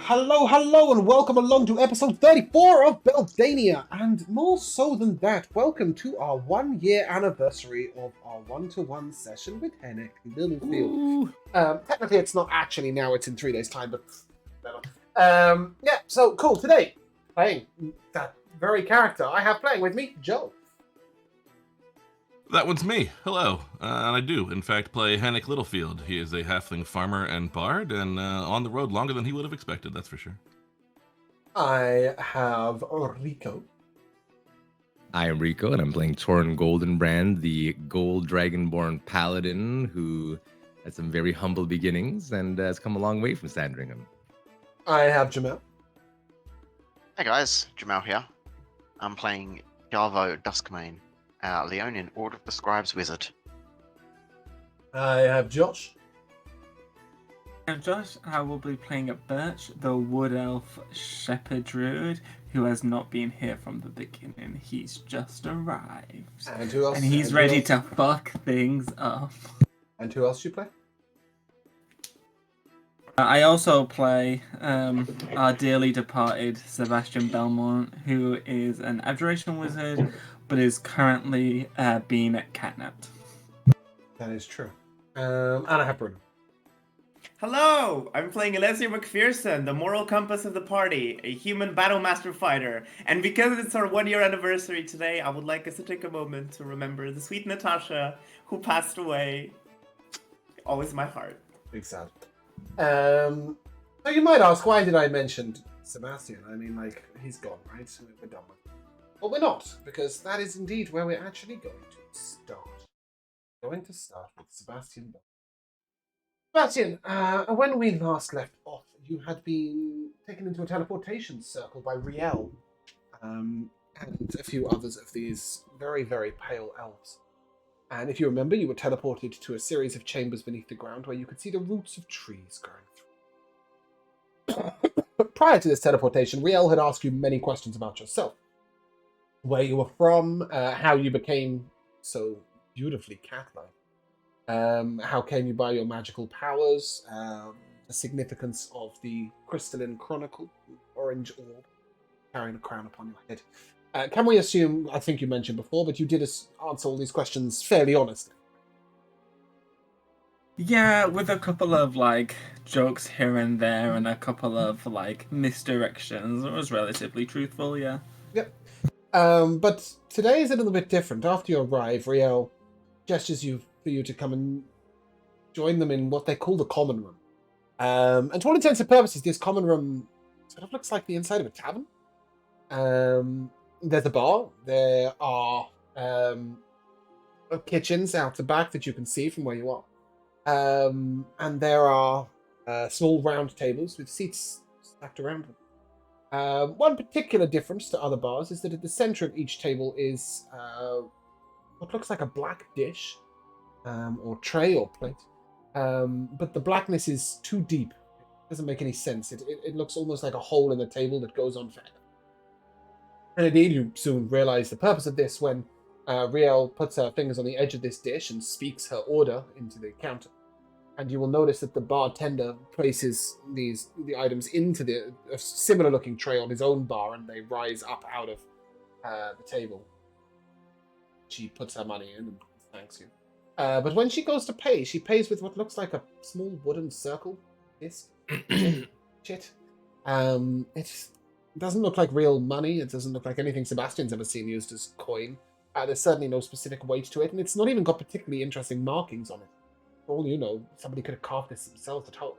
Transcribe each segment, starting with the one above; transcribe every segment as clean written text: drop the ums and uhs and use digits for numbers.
Hello, and welcome along to episode 34 of Beldania. And more so than that, welcome to our 1-year anniversary of our one-to-one session with Hennek Littlefield. Technically, it's not actually now, it's in 3 days' time, but yeah, so cool. Today, playing that very character I have playing with me, Joe. That one's me. Hello. And I do, in fact, play Hennek Littlefield. He is a halfling farmer and bard, and on the road longer than he would have expected, that's for sure. I have Rico. I am Rico, and I'm playing Torn Goldenbrand, the gold dragonborn paladin who had some very humble beginnings and has come a long way from Sandringham. I have Jamel. Hey guys, Jamal here. I'm playing Jarvo Duskmane, Leonin Order of the Scribes Wizard. I have Josh. I'm Josh, and I will be playing at Birch, the Wood Elf Shepherd Druid, who has not been here from the beginning. He's just arrived. And who else? And he's ready to fuck things up. And who else you play? I also play our dearly departed Sebastian Belmont, who is an Abjuration Wizard, but is currently being catnapped. That is true. And I have Bruno. Hello! I'm playing Alessia McPherson, the moral compass of the party, a human battlemaster fighter. And because it's our 1-year anniversary today, I would like us to take a moment to remember the sweet Natasha, who passed away. Always in my heart. Big sad. So you might ask, why did I mention Sebastian? I mean, like, he's gone, right? We're done with it. But we're not, because that is indeed where we're actually going to start. We're going to start with Sebastian. Sebastian, when we last left off, you had been taken into a teleportation circle by Riel, and a few others of these very, very pale elves. And if you remember, you were teleported to a series of chambers beneath the ground where you could see the roots of trees growing through. Prior to this teleportation, Riel had asked you many questions about yourself. Where you were from, how you became so beautifully cat-like. How came you by your magical powers, the significance of the crystalline chronicle, orange orb, carrying a crown upon your head. Can we assume, I think you mentioned before, but you did answer all these questions fairly honestly? Yeah, with a couple of, jokes here and there and a couple of, misdirections. It was relatively truthful, yeah. Yep. But today is a little bit different. After you arrive, Riel gestures for you to come and join them in what they call the common room. And to all intents and purposes, this common room sort of looks like the inside of a tavern. There's a bar. There are kitchens out the back that you can see from where you are. And there are small round tables with seats stacked around them. One particular difference to other bars is that at the center of each table is what looks like a black dish, or tray or plate. But the blackness is too deep. It doesn't make any sense. It looks almost like a hole in the table that goes on forever. And indeed, you soon realize the purpose of this when Riel puts her fingers on the edge of this dish and speaks her order into the counter. And you will notice that the bartender places the items into a similar-looking tray on his own bar, and they rise up out of the table. She puts her money in and thanks you. But when she goes to pay, she pays with what looks like a small wooden circle disc. Shit. It doesn't look like real money. It doesn't look like anything Sebastian's ever seen used as coin. There's certainly no specific weight to it, and it's not even got particularly interesting markings on it. For all you know, somebody could have carved this themselves at home.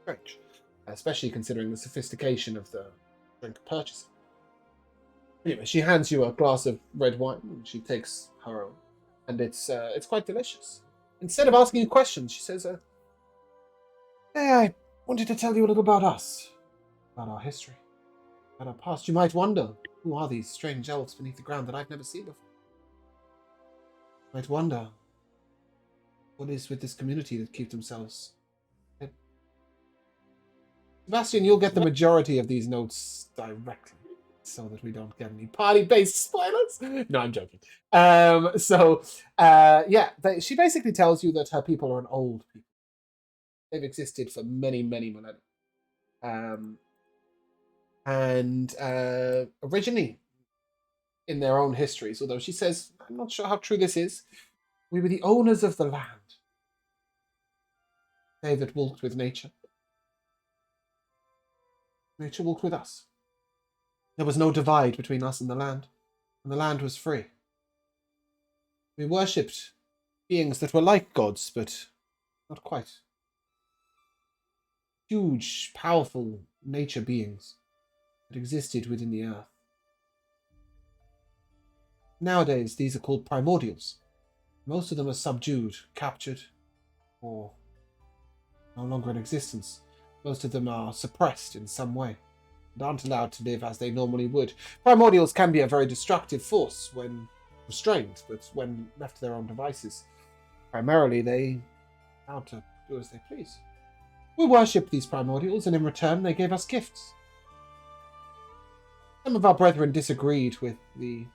Strange. Especially considering the sophistication of the drink purchasing. Anyway, she hands you a glass of red wine, and she takes her own. And it's quite delicious. Instead of asking you questions, she says, hey, I wanted to tell you a little about us. About our history. About our past. You might wonder, who are these strange elves beneath the ground that I've never seen before? You might wonder, what is with this community that keep themselves hid? Sebastian, you'll get the majority of these notes directly, so that we don't get any party-based spoilers. No, I'm joking. She basically tells you that her people are an old people. They've existed for many, many millennia. And originally, in their own histories, although she says, I'm not sure how true this is, we were the owners of the land. They that walked with nature. Nature walked with us. There was no divide between us and the land was free. We worshipped beings that were like gods, but not quite. Huge, powerful nature beings that existed within the earth. Nowadays, these are called primordials. Most of them are subdued, captured, or no longer in existence. Most of them are suppressed in some way and aren't allowed to live as they normally would. Primordials can be a very destructive force when restrained, but when left to their own devices, primarily they are allowed to do as they please. We worshipped these primordials, and in return they gave us gifts. Some of our brethren disagreed with the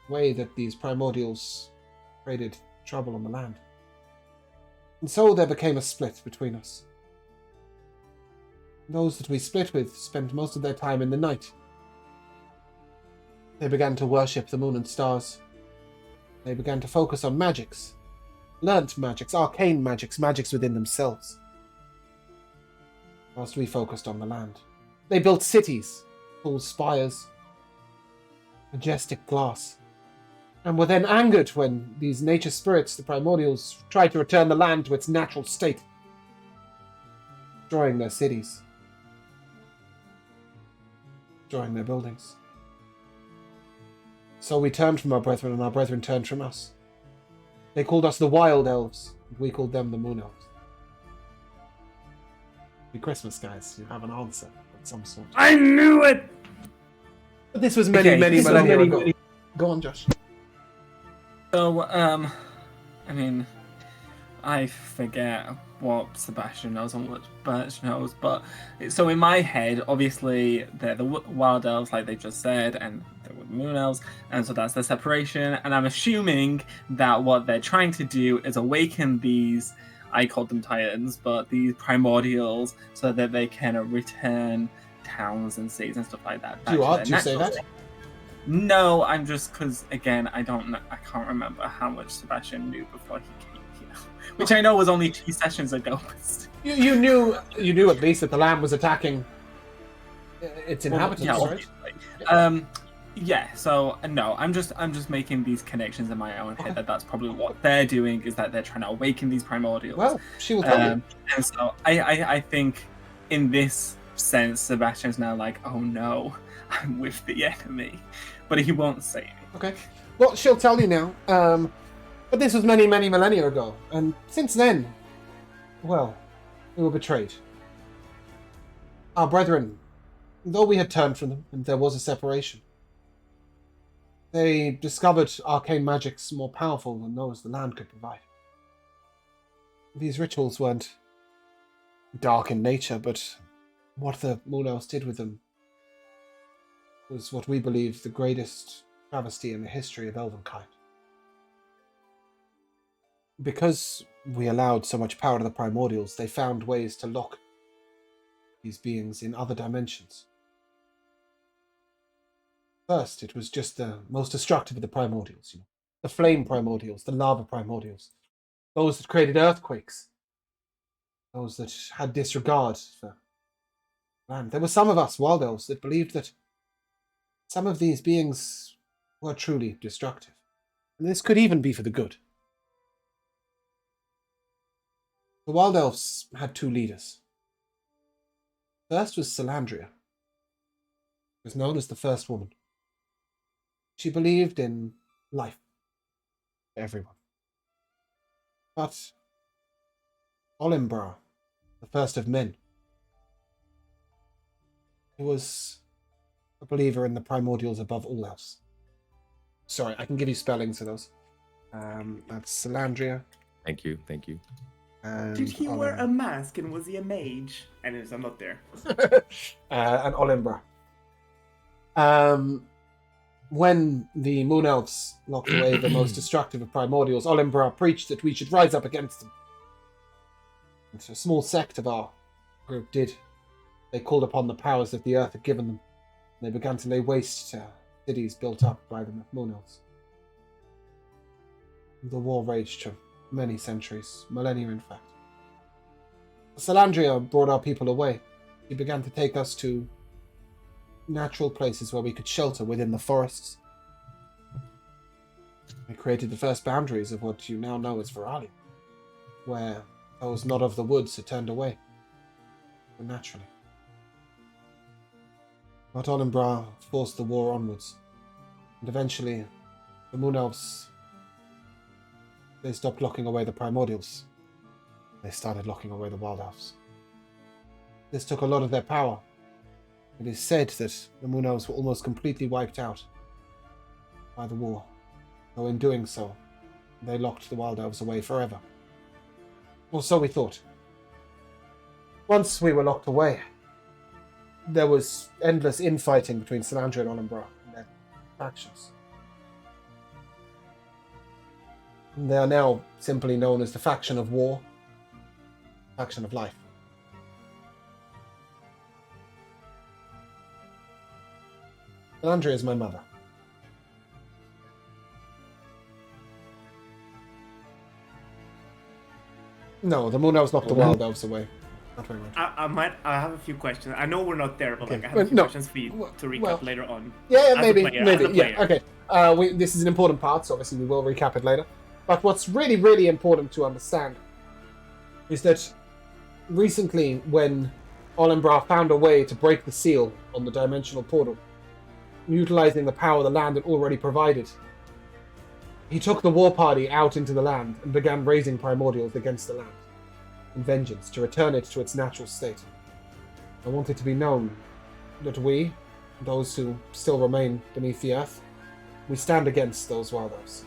way that these primordials created trouble on the land. And so there became a split between us. Those that we split with spent most of their time in the night. They began to worship the moon and stars. They began to focus on magics. Learnt magics, arcane magics, magics within themselves. Whilst we focused on the land. They built cities, tall spires, majestic glass, and were then angered when these nature spirits, the primordials, tried to return the land to its natural state, destroying their cities, destroying their buildings. So we turned from our brethren, and our brethren turned from us. They called us the Wild Elves, and we called them the Moon Elves. Happy Christmas, guys. You have an answer of some sort. I knew it! But this was many millennia ago. Go on, Josh. So, I mean, I forget what Sebastian knows and what Birch knows, but so in my head, obviously, they're the Wild Elves, like they just said, and they're the Moon Elves, and so that's the separation, and I'm assuming that what they're trying to do is awaken these, I called them Titans, but these primordials, so that they can return towns and cities and stuff like that. Do you say that? No, I'm just because again, I can't remember how much Sebastian knew before he came here, which I know was only 2 sessions ago. But you knew at least that the land was attacking its inhabitants, right? Yeah. So no, I'm just making these connections in my own head that's probably what they're doing, is that they're trying to awaken these primordials. Well, she will tell you. And so I think in this sense, Sebastian's now like, oh no, I'm with the enemy. But he won't say it. Okay. Well, she'll tell you now. But this was many millennia ago. And since then, well, we were betrayed. Our brethren, though we had turned from them, and there was a separation, they discovered arcane magics more powerful than those the land could provide. These rituals weren't dark in nature, but what the Moon Elves did with them was what we believe the greatest travesty in the history of Elvenkind. Because we allowed so much power to the primordials, they found ways to lock these beings in other dimensions. First, it was just the most destructive of the primordials, the flame primordials, the lava primordials, those that created earthquakes, those that had disregard for land. There were some of us, Wild Elves, that believed that some of these beings were truly destructive. And this could even be for the good. The Wild Elves had 2 leaders. First was Salandria. She was known as the First Woman. She believed in life for everyone. But Olimbra, the first of men, he was a believer in the primordials above all else. Sorry, I can give you spellings for those. That's Salandria. Thank you. And Did he wear a mask and was he a mage? Anyways, I'm not there. and Olimbra. When the Moon Elves locked away the most destructive of primordials, Olimbra preached that we should rise up against them. And so a small sect of our group did. They called upon the powers that the earth had given them They began to lay waste to cities built up by the Moon Elves. The war raged for many centuries, millennia in fact. Salandria brought our people away. He began to take us to natural places where we could shelter within the forests. We created the first boundaries of what you now know as Veralia, where those not of the woods are turned away, naturally. But Olimbra forced the war onwards, and eventually the Moon Elves, they stopped locking away the Primordials. They started locking away the Wild Elves. This took a lot of their power. It is said that the Moon Elves were almost completely wiped out by the war, though in doing so, they locked the Wild Elves away forever. Or so we thought. Once we were locked away, there was endless infighting between Salandria and Olimbra and their factions. They are now simply known as the Faction of War, Faction of Life. Salandria is my mother. No, the Moon Elves locked the Wild Elves away. Not very much. I have a few questions. I know we're not there, but Okay. like I have a few No. questions for you to recap Well, later on. Yeah, As a maybe, player, maybe. as a Yeah, player. okay. This is an important part, so obviously we will recap it later. But what's really, really important to understand is that recently, when Olimbra found a way to break the seal on the dimensional portal, utilizing the power the land had already provided, he took the war party out into the land and began raising primordials against the land in vengeance to return it to its natural state. I want it to be known that we, those who still remain beneath the earth, we stand against those wild elves.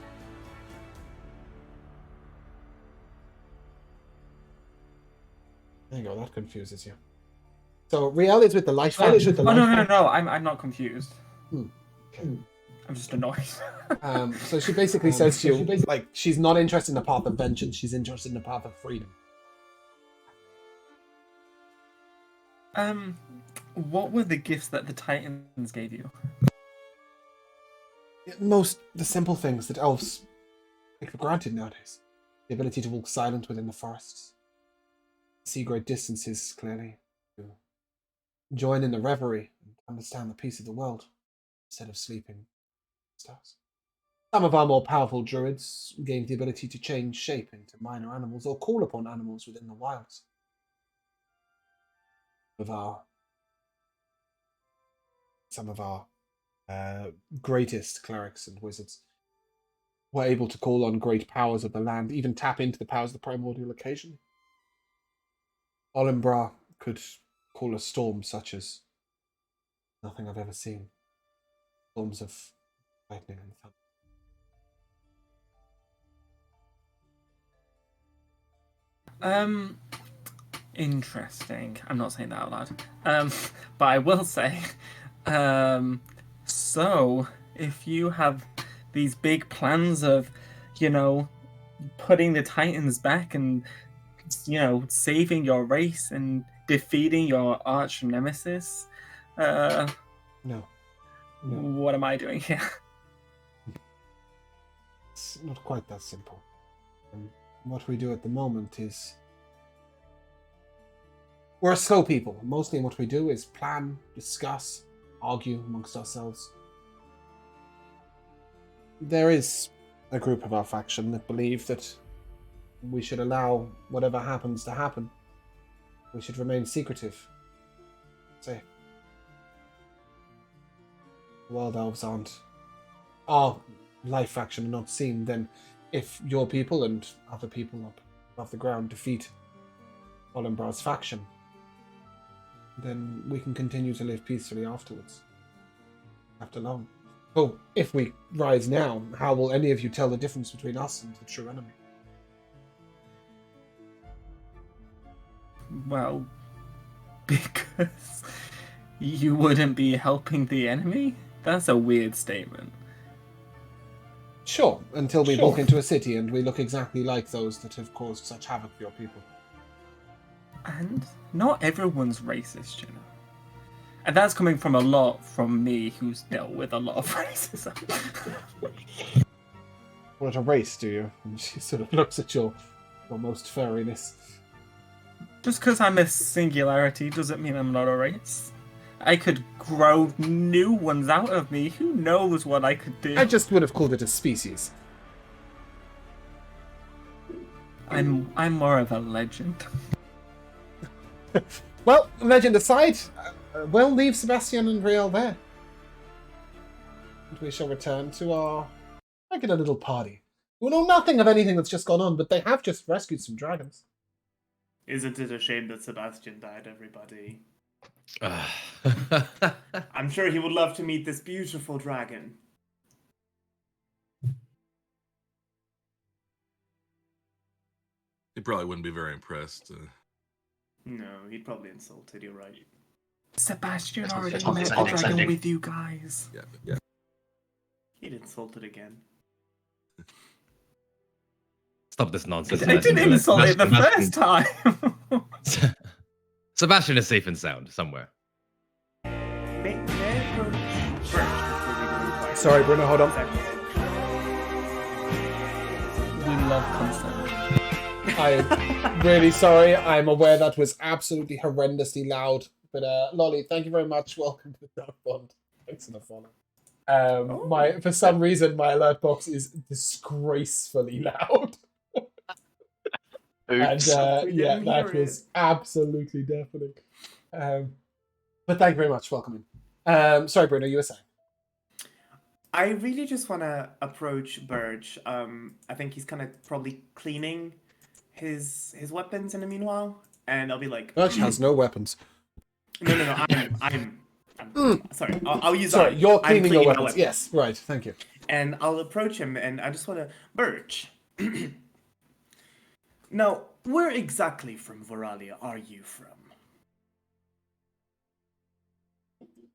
There you go, that confuses you. So Riel is with the life faction. Oh no! I'm not confused. Okay. I'm just annoyed. So she basically says to you, like, she's not interested in the path of vengeance, she's interested in the path of freedom. What were the gifts that the Titans gave you? The simple things that elves take for granted nowadays. The ability to walk silent within the forests, see great distances clearly, to join in the reverie and understand the peace of the world instead of sleeping stars. Some of our more powerful druids gained the ability to change shape into minor animals or call upon animals within the wilds. Some of our greatest clerics and wizards were able to call on great powers of the land, even tap into the powers of the primordial occasionally. Olimbra could call a storm such as nothing I've ever seen. Storms of lightning and thunder. Interesting. I'm not saying that out loud. But I will say, so if you have these big plans of, putting the Titans back and, saving your race and defeating your arch nemesis, No. what am I doing here? It's not quite that simple. What we do at the moment is we're a slow people. Mostly what we do is plan, discuss, argue amongst ourselves. There is a group of our faction that believe that we should allow whatever happens to happen. We should remain secretive. Say, the Wild Elves aren't our life faction are not seen, then if your people and other people up above the ground defeat Olimbra's faction, then we can continue to live peacefully afterwards. Left alone. Oh, if we rise now, how will any of you tell the difference between us and the true enemy? Well, because you wouldn't be helping the enemy? That's a weird statement. Sure, until we walk into a city and we look exactly like those that have caused such havoc for your people. And not everyone's racist, And that's coming from a lot from me, who's dealt with a lot of racism. Want a race, do you? And she sort of looks at your most furriness. Just because I'm a singularity doesn't mean I'm not a race. I could grow new ones out of me. Who knows what I could do? I just would have called it a species. I'm more of a legend. Well, legend aside, we'll leave Sebastian and Riel there. And we shall return to our regular little party. We know nothing of anything that's just gone on, but they have just rescued some dragons. Isn't it a shame that Sebastian died, everybody? I'm sure he would love to meet this beautiful dragon. He probably wouldn't be very impressed. No, he'd probably insulted, you're right. Sebastian That's already not met the exciting. dragon with you guys. Yeah. He'd insulted again. Stop this nonsense. I didn't insult it the first time. Sebastian is safe and sound somewhere. Sorry, Bruno, hold on. We love consent. I'm really sorry. I'm aware that was absolutely horrendously loud. But Lolly, thank you very much. Welcome to the Dark Bond. Thanks for the follow. For some reason, my alert box is disgracefully loud. Oops. And that was absolutely deafening. But thank you very much. Welcome in. Sorry, Bruno, you were saying. I really just want to approach Burge. I think he's kind of probably cleaning his weapons in the meanwhile, and I'll be like, Burge has no weapons. No. I'm sorry. I'll use. Sorry, you're I'm cleaning your my weapons. Yes, right. Thank you. And I'll approach him, and I just want to Burge. Now, where exactly from Varalia are you from?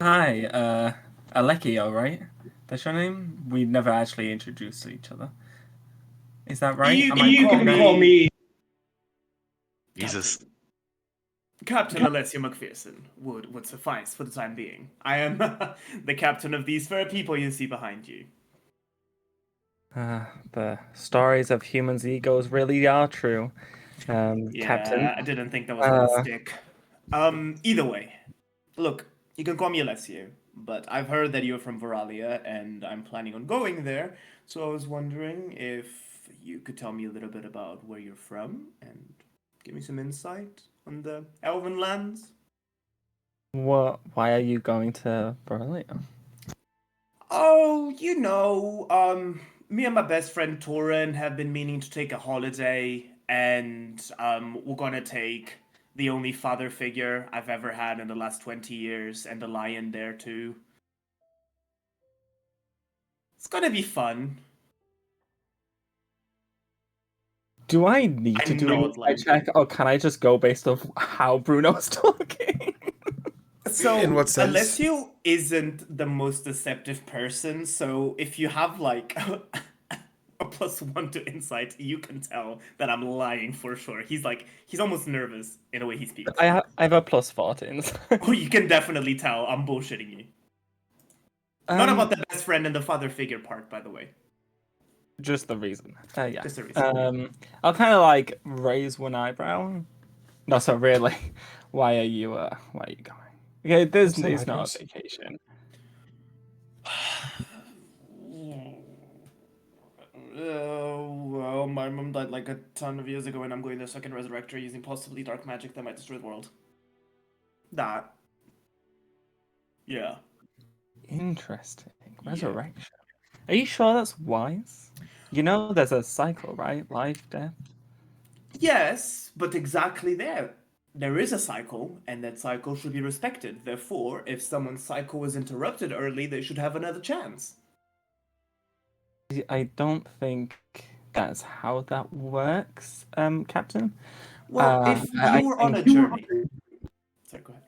Hi, Alekio, right? That's your name? We never actually introduced each other. Is that right? You can call me. Jesus. Captain Alessio McPherson would suffice for the time being. I am the captain of these fair people you see behind you. The stories of humans' egos really are true. Captain. I didn't think that was gonna stick. Either way, look, you can call me Alessio, but I've heard that you're from Varalia, and I'm planning on going there. So I was wondering if you could tell me a little bit about where you're from and give me some insight on the Elven lands. What? Why are you going to Varalia? Oh, me and my best friend Torin have been meaning to take a holiday, and we're gonna take the only father figure I've ever had in the last 20 years, and the lion there too. It's gonna be fun. Do I need to I'm do not a like check, or can I just go based off how Bruno's talking? So, In what sense? Alessio isn't the most deceptive person, so if you have like a +1 to insight, you can tell that I'm lying for sure. He's almost nervous in the way he speaks. I have a +4 to insight. Oh, you can definitely tell I'm bullshitting you. Not about the best friend and the father figure part, by the way. Just the reason. Yeah. Just the reason. I'll kind of like raise one eyebrow. No, so really, why are you going? Okay, Disney's not a vacation. Well, my mom died like a ton of years ago, and I'm going there so I can resurrect her using possibly dark magic that might destroy the world. That. Yeah. Interesting. Resurrection. Are you sure that's wise? You know there's a cycle, right? Life, death. Yes, but exactly there. There is a cycle, and that cycle should be respected. Therefore, if someone's cycle was interrupted early, they should have another chance. I don't think that's how that works, Captain. Well, if I you were on a think journey... Sorry, go ahead.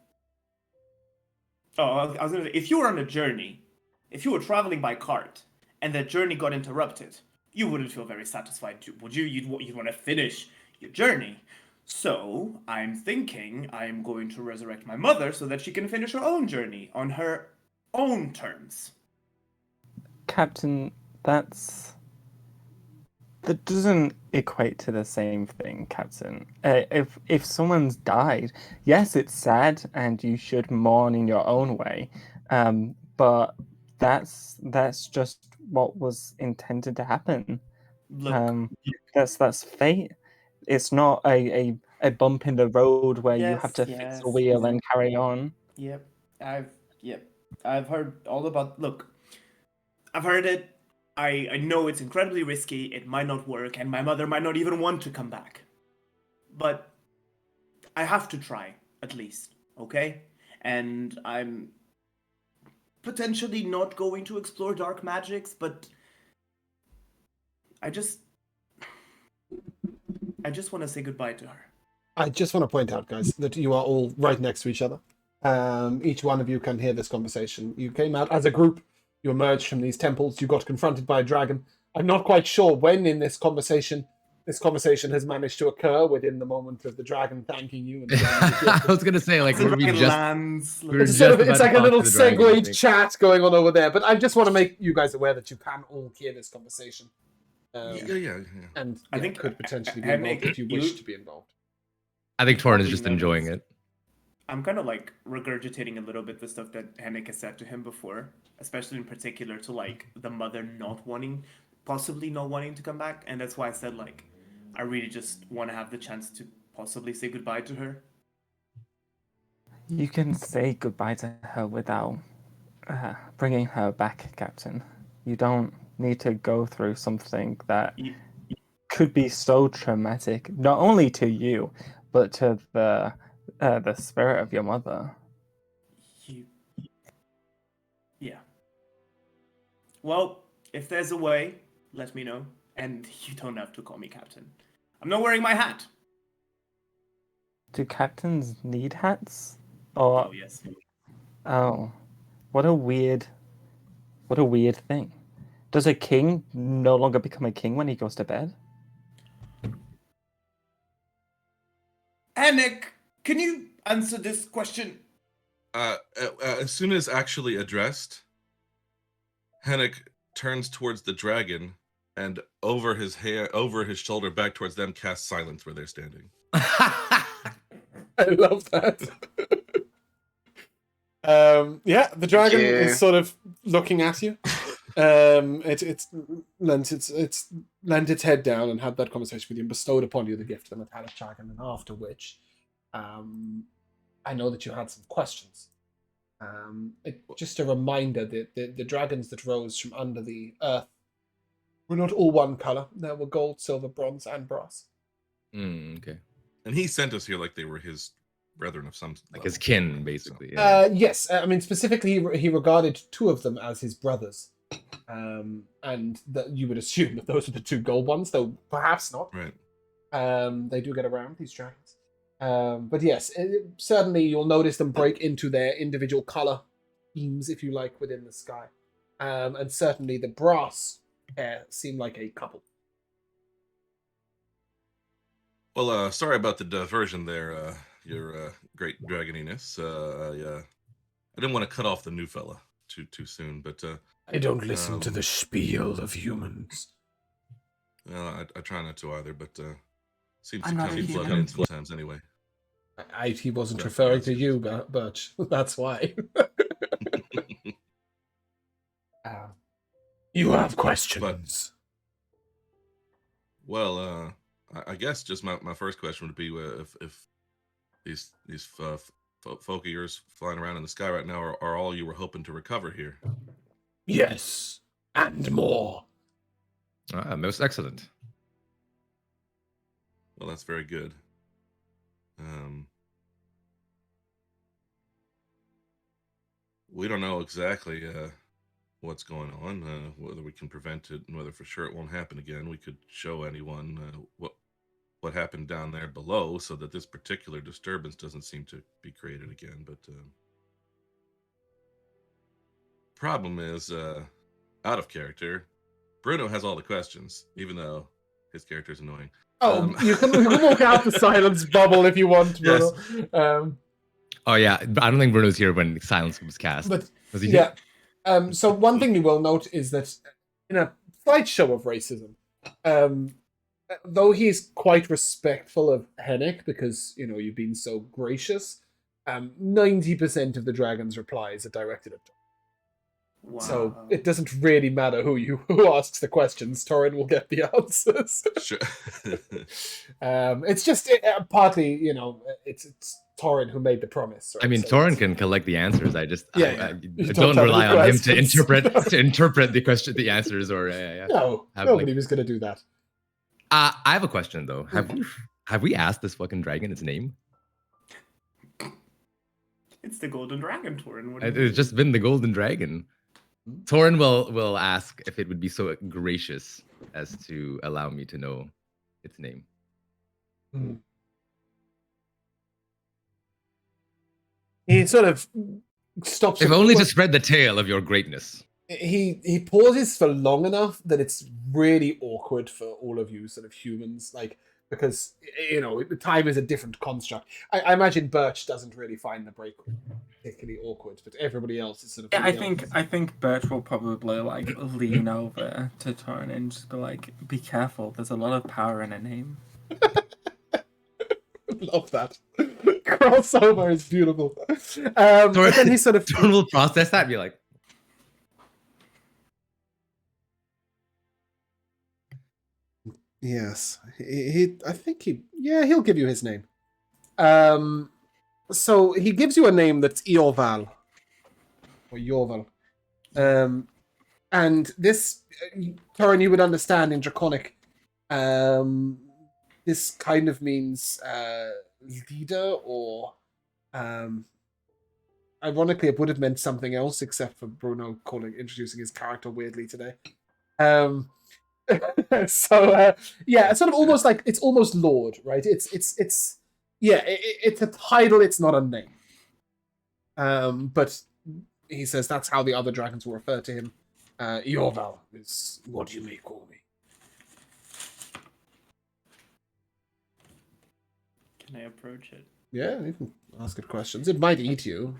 Oh, I was going to say, if you were on a journey, if you were traveling by cart, and that journey got interrupted, you wouldn't feel very satisfied, would you? You'd want to finish your journey. So, I'm thinking I'm going to resurrect my mother so that she can finish her own journey on her own terms. Captain, that doesn't equate to the same thing, Captain. If someone's died, yes, it's sad, and you should mourn in your own way. But that's just what was intended to happen. Look, That's fate. It's not a bump in the road where you have yes, to fix a wheel and carry on. yep, yep, I've heard all about. Look, I've heard it. I know it's incredibly risky. It might not work, and my mother might not even want to come back. But I have to try, at least, okay? And I'm potentially not going to explore dark magics, but I just want to say goodbye to her. I just want to point out, guys, that you are all right next to each other. Each one of you can hear this conversation. You came out as a group. You emerged from these temples. You got confronted by a dragon. I'm not quite sure when in this conversation has managed to occur within the moment of the dragon thanking you. And I was gonna say, like, were we just lands. we were it's just sort of, about it's to like a talk little to the dragon, I segued think. chat going on over there. But I just want to make you guys aware that you can all hear this conversation. Yeah. And I I think think could potentially be Henrik, involved if you wish to be involved. I think Torn is Probably just noticed. enjoying it. I'm kind of like regurgitating a little bit the stuff that Henrik has said to him before, especially in particular to like the mother possibly not wanting to come back, and that's why I said like I really just want to have the chance to possibly say goodbye to her. You can say goodbye to her without bringing her back, Captain. You don't need to go through something that You, could be so traumatic, not only to you, but to the spirit of your mother. you, yeah. Well, if there's a way, let me know, and you don't have to call me Captain. I'm not wearing my hat. Do captains need hats? Or Oh yes. oh, what a weird thing. Does a king no longer become a king when he goes to bed? Henrik, can you answer this question? As soon as actually addressed, Henrik turns towards the dragon and over his shoulder back towards them casts silence where they're standing. I love that. Yeah, the dragon Yeah. is sort of looking at you. It's lent its head down and had that conversation with you and bestowed upon you the gift of the metallic dragon. And after which, I know that you had some questions. Just a reminder that the dragons that rose from under the earth were not all one color. There were gold, silver, bronze, and brass. Okay. And he sent us here like they were his brethren of some Like level. his kin, basically. Yeah. Yes, I mean specifically, he regarded two of them as his brothers, and that you would assume that those are the two gold ones, though perhaps not. Right. They do get around, these dragons. But yes, certainly you'll notice them break into their individual color schemes, if you like, within the sky, and certainly the brass hair seem like a couple. Well, sorry about the diversion there, your great dragoniness. I didn't want to cut off the new fella too soon, but I don't listen to the spiel of humans. well, I try not to either, but seems to I'm not come a flooding human. in sometimes anyway. He wasn't Yeah, referring that's to just you, fine. but that's why. You have questions. Well, I guess just my first question would be if these folk of yours flying around in the sky right now are all you were hoping to recover here. Yes, and more. Most excellent. Well, that's very good. We don't know exactly what's going on, whether we can prevent it, and whether for sure it won't happen again. We could show anyone what happened down there below, so that this particular disturbance doesn't seem to be created again. But problem is, out of character, Bruno has all the questions, even though his character is annoying. Oh, you can walk out the silence bubble if you want, Yes. Bruno. Oh yeah, but I don't think Bruno's here when silence was cast. But Was he yeah. here? So one thing you will note is that in a slight show of racism, though he's quite respectful of Hennick because you've been so gracious, 90% of the dragon's replies are directed at Torin. Wow. So it doesn't really matter who asks the questions. Torin will get the answers. Sure. It's just partly, it's Torin who made the promise. Right? I mean, So Torin it's- can collect the answers. I just Yeah, I You don't have rely any on him to questions. interpret the answers or No, Have, nobody like- was going to do that. I have a question though. Have we asked this fucking dragon its name? It's the golden dragon, Torin. What do you It's just been the golden dragon. Torin will ask if it would be so gracious as to allow me to know its name. He sort of stops. If only to spread the tale of your greatness. He pauses for long enough that it's really awkward for all of you sort of humans, because the time is a different construct. I imagine Birch doesn't really find the break particularly awkward, but everybody else is sort of. Yeah, I think Birch will probably lean over to Torin and just be like, "Be careful. There's a lot of power in a name." Love that. Crossover is beautiful. But then he sort of. Torin will process that and be like, Yes, I think he'll give you his name. So he gives you a name that's Eorval or Yorval, and this, Torin, you would understand in Draconic. This kind of means leader, or ironically, it would have meant something else, except for Bruno introducing his character weirdly today. So it's sort of almost like it's almost Lord, right? It's it's a title, it's not a name. But he says that's how the other dragons will refer to him. Yorval is what you may call me. Can I approach it? Yeah, you can ask it questions. It might eat you.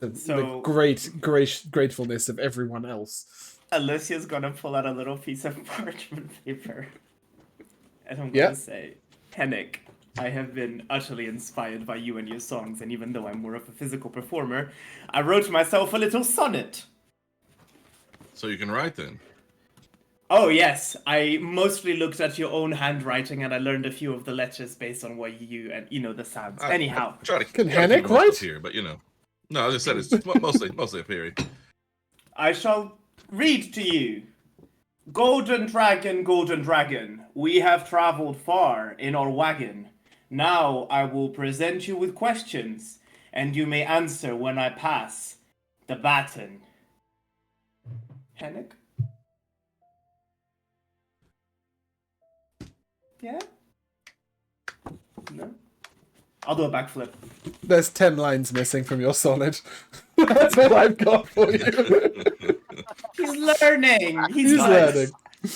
The So- gratefulness of everyone else. Alicia's gonna pull out a little piece of parchment paper. And I'm Yeah. gonna say, Hennick, I have been utterly inspired by you and your songs, and even though I'm more of a physical performer, I wrote myself a little sonnet. So you can write then. Oh yes, I mostly looked at your own handwriting and I learned a few of the letters based on what you and the sounds. Anyhow, Try to Can try to keep Hennick them up write? here, but no, as I said, it's mostly a theory. I shall read to you. Golden dragon, we have traveled far in our wagon. Now I will present you with questions, and you may answer when I pass the baton. Hennick? Yeah? No? I'll do a backflip. There's 10 lines missing from your sonnet. That's all I've got for you. He's learning! He's learning.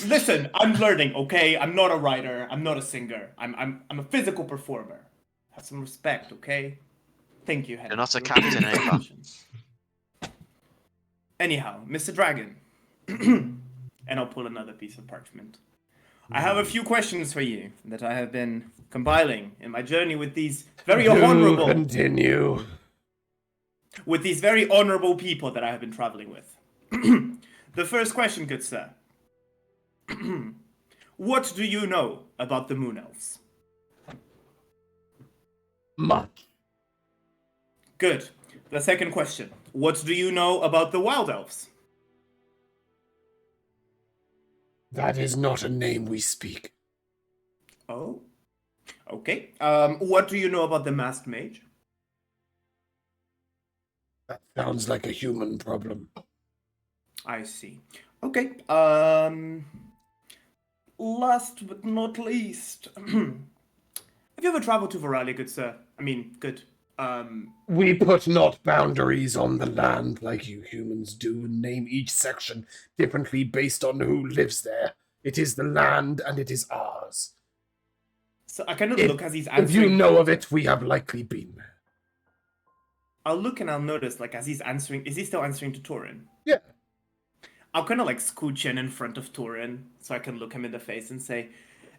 Listen, I'm learning, okay? I'm not a writer. I'm not a singer. I'm a physical performer. Have some respect, okay? Thank you, Henry. You're not a captain, Ava. Anyhow, Mr. Dragon. And I'll pull another piece of parchment. I have a few questions for you that I have been compiling in my journey with these very honorable Continue. with these very honorable people that I have been traveling with. The first question, good sir. What do you know about the Moon Elves? Much. Good. The second question. What do you know about the Wild Elves? That is not a name we speak. Oh. Okay. What do you know about the Masked Mage? That sounds like a human problem. I see. Okay. Last but not least. Have you ever traveled to Veralia, good sir? I mean, good. We put not boundaries on the land like you humans do, and name each section differently based on who lives there. It is the land, and it is ours. So I kind of If- look as he's If answering. you know of it, we have likely been there. I'll look and I'll notice, like, as he's answering, is he still answering to Torin? Yeah. I'll kind of like scooch in front of Torin so I can look him in the face and say,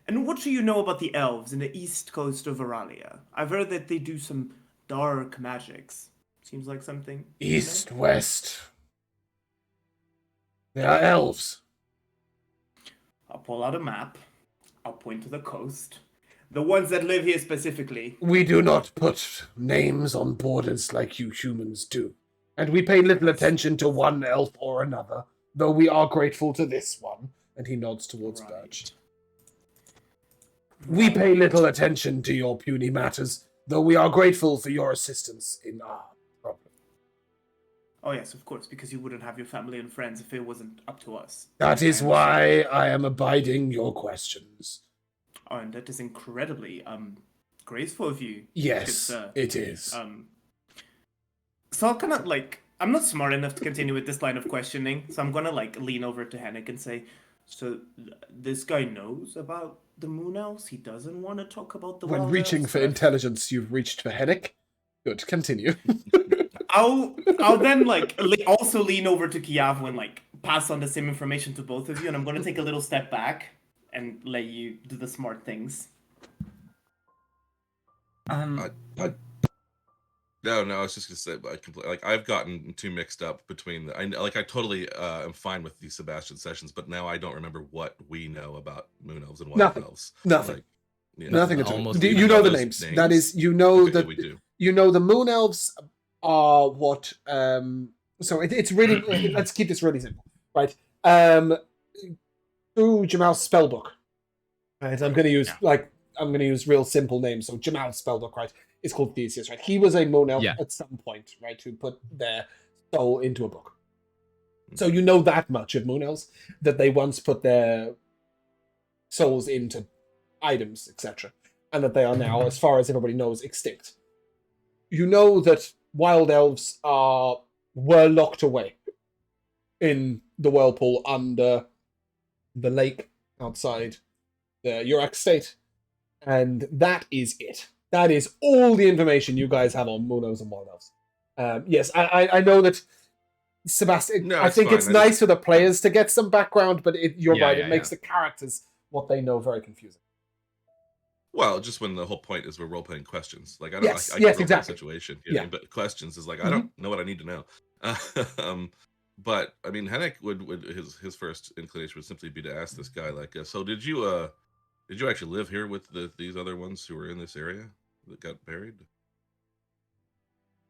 "And what do you know about the elves in the east coast of Veralia? I've heard that they do some dark magics. Seems like something. you know?" East, west. They are elves. I'll pull out a map. I'll point to the coast. The ones that live here specifically. We do not put names on borders like you humans do. And we pay little attention to one elf or another, though we are grateful to this one. And he nods towards Right. Birch. We pay little attention to your puny matters, though we are grateful for your assistance in our problem. Oh yes, of course, because you wouldn't have your family and friends if it wasn't up to us. That is I why I am abiding your questions. Oh, and that is incredibly graceful of you. good Yes, sir. it is. So I'll kind of like, I'm not smart enough to continue with this line of questioning, so I'm gonna like lean over to Henrik and say, "So this guy knows about the moon elves? He doesn't want to talk about the When wild reaching elves, for but intelligence, you've reached for Hennick. Good, continue. I'll then like also lean over to Kiavu and like pass on the same information to both of you, and I'm gonna take a little step back and let you do the smart things. I No, I was just gonna say, like I've gotten too mixed up between the. I totally am fine with the Sebastian sessions, but now I don't remember what we know about moon elves and wild Nothing. elves. Nothing. Like, yeah. Nothing at all. Almost You even know the those names. names? That is, you know Okay, that we do. you know the moon elves are what. So it's really. Let's keep this really simple, right? Through Jamal's spellbook, right? I'm going to use real simple names. So Jamal's spellbook, right? Is called Theseus, right? He was a moon elf Yeah. at some point, right? Who put their soul into a book. So you know that much of moon elves, that they once put their souls into items, etc., and that they are now, as far as everybody knows, extinct. You know that wild elves were locked away in the whirlpool under the lake outside the Urak state, and that is it. That is all the information you guys have on moon elves and wild elves. Yes, I know that Sebastian. No, I it's think fine. it's I nice just- for the players to get some background, but you're Yeah, right. yeah, It makes the characters what they know very confusing. Well, just when the whole point is we're role playing questions. Like I don't. Yes, I yes, can role-play a exactly. situation. You know what I mean? But questions is like I don't know what I need to know. But I mean, Hennick would his first inclination would simply be to ask this guy like, so did you actually live here with these other ones who were in this area that got buried?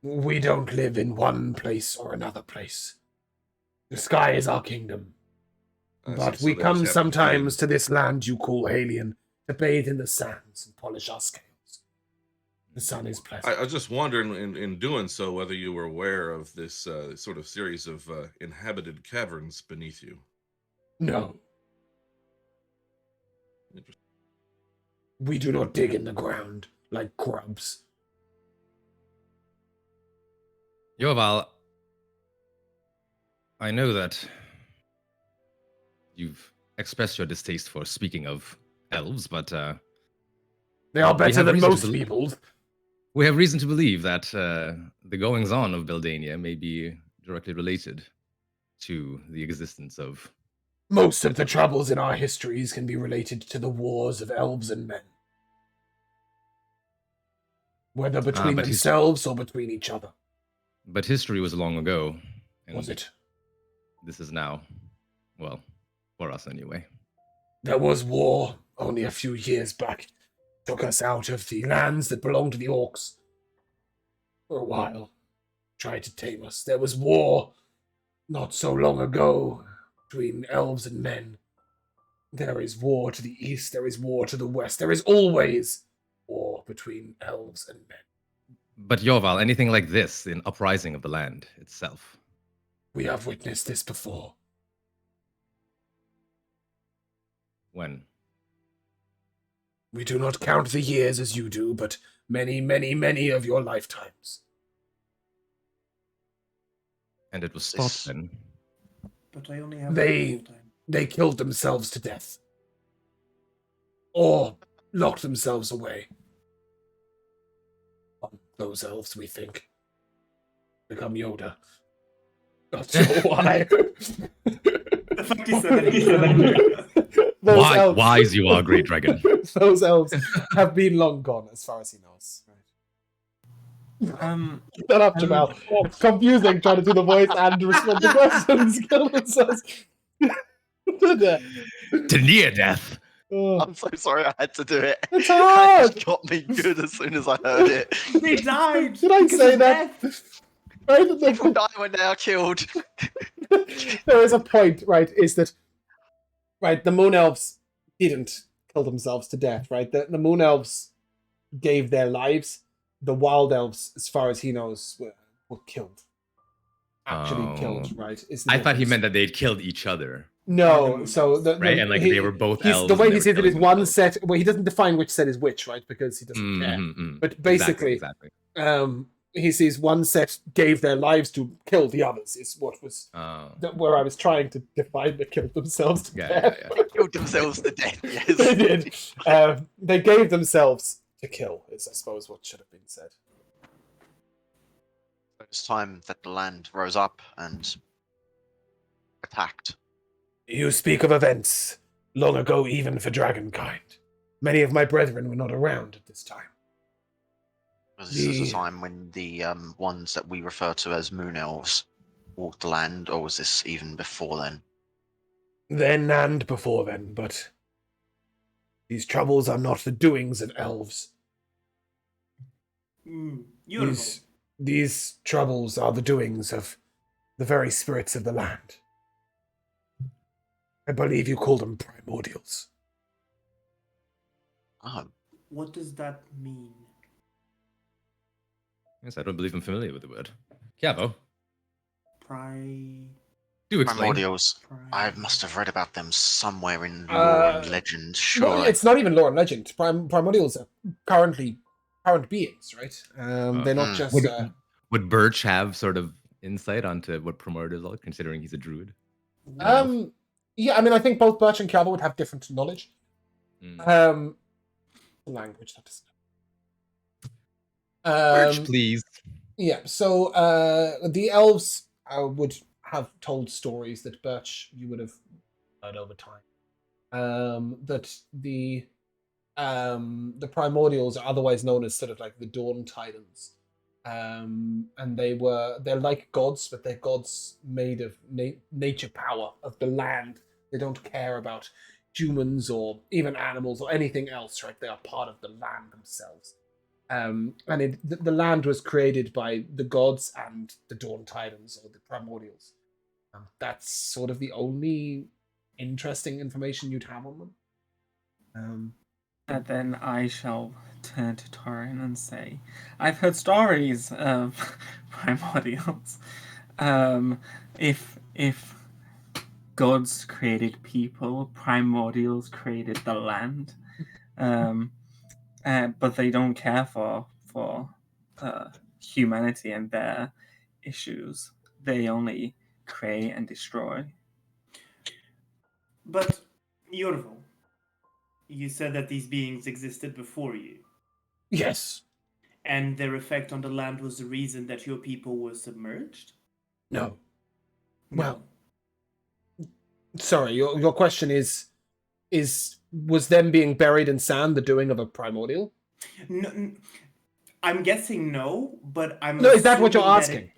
We don't live in one place or another place. The sky is our kingdom. I see. But So we they just come happen to be sometimes to this land you call Alien to bathe in the sands and polish our scales. The sun is pleasant. I was just wondering, in doing so, whether you were aware of this sort of series of inhabited caverns beneath you. No, Interesting. we do not dig in the ground like grubs. Yoval, I know that you've expressed your distaste for speaking of elves, but They are better have than reason to most believe- people. we have reason to believe that the goings on of Beldania may be directly related to the existence of. Most of the troubles in our histories can be related to the wars of elves and men. Whether between but his- themselves or between each other. But history was long ago. And Was it? This is now, well, for us anyway. There was war only a few years back. Took us out of the lands that belonged to the orcs. For a while. Tried to tame us. There was war not so long ago between elves and men. There is war to the east. There is war to the west. There is always war between elves and men. But Yoval, anything like this, an uprising of the land itself. We have witnessed this before. When? We do not count the years as you do, but many, many, many of your lifetimes. And it was This- thought then. But I only have They- one time. They killed themselves to death. Or locked themselves away. Those elves, we think, become Yoda. Not sure why. The fuck you said that? Those elves, Wise you are, great dragon. those elves have been long gone, as far as he knows. Shut up, Jamal. It's confusing trying to do the voice and respond to questions. Kill themselves. To near death. Oh, I'm so sorry I had to do it. it's It hard. just got me good as soon as I heard it. They died. Did I because say of that? death. Right? People die when they are killed. There is a point, right? Is that right? The moon elves didn't kill themselves to death, right? The moon elves gave their lives. The wild elves, as far as he knows, were killed. Actually killed, right? Is the I thought he difference. meant that they'd killed each other, No, so right? And like they were both elves. the way and he they sees were it is killing one themselves. set. Well, he doesn't define which set is which, right? Because he doesn't care. But basically, exactly. He sees one set gave their lives to kill the others. Is what was where I was trying to define that killed themselves to death. They killed themselves to death, yes. They did. They gave themselves to kill. Is I suppose what should have been said. It's time that the land rose up and attacked. You speak of events long ago, even for dragonkind. Many of my brethren were not around at this time. Was this a time when the ones that we refer to as moon elves walked the land, or was this even before then? Then and before then, but these troubles are not the doings of elves. Beautiful. These troubles are the doings of the very spirits of the land. I believe you call them primordials. Oh, What does that mean? Yes, I don't believe I'm familiar with the word. Chiavo, Pri. do explain. primordials. I must have read about them somewhere in lore and legend, Well, sure. it's not even lore and legend. Primordials are current beings, right? They're not just. Would Birch have sort of insight onto what primordials are, considering he's a druid? Yeah, I mean, I think both Birch and Calvo would have different knowledge. Language that doesn't. Birch, please. Yeah, so the elves would have told stories that Birch you would have heard over time. That the primordials are otherwise known as sort of like the Dawn Titans. And they're like gods, but they're gods made of nature power of the land. They don't care about humans or even animals or anything else, right? They are part of the land themselves. And the land was created by the gods and the Dawn Titans, or the primordials. That's sort of the only interesting information you'd have on them. And then I shall turn to Torin and say, I've heard stories of primordials. If gods created people, primordials created the land. But they don't care for humanity and their issues. They only create and destroy. But, Yorvo, you said that these beings existed before you, Yes. and their effect on the land was the reason that your people were submerged? No. Well, sorry, your question is was them being buried in sand the doing of a primordial? No, I'm guessing no, but I'm. No, is that what you're assuming that asking?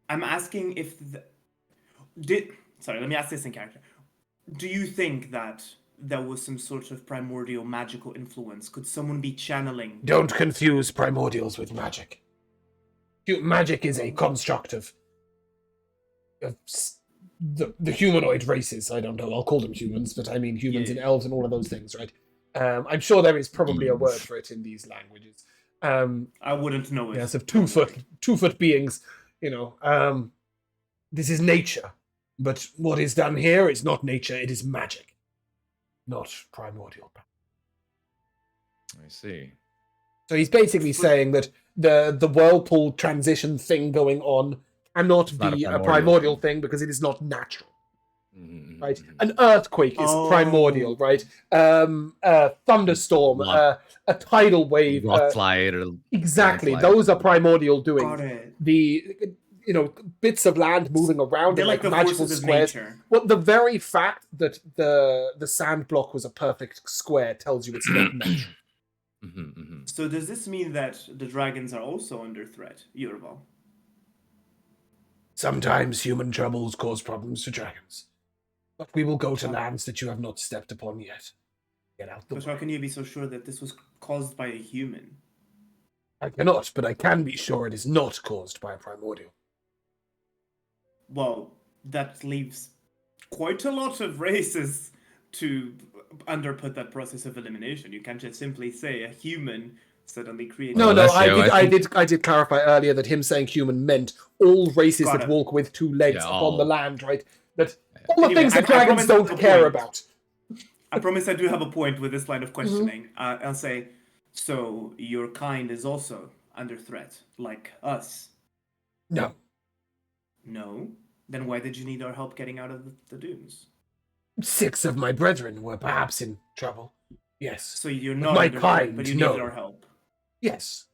I'm asking if sorry, let me ask this in character. Do you think that there was some sort of primordial magical influence? Could someone be channeling? Don't confuse primordials with magic. Magic is a construct of the humanoid races. I don't know. I'll call them humans, but I mean humans and elves and all of those things, right? I'm sure there is probably a word for it in these languages. I wouldn't know it. Yes, of 2 foot beings. This is nature, but what is done here is not nature. It is magic, not primordial. I see. So he's basically saying that the whirlpool transition thing going on cannot Not a be a primordial primordial thing. thing because it is not natural. right? An earthquake is primordial, right? A thunderstorm, Rock- a tidal wave, Rock slide or exactly. landslide. Those are primordial doings. Got it. The bits of land moving around They're in like the magical forces of squares. nature. Well, the very fact that the sand block was a perfect square tells you it's not natural. So does this mean that the dragons are also under threat, Yorval? Sometimes human troubles cause problems to dragons. But we will go to lands that you have not stepped upon yet. Get out the But way. how can you be so sure that this was caused by a human? I cannot, but I can be sure it is not caused by a primordial. Well, that leaves quite a lot of races to underput that process of elimination. You can't just simply say a human suddenly created. No, Well, I did clarify earlier that him saying human meant all races Got that it. walk with two legs Yeah, upon the all. land, right? That all the Anyway, things that I dragons promise I have don't a care point. about. I promise I do have a point with this line of questioning. I'll say, so your kind is also under threat, like us. No. No? Then why did you need our help getting out of the dunes? 6 of my brethren were perhaps in trouble. Yes. So you're With not my under threat, kind, but you needed no. our help. Yes.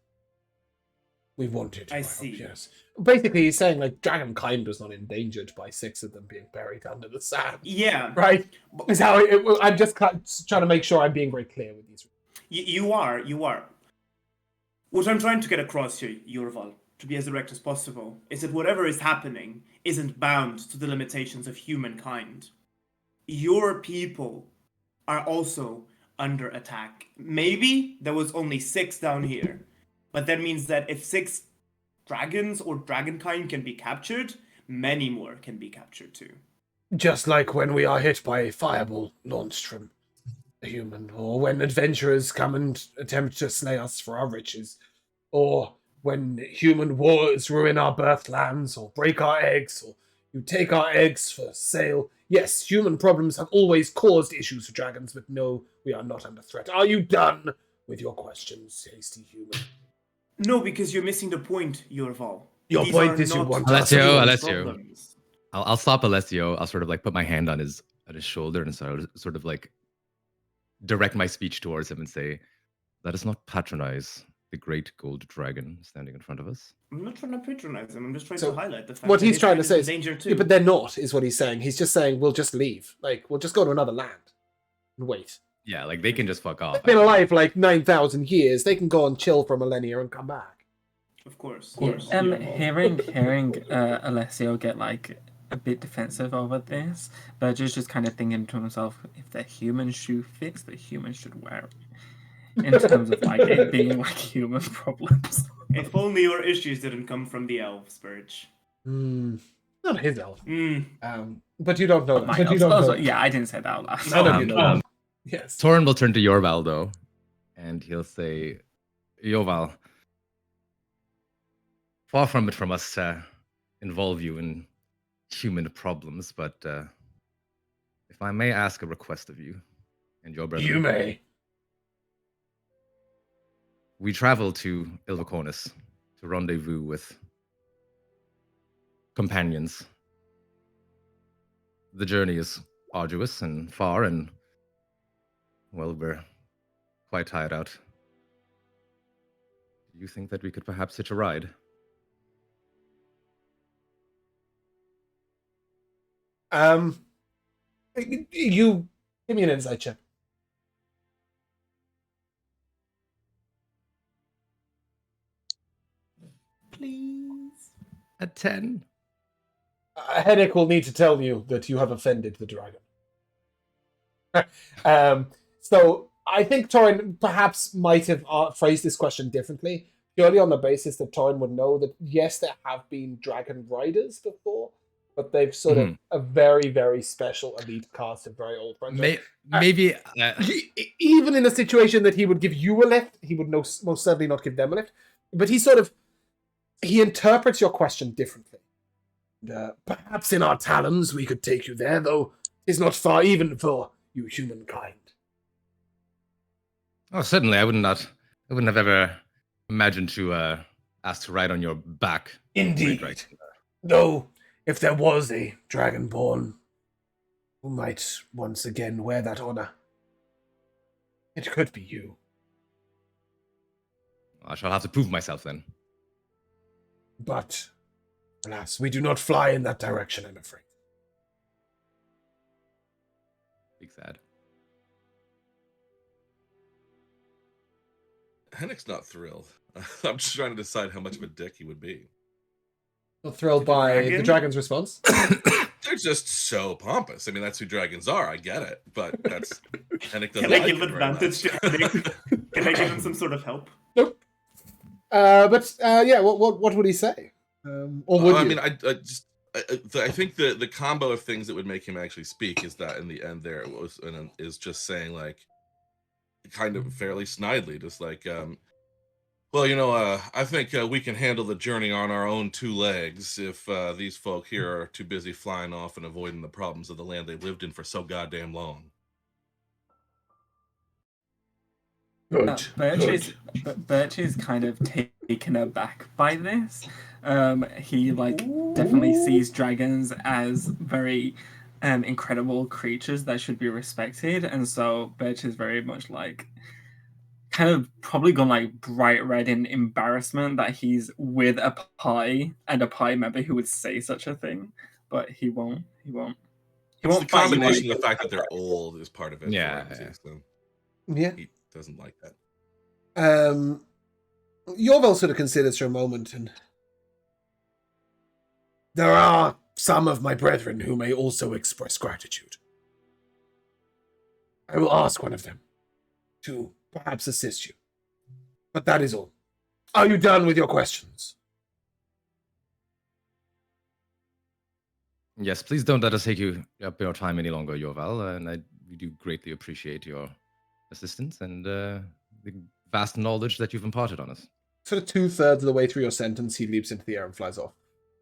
We wanted I your help, see. yes. Basically, he's saying, like, dragon kind was not endangered by 6 of them being buried under the sand. Yeah, Right? Is how I'm just trying to make sure I'm being very clear with these. you are. What I'm trying to get across here, Yorval, to be as direct as possible, is that whatever is happening isn't bound to the limitations of humankind. Your people are also under attack. Maybe there was only 6 down here, but that means that if 6 dragons or dragonkind can be captured, many more can be captured too. Just like when we are hit by a fireball launched from a human, or when adventurers come and attempt to slay us for our riches, or when human wars ruin our birthlands, or break our eggs, or you take our eggs for sale. Yes, human problems have always caused issues for dragons, but no, we are not under threat. Are you done with your questions, hasty human? No, because you're missing the point, Yorval. Your These point are is you not want Alessio. problems. I'll stop Alessio. I'll sort of like put my hand on his shoulder and sort of like direct my speech towards him and say, "Let us not patronize the great gold dragon standing in front of us." I'm not trying to patronize him. I'm just trying So, to highlight the fact what that he's his trying to kind say is is, in danger too. yeah, but they're not, is what he's saying. He's just saying, we'll just leave. Like, we'll just go to another land and wait. Yeah, like they can just fuck off. They've been alive for like 9,000 years. They can go and chill for a millennia and come back. Of course. Hearing Alessio get like a bit defensive over this, Burgess just kind of thinking to himself, if the human shoe fits, the human should wear it. In terms of like it being like human problems. If only your issues didn't come from the elves, Burge. Not his elf. Mm. But you don't know that. My But you elves. don't Also, know. yeah, I didn't say that out loud. None of you know. Um, Yes. Torin will turn to Yorval though, and he'll say, "Yorval, far from it from us to involve you in human problems, but if I may ask a request of you and your brother, You may. we travel to Ilvacornis to rendezvous with companions. The journey is arduous and far, and well, we're quite tired out. Do you think that we could perhaps hitch a ride?" You give me an insight check. Please. A 10. A headache will need to tell you that you have offended the dragon. So I think Torin perhaps might have phrased this question differently, purely on the basis that Torin would know that yes, there have been dragon riders before, but they've sort of a very, very special elite cast of very old friends. Maybe Even in a situation that he would give you a lift, he would most certainly not give them a lift. But he interprets your question differently. Perhaps in our talons we could take you there, though it's not far even for you humankind. Oh, certainly. I wouldn't have ever imagined to ask to ride on your back. Indeed. Right. Though, if there was a dragonborn who might once again wear that honor. It could be you. I shall have to prove myself then. But, alas, we do not fly in that direction, I'm afraid. Big sad. Hennick's not thrilled. I'm just trying to decide how much of a dick he would be. Not thrilled by the dragon? dragon's response. They're just so pompous. I mean, that's who dragons are. I get it, but that's Hennick doesn't Can I like give it very advantage to much. Hennick? Can I give him some sort of help? Nope. Yeah, what would he say? Or would I you? mean, I think the combo of things that would make him actually speak is that in the end there it was is just saying like kind of fairly snidely, just like well, you know, I think we can handle the journey on our own two legs if these folk here are too busy flying off and avoiding the problems of the land they lived in for so goddamn long. Good. Birch is kind of taken aback by this. He definitely sees dragons as very incredible creatures that should be respected, and so Birch is very much like kind of probably gone like bright red in embarrassment that he's with a party and a party member who would say such a thing, but he won't. He It's the won't fight you. combination of the fact that they're old is part of it. Yeah, for him, yeah. too, so Yeah. he doesn't like that. Yorvel sort of considers for a moment, and there are some of my brethren who may also express gratitude. I will ask one of them to perhaps assist you. But that is all. Are you done with your questions? Yes, please don't let us take you up your time any longer, Yorval, and we do greatly appreciate your assistance and the vast knowledge that you've imparted on us. Sort of 2/3 of the way through your sentence, he leaps into the air and flies off.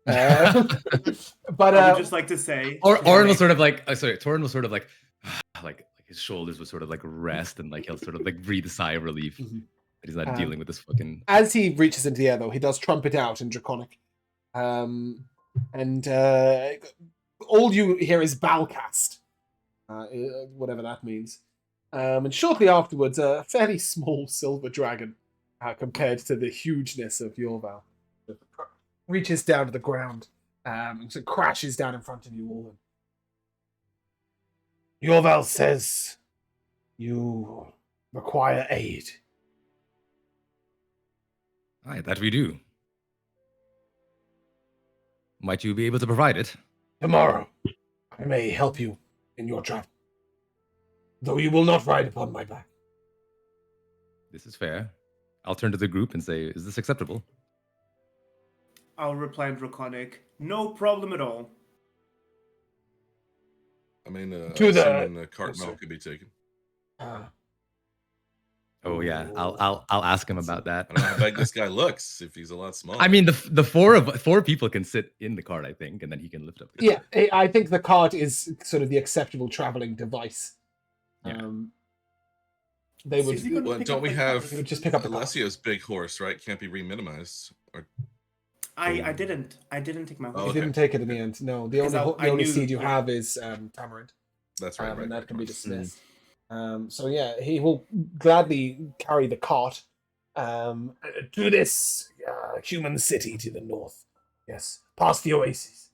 But I would just like to say, Orin was sort of like, Torin was sort of like his shoulders would sort of like rest and like he'll sort of like breathe a sigh of relief that he's not dealing with this fucking. As he reaches into the air, though, he does trumpet out in Draconic. And all you hear is Balcast, whatever that means. And shortly afterwards, a fairly small silver dragon, compared to the hugeness of Yorval, reaches down to the ground, and so crashes down in front of you all. Yorval says you require aid. Aye, that we do. Might you be able to provide it? Tomorrow, I may help you in your travel, though you will not ride upon my back. This is fair. I'll turn to the group and say, is this acceptable? I'll reply in Draconic. No problem at all. I mean, To the- assuming cart Yes, milk sir. could be taken. Oh yeah, I'll ask him about that. I don't know how big this guy looks. If he's a lot smaller. I mean, the four people can sit in the cart, I think, and then he can lift up. The Yeah, I think the cart is sort of the acceptable traveling device. Yeah. They would. Is he gonna Well, pick don't up we the have cart? They would just pick up the cart. Alessio's big horse, right? Can't be re-minimized. Or I didn't take my Oh, horse. You okay. didn't take it in the end. No, the Because only I the only knew- seed you have is tamarind, that's right, right. and that right, can be right. dismissed. So yeah, he will gladly carry the cart to this human city to the north. Yes, past the oasis.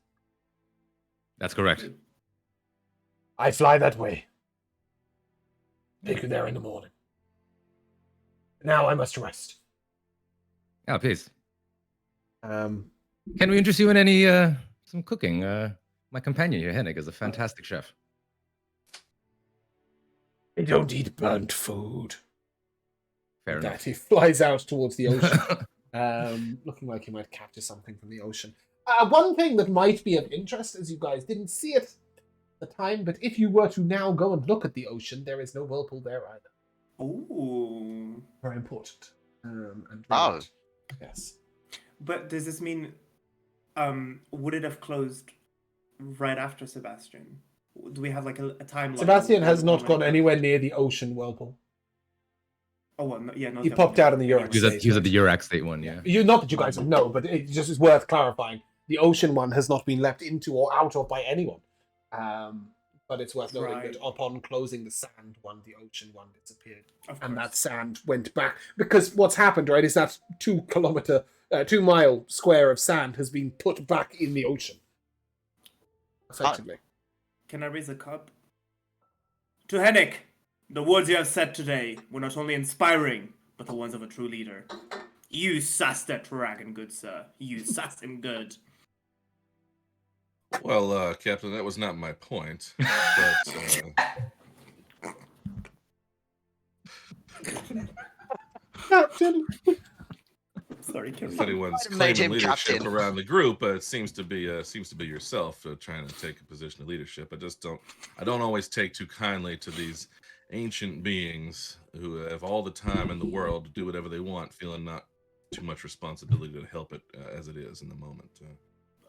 That's correct. I fly that way. Take you there in the morning. Now I must rest. Yeah, please. Um, Can we interest you in any some cooking? My companion here, Hennig, is a fantastic chef. I don't eat burnt food. Fair With enough. that, he flies out towards the ocean, looking like he might capture something from the ocean. One thing that might be of interest, as you guys didn't see it at the time, but if you were to now go and look at the ocean, there is no whirlpool there either. Ooh. Very important. And Oh. relevant. Yes. But does this mean, would it have closed right after Sebastian? Do we have like a timeline? Sebastian has not When gone it- anywhere near the ocean whirlpool. Oh, well, no, yeah, no. He definitely. popped out in the Anyway. Eurex. He was at the Urax State one, yeah. You, not that you guys would know, but it just is worth clarifying. The ocean one has not been left into or out of by anyone. But it's worth noting Right. that upon closing the sand one, the ocean one disappeared. Of And that course. sand went back. Because what's happened, right, is that 2 mile square of sand has been put back in the ocean. Effectively. Can I raise a cup? To Hennick, the words you have said today were not only inspiring, but the ones of a true leader. You sassed that dragon, good sir. You sassed him good. Well, Captain, that was not my point. But Captain! Sorry, carry if on. anyone's Might have made claiming him leadership captain. around the group, it seems to be yourself trying to take a position of leadership. I don't always take too kindly to these ancient beings who have all the time in the world to do whatever they want, feeling not too much responsibility to help it as it is in the moment.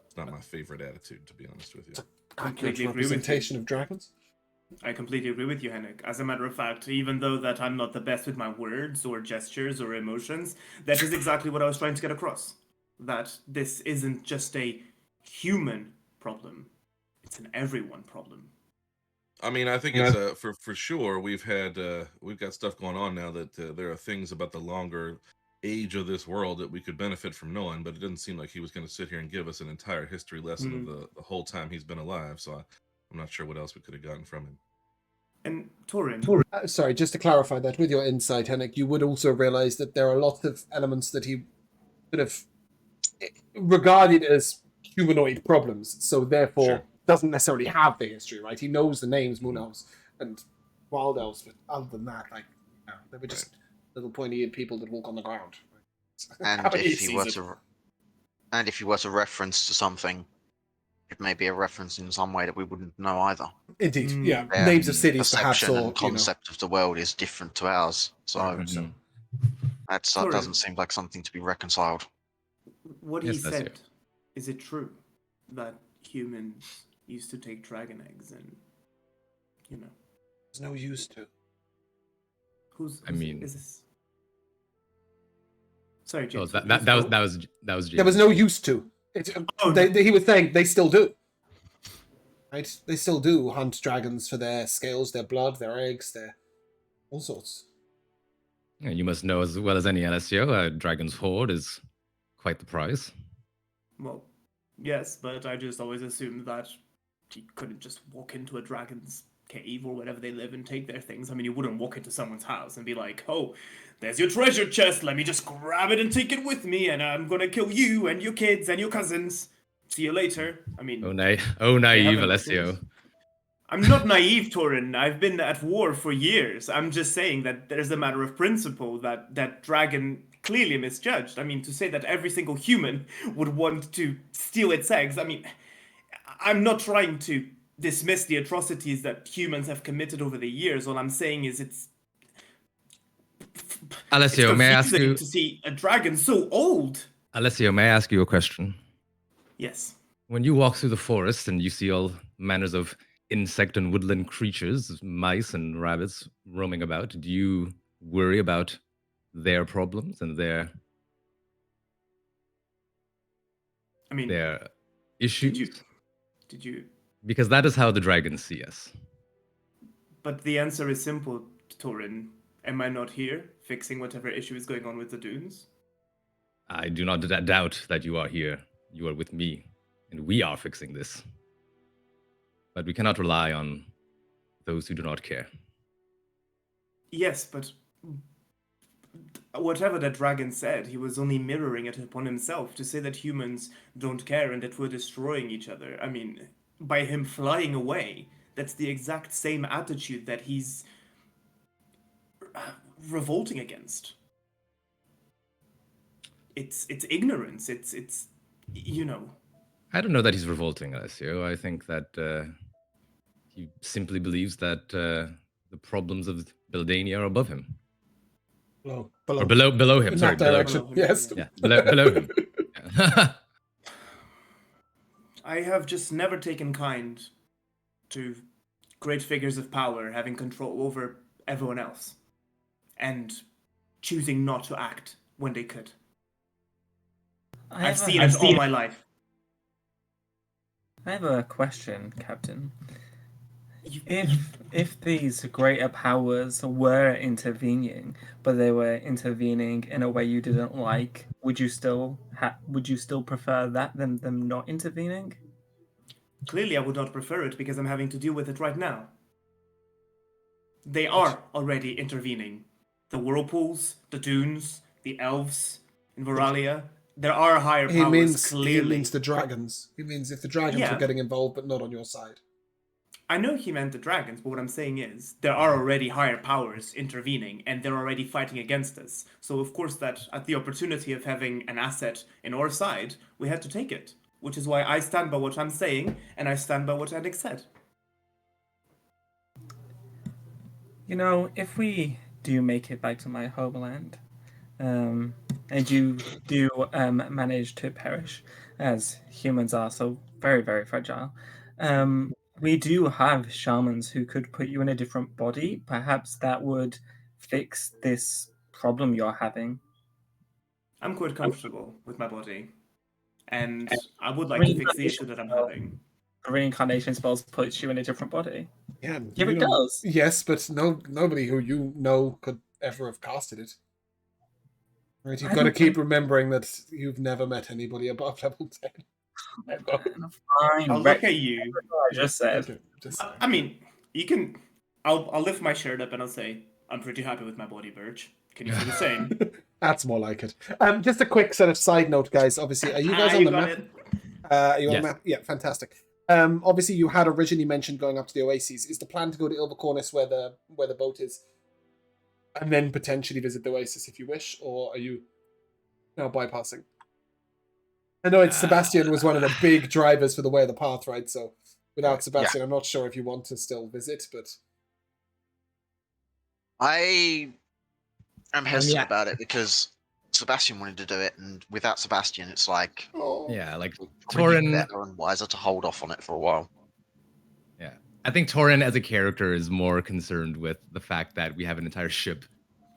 It's not my favorite attitude, to be honest with you. Accurate Completely agree with you. representation of dragons. I completely agree with you, Henrik. As a matter of fact, even though that I'm not the best with my words or gestures or emotions, that is exactly what I was trying to get across. That this isn't just a human problem; it's an everyone problem. I mean, I think it's for sure. We've got stuff going on now that there are things about the longer age of this world that we could benefit from knowing, but it doesn't seem like he was going to sit here and give us an entire history lesson of the whole time he's been alive. So I'm not sure what else we could have gotten from him. And Torin, Sorry, just to clarify that, with your insight, Henrik, you would also realize that there are lots of elements that he sort of regarded as humanoid problems, so therefore Sure. doesn't necessarily have the history, right? He knows the names, moon elves and wild elves, but other than that, like, they were just little pointy-eared people that walk on the ground. And How he if you were sees it. to reference to something, it may be a reference in some way that we wouldn't know either. Indeed, Mm. yeah. Their Names of cities, perhaps, perception or and concept of the world is different to ours. So Very much so. that Sorry. doesn't seem like something to be reconciled. what Yes, he that's said, it. is it true that humans used to take dragon eggs and, There's no use to. I mean- is this? Sorry, Oh, James. that was There was no use to. He was saying they still do. Right? They still do hunt dragons for their scales, their blood, their eggs, their all sorts. Yeah, you must know as well as any LSO, a dragon's hoard is quite the price. Well, yes, but I just always assumed that you couldn't just walk into a dragon's cave or wherever they live and take their things. I mean, you wouldn't walk into someone's house and be like, "Oh, there's your treasure chest. Let me just grab it and take it with me, and I'm gonna kill you and your kids and your cousins. See you later." I mean, Oh, they naive have Alessio. emotions. I'm not naive, Torin. I've been at war for years. I'm just saying that there's a matter of principle that dragon clearly misjudged. I mean, to say that every single human would want to steal its eggs, I mean, I'm not trying to dismiss the atrocities that humans have committed over the years. All I'm saying is it's Alessio, may I ask confusing you? to see a dragon so old. Alessio, may I ask you a question? Yes. When you walk through the forest and you see all manners of insect and woodland creatures, mice and rabbits roaming about, do you worry about their problems and their I mean, issues? did you? Because that is how the dragons see us. But the answer is simple, Torin. Am I not here, fixing whatever issue is going on with the dunes? I do not doubt that you are here. You are with me, and we are fixing this. But we cannot rely on those who do not care. Yes, but whatever that dragon said, he was only mirroring it upon himself to say that humans don't care and that we're destroying each other. I mean, by him flying away, that's the exact same attitude that he's revolting against. It's ignorance. It's I don't know that he's revolting, Alessio. I think that he simply believes that the problems of Beldania are above him. Below Or below him. In Sorry, that below direction. him. Yes. Yeah, below him. Yeah. I have just never taken kind to great figures of power having control over everyone else and choosing not to act when they could. I've seen it all my life. I have a question, Captain. If these greater powers were intervening, but they were intervening in a way you didn't like, would you still prefer that than them not intervening? Clearly, I would not prefer it because I'm having to deal with it right now. They are already intervening. The whirlpools, the dunes, the elves in Veralia. There are higher He powers, means clearly. the dragons. He means if the dragons were Yeah. getting involved, but not on your side. I know he meant the dragons, but what I'm saying is there are already higher powers intervening, and they're already fighting against us. So of course that at the opportunity of having an asset in our side, we had to take it. Which is why I stand by what I'm saying, and I stand by what Annick said. You know, if we do make it back to my homeland, and you do manage to perish, as humans are so very, very fragile, we do have shamans who could put you in a different body. Perhaps that would fix this problem you're having. I'm quite comfortable with my body, and I would like to fix the issue that I'm having. Reincarnation spells puts you in a different body. Yeah, Yeah, you it don't- does. Yes, but nobody who you know could ever have casted it. Right, you've I got to don't keep remembering that you've never met anybody above level 10. Fine. I'll look at you. I just said. Okay, just I mean, you can. I'll lift my shirt up and I'll say, I'm pretty happy with my body, Birch. Can you do the same? that's more like it. Just a quick sort of side note, guys. Obviously, are you guys on you the got map? it. Are you on Yes. the map? Yeah, fantastic. Obviously, you had originally mentioned going up to the Oases. Is the plan to go to Ilvercornis where the boat is, and then potentially visit the Oasis if you wish, or are you now bypassing? I know it's Sebastian was one of the big drivers for the Way of the Path, right? So without Sebastian, I'm not sure if you want to still visit, but I am hesitant yeah. about it because Sebastian wanted to do it, and without Sebastian, it's like Yeah, like probably Torin. better and wiser to hold off on it for a while. Yeah, I think Torin as a character is more concerned with the fact that we have an entire ship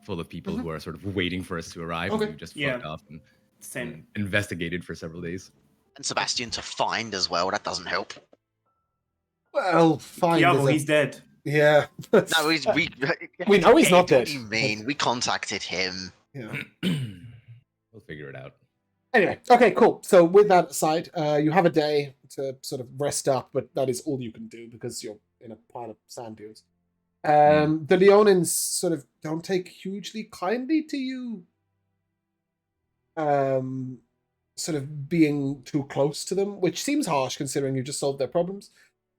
full of people who are sort of waiting for us to arrive, Okay. and we just Yeah. fucked off and Same. investigated for several days. And Sebastian to find as well, that doesn't help. well, fine. Kiavo, he's dead. Yeah. No, we We know he's not What dead, do you mean? We contacted him. Yeah. We'll figure it out. Anyway, okay, cool. So with that aside, you have a day to sort of rest up, but that is all you can do because you're in a pile of sand dunes. The Leonins sort of don't take hugely kindly to you sort of being too close to them, which seems harsh considering you just solved their problems.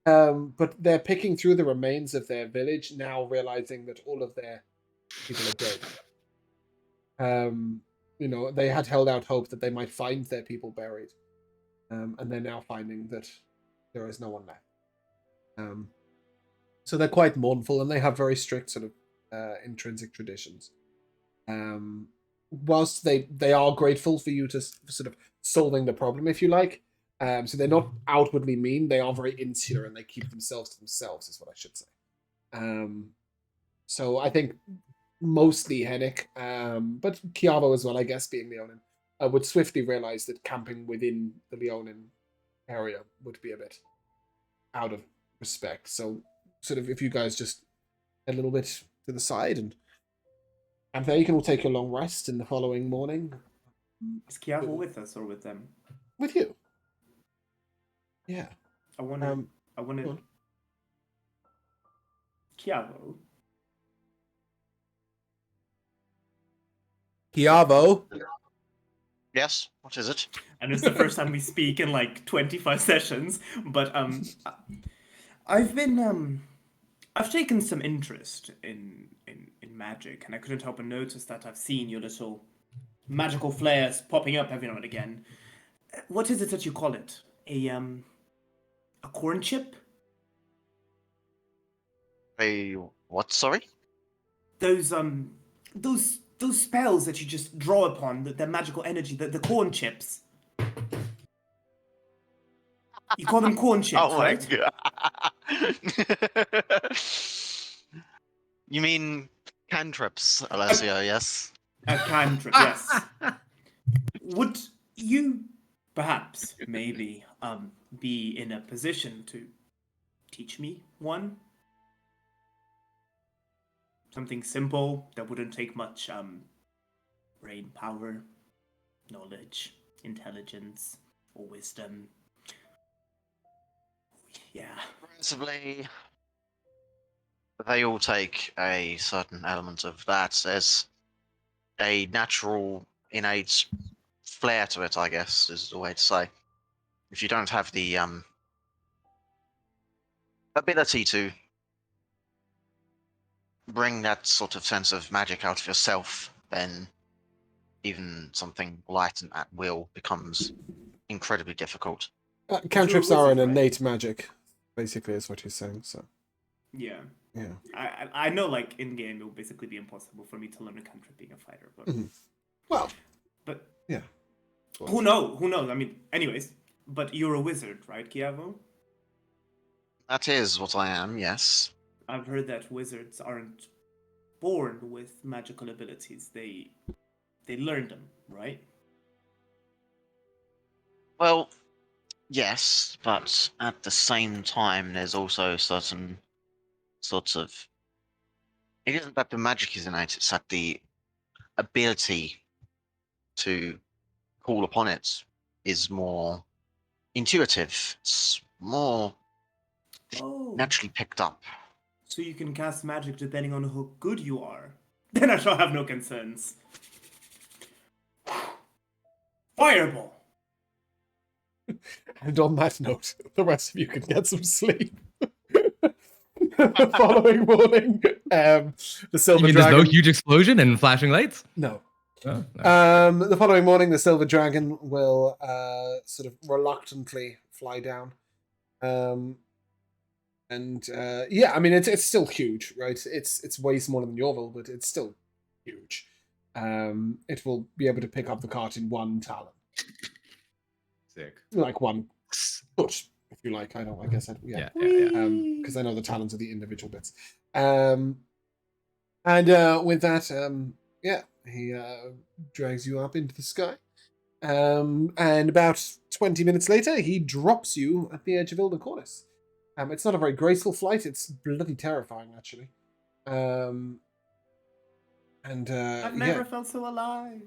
But they're picking through the remains of their village now, realizing that all of their people are dead. You know, they had held out hope that they might find their people buried, and they're now finding that there is no one left. So they're quite mournful, and they have very strict sort of intrinsic traditions. Whilst they are grateful for you to sort of solving the problem, if you like. So they're not outwardly mean. They are very insular, and they keep themselves to themselves, is what I should say. So I think mostly Hennick, but Kiavo as well, I guess, being Leonin, would swiftly realize that camping within the Leonin area would be a bit out of respect. So sort of if you guys just a little bit to the side and there you can all take a long rest in the following morning. Is Kiavo with us or with them? With you. Yeah. I wanted. go on. Kiavo. Kiavo. Yes, what is it? And it's the first time we speak in like 25 sessions. But I've been I've taken some interest in magic, and I couldn't help but notice that I've seen your little magical flares popping up every now and again. What is it that you call it? A corn chip? A what? Sorry. Those spells that you just draw upon, the magical energy, the corn chips. You call them corn chips, Oh my right? god. You mean cantrips, Alessio? Yes. A cantrip, yes. Would you perhaps maybe be in a position to teach me one? Something simple that wouldn't take much brain power, knowledge, intelligence, or wisdom. Yeah. Principally, they all take a certain element of that. There's a natural, innate flair to it, I guess, is the way to say. If you don't have the ability to bring that sort of sense of magic out of yourself, then even something light and at will becomes incredibly difficult. Cantrips You're a are an wizard, right? innate magic, basically, is what you're saying. So Yeah. yeah. I know, like, in game, it will basically be impossible for me to learn a cantrip being a fighter. But, Well, but yeah. who knows? Who knows? I mean, anyways, but you're a wizard, right, Kiavo? That is what I am, yes. I've heard that wizards aren't born with magical abilities. They learn them, right? Well, yes, but at the same time, there's also certain sorts of. It isn't that the magic is innate, it's that the ability to call upon it is more intuitive. It's more Oh, naturally picked up. so you can cast magic depending on how good you are. Then I shall have no concerns. Fireball! And on that note, the rest of you can get some sleep. The following morning, the You silver mean there's dragon. no huge explosion and flashing lights? No. Oh, no. The following morning, the silver dragon will sort of reluctantly fly down. Yeah, I mean it's still huge, right? It's way smaller than Yorville, but it's still huge. It will be able to pick up the cart in one talon, Sick. like one push, if you like. I guess Yeah. because I know the talons are the individual bits. With that, yeah, he drags you up into the sky. And about 20 minutes later, he drops you at the edge of Ildercornis. It's not a very graceful flight. It's bloody terrifying, actually. I've never felt so alive.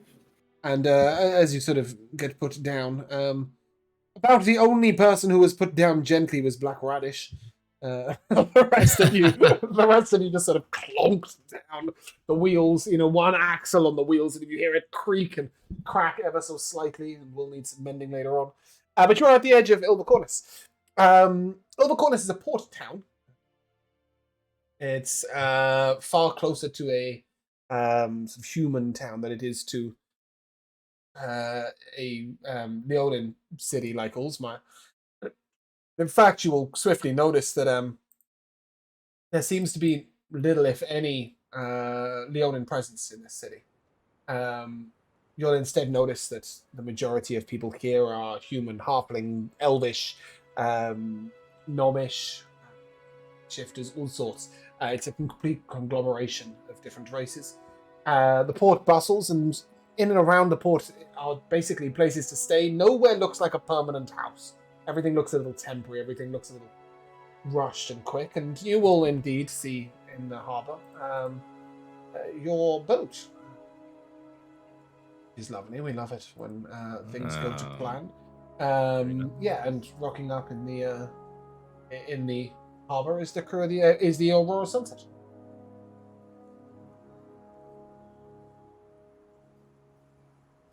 And as you sort of get put down, about the only person who was put down gently was Black Radish. The rest of you just sort of clonked down the wheels. One axle on the wheels, and you hear it creak and crack ever so slightly, and we'll need some mending later on. But you're at the edge of Ilvercornis. Ilvercornis is a port town. It's far closer to a sort of human town than it is to a Leonin city like Ulsmar. In fact, you will swiftly notice that there seems to be little, if any, Leonin presence in this city. You'll instead notice that the majority of people here are human, halfling, elvish, gnomish, shifters, all sorts. It's a complete conglomeration of different races. The port bustles, and in and around the port are basically places to stay. Nowhere looks like a permanent house. Everything looks a little temporary. Everything looks a little rushed and quick. And you will indeed see in the harbour your boat. It's lovely. We love it when things go to plan. Yeah, and rocking up in the harbour is the crew of the Aurora Sunset.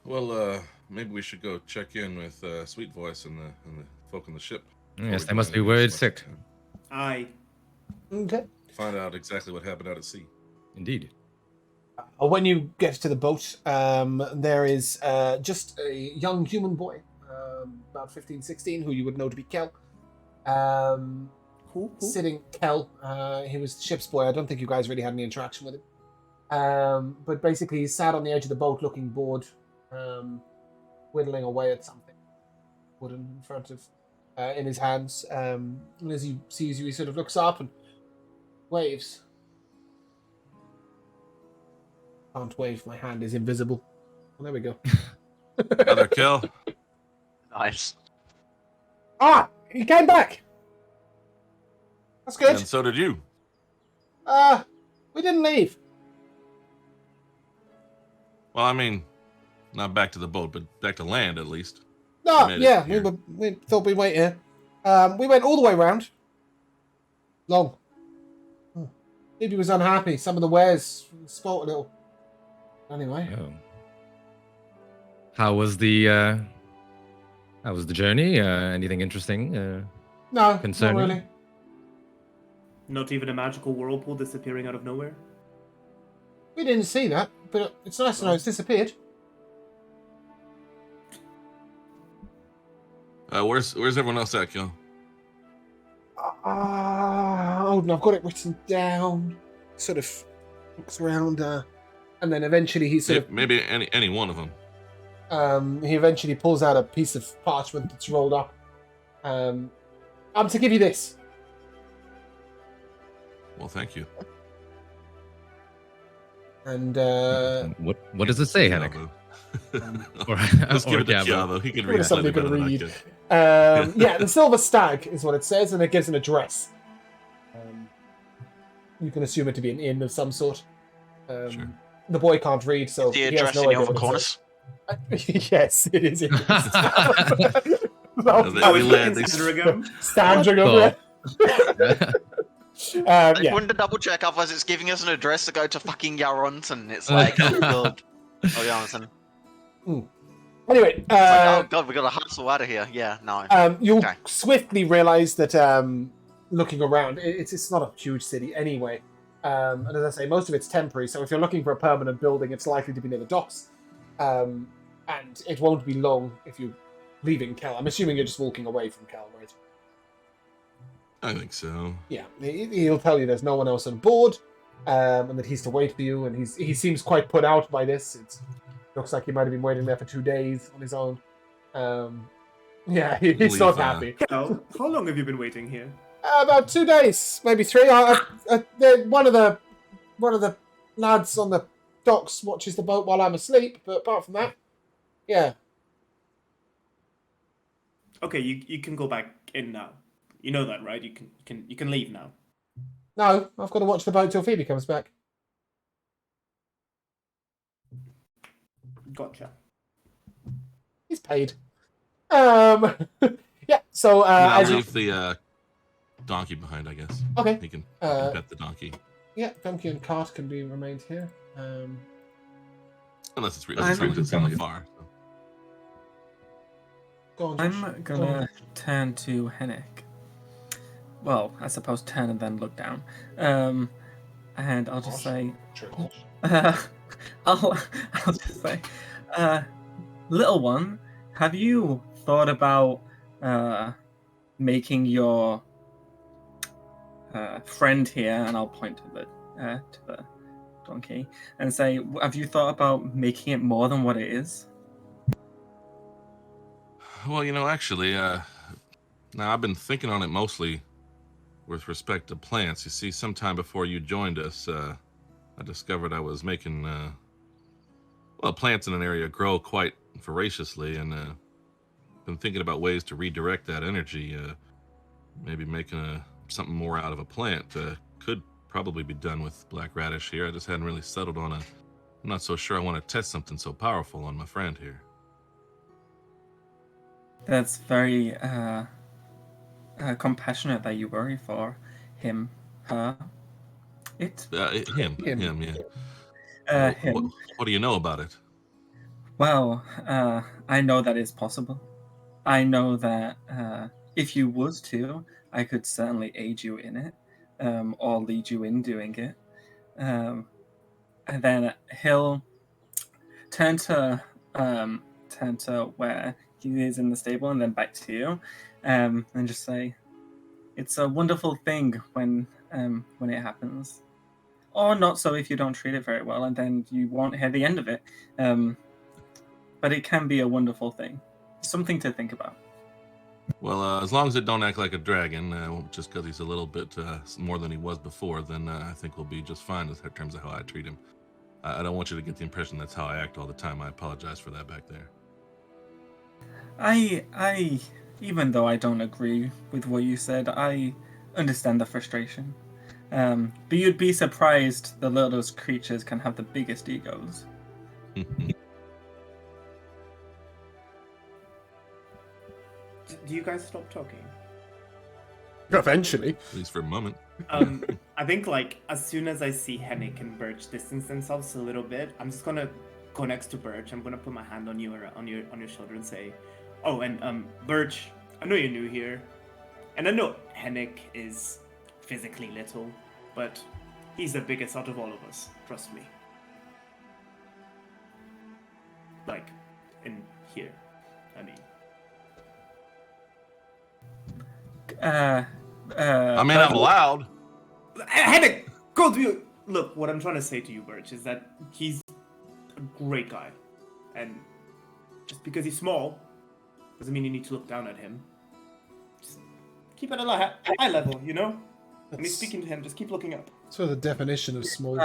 Well, maybe we should go check in with Sweet Voice and the folk on the ship. Yes, they must be worried sick. Aye. Okay. Find out exactly what happened out at sea. Indeed. When you get to the boat, there is just a young human boy, about 15, 16, who you would know to be Kel. Who? Sitting, Kel. He was the ship's boy. I don't think you guys really had any interaction with him. But basically, he sat on the edge of the boat looking bored, whittling away at something wooden in front of, in his hands. And as he sees you, he sort of looks up and waves. Can't wave, my hand is invisible. Well, there we go. Another kill. Nice. Ah! He came back! That's good. And so did you. We didn't leave. Well, I mean, not back to the boat, but back to land at least. No, made it yeah, here. we thought we'd wait here. We went all the way around. Long. Maybe he was unhappy. Some of the wares spoilt a little. Anyway. Oh. How was the journey? Anything interesting? No, Concerning? not really. Not even a magical whirlpool disappearing out of nowhere? We didn't see that, but it's nice to know it's disappeared. Where's everyone else at, Gil? Hold on, I've got it written down. Sort of looks around, and then eventually he sort of Maybe any one of them. he eventually pulls out a piece of parchment that's rolled up. I'm to give you this. Well, thank you. And What does it say, Henrik? Or Let's give it to Gabo? Gabo. He can give read it slightly something better you than can I read. could. Yeah, the Silver Stag is what it says, and it gives an address. You can assume it to be an inn of some sort. Sure. The boy can't read, so The he has address no in the idea other what it corners. says. Yes, it is. They land, they Standing What over the- it. They Yeah. wanted to double check, otherwise it's giving us an address to go to fucking Yaronton. It's like, oh god. Oh, Yaronton. Anyway, It's like, oh god, we gotta hustle out of here. Yeah, no. you'll Okay. swiftly realize that looking around, it's not a huge city anyway. And as I say, most of it's temporary. So if you're looking for a permanent building, it's likely to be near the docks. And it won't be long if you're leaving Kel. I'm assuming you're just walking away from Kel, right? I think so. Yeah, he'll tell you there's no one else on board, and that he's to wait for you. And he seems quite put out by this. It looks like he might have been waiting there for 2 days on his own. Yeah, he's Believe, not happy. How long have you been waiting here? About 2 days, maybe 3. One of the lads on the docks watches the boat while I'm asleep. But apart from that, yeah. Okay, you can go back in now. You know that, right? You can leave now. No, I've got to watch the boat till Phoebe comes back. Gotcha. He's paid. Yeah. So I'll as you, leave the donkey behind, I guess. okay. He can Uh, pet the donkey. Yeah, donkey and cart can be remained here. Unless it's on the far. So. Go on, Josh. I'm gonna turn to Henrik. Well, I suppose turn and then look down. And I'll just say, I'll just say, little one, have you thought about making your friend here, and I'll point to the donkey, and say, have you thought about making it more than what it is? Well, actually, now I've been thinking on it mostly with respect to plants. You see, sometime before you joined us, I discovered I was making, plants in an area grow quite voraciously, and been thinking about ways to redirect that energy. Maybe making something more out of a plant could probably be done with black radish here. I just hadn't really settled on I'm not so sure I want to test something so powerful on my friend here. That's very compassionate that you worry for him, her, it. Him, yeah. Him. What do you know about it? Well, I know that is possible. I know that if you was to, I could certainly aid you in it, or lead you in doing it. And then he'll turn to where he is in the stable, and then back to you, and just say, "It's a wonderful thing when it happens, or not so if you don't treat it very well, and then you won't hear the end of it. But it can be a wonderful thing, something to think about." Well, as long as it don't act like a dragon, just because he's a little bit more than he was before, then I think we'll be just fine in terms of how I treat him. I don't want you to get the impression that's how I act all the time. I apologize for that back there. I even though I don't agree with what you said, I understand the frustration. But you'd be surprised the littlest creatures can have the biggest egos. Do you guys stop talking? Eventually. At least for a moment. I think like as soon as I see Hennick and Birch distance themselves a little bit, I'm just gonna go next to Birch. I'm gonna put my hand on your shoulder and say, "Oh, and Birch, I know you're new here, and I know Hennick is physically little, but he's the biggest out of all of us. Trust me. Like, in here, I mean." I mean, I'm loud. Hennick, go to you. Look, what I'm trying to say to you, Birch, is that he's a great guy, and just because he's small doesn't mean you need to look down at him. Just keep it at a high level, you know. When you're speaking to him, just keep looking up. Sort of the definition of small.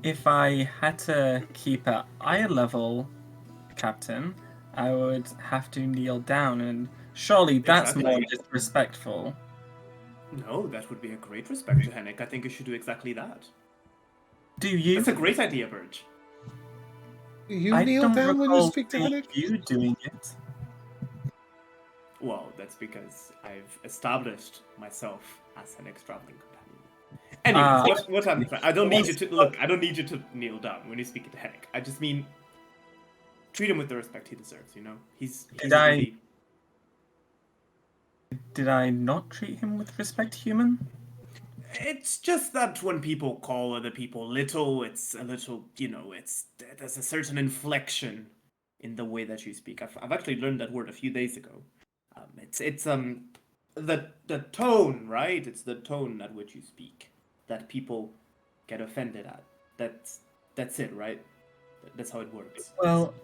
If I had to keep at eye level, Captain, I would have to kneel down, and surely that's Exactly. more disrespectful. No, that would be a great respect to Hennick. I think you should do exactly that. Do you? That's a great idea, Birch. You I kneel don't down when you recall speak to seeing Hennick? you doing it. Well, that's because I've established myself as Hennick's traveling companion. Anyways, what I'm I don't need you to look. I don't need you to kneel down when you're speaking to Hennick. I just mean treat him with the respect he deserves. You know, he's Did I not treat him with respect, human? It's just that when people call other people little, it's a little, you know, there's a certain inflection in the way that you speak. I've actually learned that word a few days ago. It's the tone, right? It's the tone at which you speak that people get offended at. That's it, right? That's how it works. Well,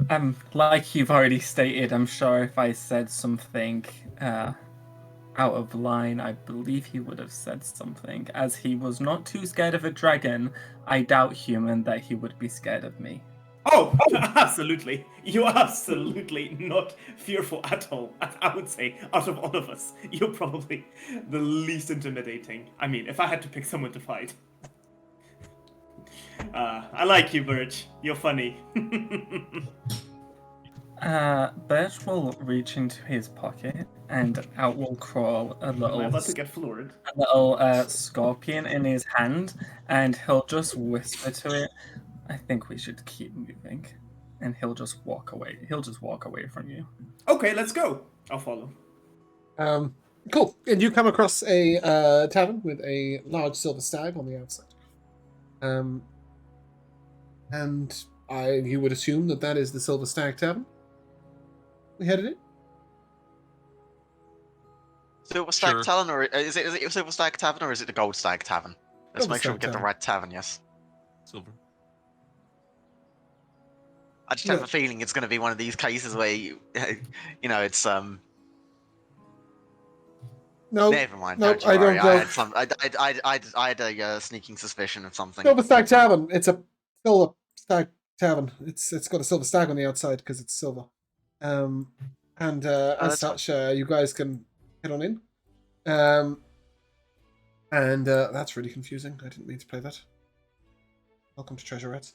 like you've already stated, I'm sure if I said something out of line, I believe he would have said something. As he was not too scared of a dragon, I doubt, human, that he would be scared of me. Oh, absolutely. You're absolutely not fearful at all. I would say, out of all of us, you're probably the least intimidating. I mean, if I had to pick someone to fight. I like you, Birch. You're funny. Birch will reach into his pocket, and out will crawl a Am I little, about to get floored? scorpion in his hand, and he'll just whisper to it, "I think we should keep moving." And he'll just walk away. He'll just walk away from you. Okay, let's go. I'll follow. Cool. And you come across a tavern with a large silver stag on the outside. And you would assume that is the Silver Stag Tavern. We headed in. Silver Stag Sure. Tavern, or is it Silver Stag Tavern, or is it the Gold Stag Tavern? Let's Silver make sure we Stag get the Tavern. right tavern. Yes. Silver. I just have Yeah. a feeling it's going to be one of these cases where you know, it's No, Never mind. nope, Don't you I worry. don't go. I had a sneaking suspicion of something. Silver Stag Tavern. It's a Silver Stag Tavern. It's got a silver stag on the outside because it's silver. And as that's such, you guys can head on in. And that's really confusing. I didn't mean to play that. Welcome to Treasure Rats.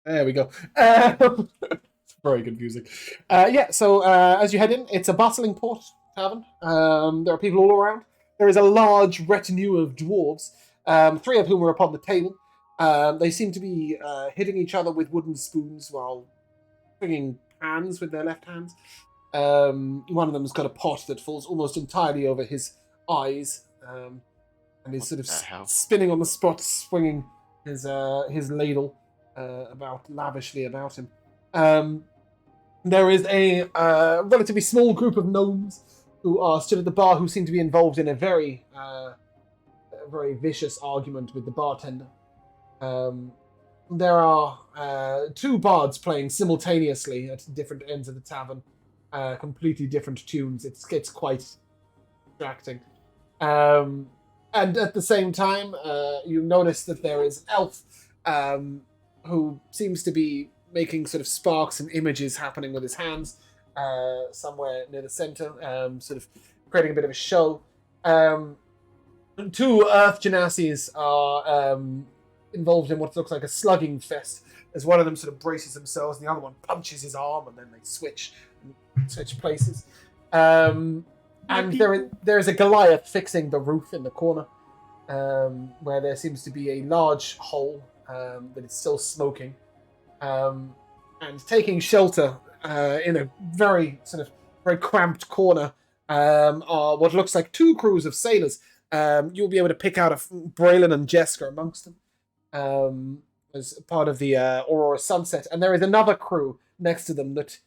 There we go. It's very confusing. So as you head in, it's a bustling port tavern. There are people all around. There is a large retinue of dwarves, 3 of whom are upon the table. They seem to be hitting each other with wooden spoons while swinging pans with their left hands. One of them's got a pot that falls almost entirely over his eyes, and he's sort of spinning on the spot, swinging his ladle lavishly about him. There is a relatively small group of gnomes who are stood at the bar, who seem to be involved in a very vicious argument with the bartender. There are 2 bards playing simultaneously at different ends of the tavern, completely different tunes. It gets quite distracting. And at the same time, you notice that there is Elf, who seems to be making sort of sparks and images happening with his hands somewhere near the center, sort of creating a bit of a show. Two Earth Genasies are involved in what looks like a slugging fest, as one of them sort of braces themselves and the other one punches his arm, and then they switch places. And there is a Goliath fixing the roof in the corner, where there seems to be a large hole that is still smoking. And taking shelter in a very cramped corner are what looks like two crews of sailors. You'll be able to pick out Braylon and Jesker amongst them as part of the Aurora Sunset. And there is another crew next to them that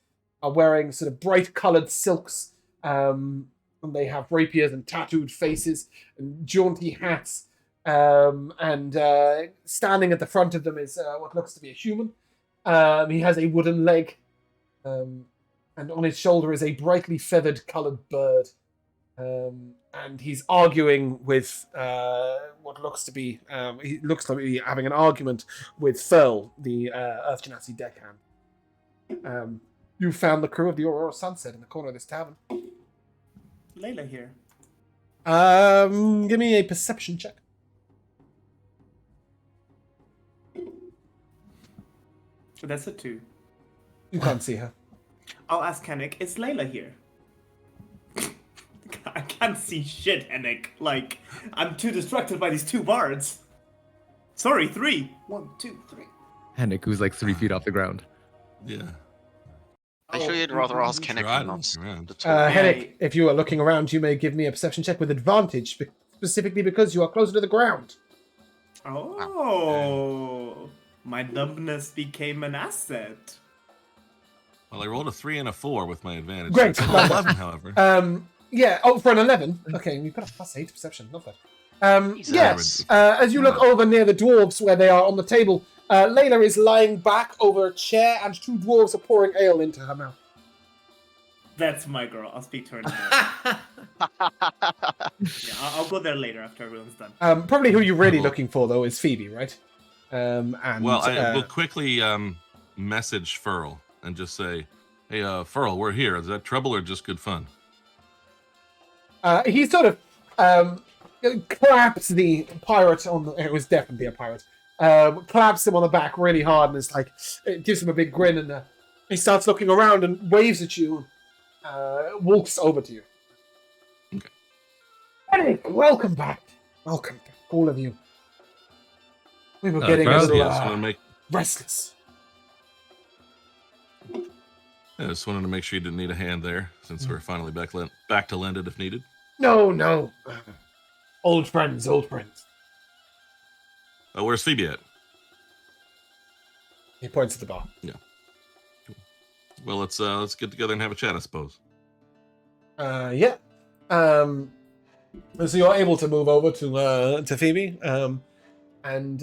are wearing sort of bright-coloured silks. And they have rapiers and tattooed faces and jaunty hats. And standing at the front of them is what looks to be a human. He has a wooden leg. And on his shoulder is a brightly feathered coloured bird. And he's arguing with what looks to be he looks like he's having an argument with Furl, the Earth Genasi deckhand. You found the crew of the Aurora Sunset in the corner of this tavern. Layla here. Give me a perception check. That's a 2. You can't see her. I'll ask Henrik, is Layla here? I can't see shit, Henrik. Like, I'm too distracted by these two bards. Sorry, 3. 1, 2, 3. Henrik, who's like 3 feet off the ground. Yeah. I'm sure you'd rather ask Henrik Right, than not around. the two. Henrik, if you are looking around, you may give me a perception check with advantage, specifically because you are closer to the ground. Oh, my dumbness became an asset. Well, I rolled a 3 and a 4 with my advantage. Great. It's an 11, however. Yeah, for an 11. Okay, you've got a +8 perception. Love that. Jesus. Yes, as you look over near the dwarves where they are on the table, Layla is lying back over a chair and two dwarves are pouring ale into her mouth. That's my girl. I'll speak to her in a minute. Yeah, I'll go there later after everyone's done. Probably who you're really looking for, though, is Phoebe, right? And Well, I will quickly message Furl and just say, hey, Furl, we're here. Is that trouble or just good fun? He sort of claps the pirate on the... It was definitely a pirate. Claps him on the back really hard and is like... It gives him a big grin and he starts looking around and waves at you. Walks over to you. Okay. Henrik, welcome back. Welcome back, all of you. We were getting a Furl? little restless. I just wanted to make sure you didn't need a hand there, since we're finally back to lend it if needed. No. Old friends. Where's Phoebe at? He points at the bar. Well, let's get together and have a chat, I suppose. Yeah. So you're able to move over to Phoebe, and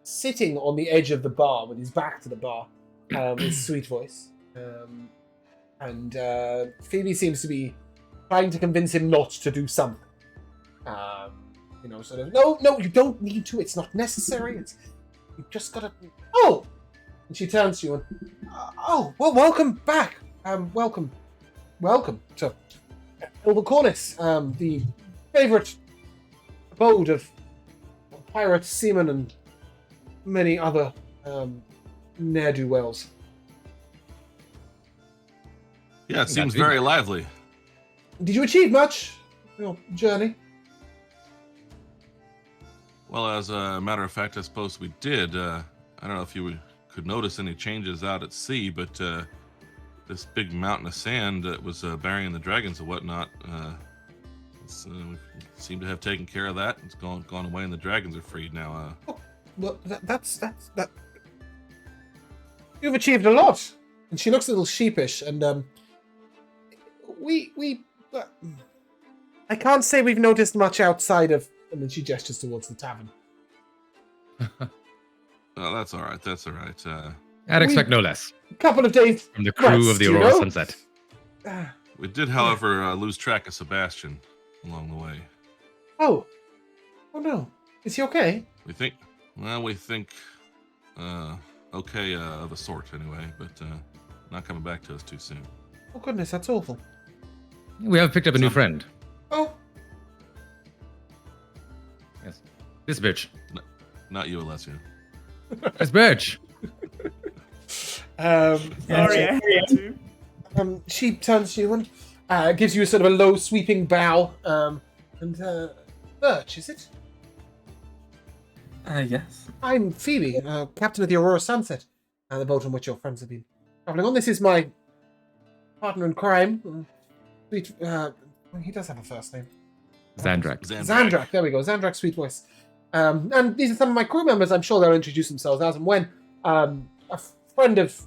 sitting on the edge of the bar with his back to the bar, is Sweet Voice. And Phoebe seems to be trying to convince him not to do something. Sort of, no, you don't need to. It's not necessary. You just gotta. Oh, and she turns to you and, well, welcome back. Welcome to Ilvacornis, the favorite abode of pirate seamen and many other ne'er-do-wells. Yeah, it seems very lively. Did you achieve much in your journey? Well, as a matter of fact, I suppose we did. I don't know if you could notice any changes out at sea, but this big mountain of sand that was burying the dragons and whatnot, we seem to have taken care of that. It's gone away, and the dragons are freed now. Well, that's that. You've achieved a lot. And she looks a little sheepish, and I can't say we've noticed much outside of. And then she gestures towards the tavern. Oh, that's all right. That's all right. I'd expect no less A couple of days from the crew of the Aurora Sunset. We did, however, lose track of Sebastian along the way. Oh no. Is he okay? We think okay of a sort anyway, but not coming back to us too soon. Oh goodness, that's awful. We have picked up a new friend. Oh. This bitch. Not you, Alessio. This bitch. Sorry, I had to. She turns to you and gives you a sort of a low, sweeping bow. Birch, is it? Yes. I'm Phoebe, captain of the Aurora Sunset, the boat on which your friends have been traveling on. This is my partner in crime. He does have a first name. Xandrak. Xandrak, there we go. Xandrak, sweet voice. And these are some of my crew members. I'm sure they'll introduce themselves as and when. A friend of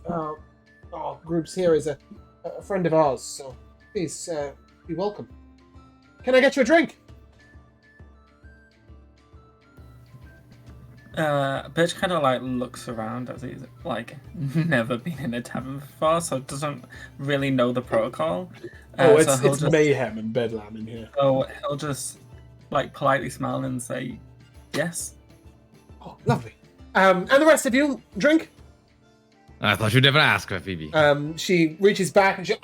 our groups here is a friend of ours, so please be welcome. Can I get you a drink? Birch kind of like looks around as he's like never been in a tavern before, so doesn't really know the protocol. Oh, so he'll it's just, mayhem and bedlam in here. So he'll just like politely smile and say, "Yes." Oh, lovely. And the rest of you, drink? I thought you'd never ask her, Phoebe. She reaches back and she,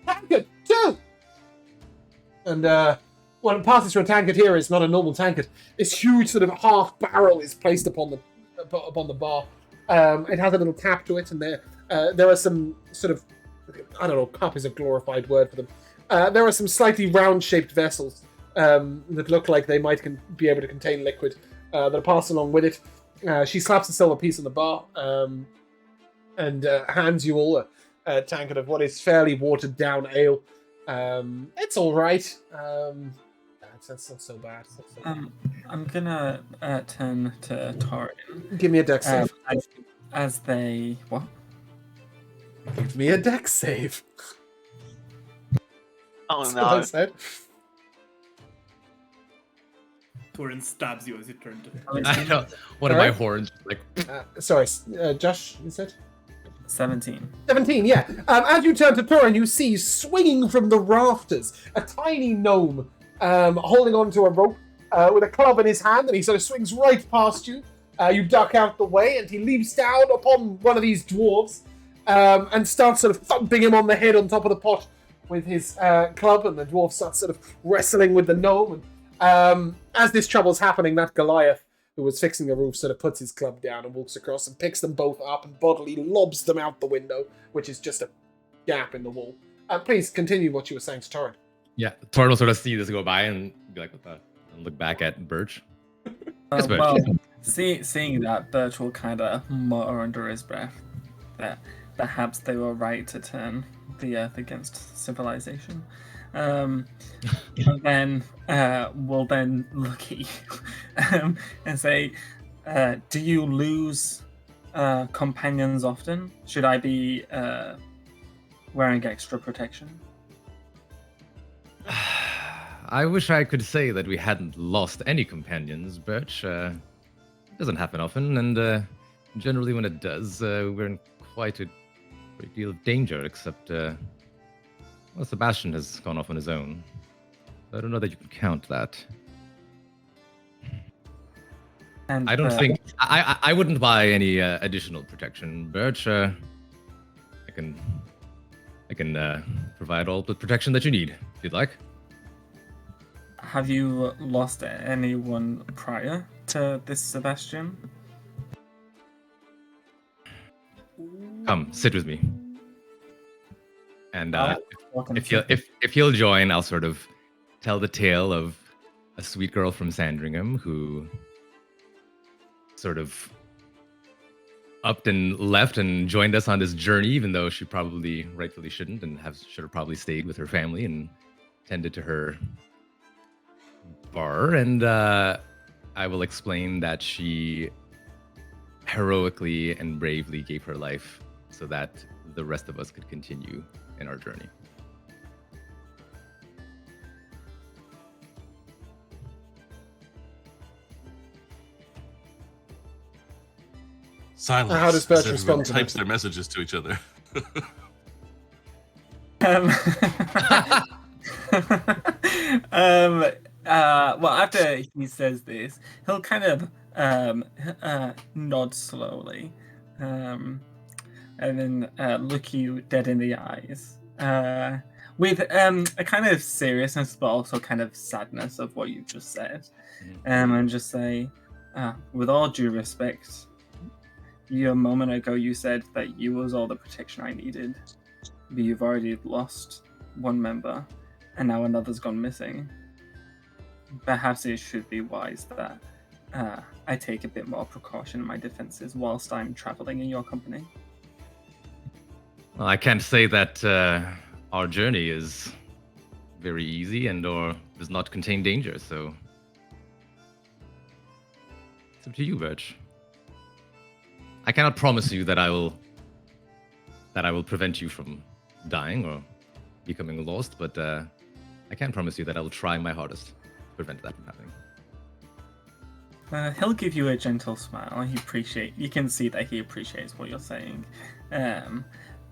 tankard too. And when it passes through a tankard here, it's not a normal tankard. This huge sort of half barrel is placed upon the bar. It has a little tap to it, and there are some sort of, I don't know, cup is a glorified word for them. There are some slightly round-shaped vessels that look like they might be able to contain liquid that are passed along with it. She slaps a silver piece on the bar and hands you all a tankard of what is fairly watered-down ale. It's all right. That's not so bad. I'm gonna turn to Torin. Give me a dex save. As they what? Give me a dex save. Oh That's what I no. said. Torin stabs you as you turn to him. I know. One of my horns, like, Sorry, Josh, you said? 17. 17, yeah. As you turn to Torin, you see swinging from the rafters a tiny gnome holding onto a rope with a club in his hand, and he sort of swings right past you. You duck out the way, and he leaps down upon one of these dwarves and starts sort of thumping him on the head on top of the pot with his club, and the dwarf starts sort of wrestling with the gnome. And as this trouble's happening, that Goliath, who was fixing the roof, sort of puts his club down and walks across and picks them both up and bodily lobs them out the window, which is just a gap in the wall. Please continue what you were saying to Torin. yeah, Torin will sort of see this go by and be like, what the? And look back at Birch. Yes, Birch. Well, seeing that, Birch will kind of mutter under his breath that perhaps they were right to turn the Earth against civilization. And then we'll then look at you and say, do you lose companions often? Should I be wearing extra protection? I wish I could say that we hadn't lost any companions, Birch. It doesn't happen often, and generally when it does, we're in quite a great deal of danger, except, well, Sebastian has gone off on his own. I don't know that you can count that. And I don't think... I wouldn't buy any additional protection, Birch. I can provide all the protection that you need, if you'd like. Have you lost anyone prior to this, Sebastian? Come, sit with me. And Welcome if to- he'll join, I'll sort of tell the tale of a sweet girl from Sandringham who sort of upped and left and joined us on this journey, even though she probably rightfully shouldn't, and should have probably stayed with her family and tended to her bar. And I will explain that she heroically and bravely gave her life so that the rest of us could continue in our journey. Silence. How does Birch as respond everyone to types that? their messages to each other. Well, after he says this, he'll kind of nod slowly, and then look you dead in the eyes. with a kind of seriousness, but also kind of sadness of what you've just said, and just say, with all due respect, a moment ago you said that you was all the protection I needed, but you've already lost one member, and now another's gone missing. Perhaps it should be wise that I take a bit more precaution in my defenses whilst I'm traveling in your company. Well, I can't say that our journey is very easy and or does not contain danger, so it's up to you, Birch. I cannot promise you that I will prevent you from dying or becoming lost, but I can promise you that I will try my hardest to prevent that from happening. He'll give you a gentle smile. You can see that he appreciates what you're saying.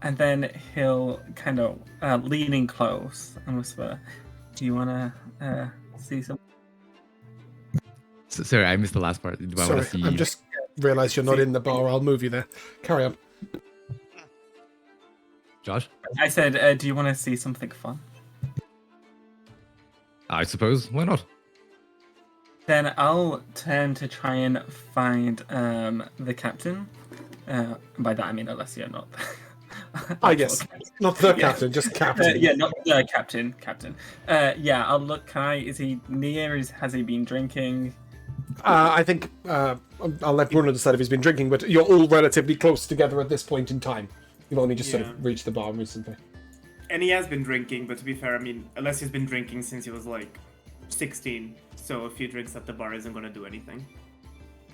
And then he'll kind of leaning close and whisper, "Do you want to see some?" So, sorry, I missed the last part. Do I Sorry, want to see? I'm just realised you're not in the bar. I'll move you there. Carry on. Josh? I said, "Do you want to see something fun?" I suppose. Why not? Then I'll turn to try and find the captain. By that I mean Alessio, not. I guess not the captain, just captain. Yeah, not the captain. Captain. Yeah, I'll look. Is he near? Has he been drinking? I think I'll let Bruno decide if he's been drinking, but you're all relatively close together at this point in time. You've only just sort of reached the bar recently. And he has been drinking, but to be fair, I mean, Alessio's been drinking since he was like 16, so a few drinks at the bar isn't going to do anything.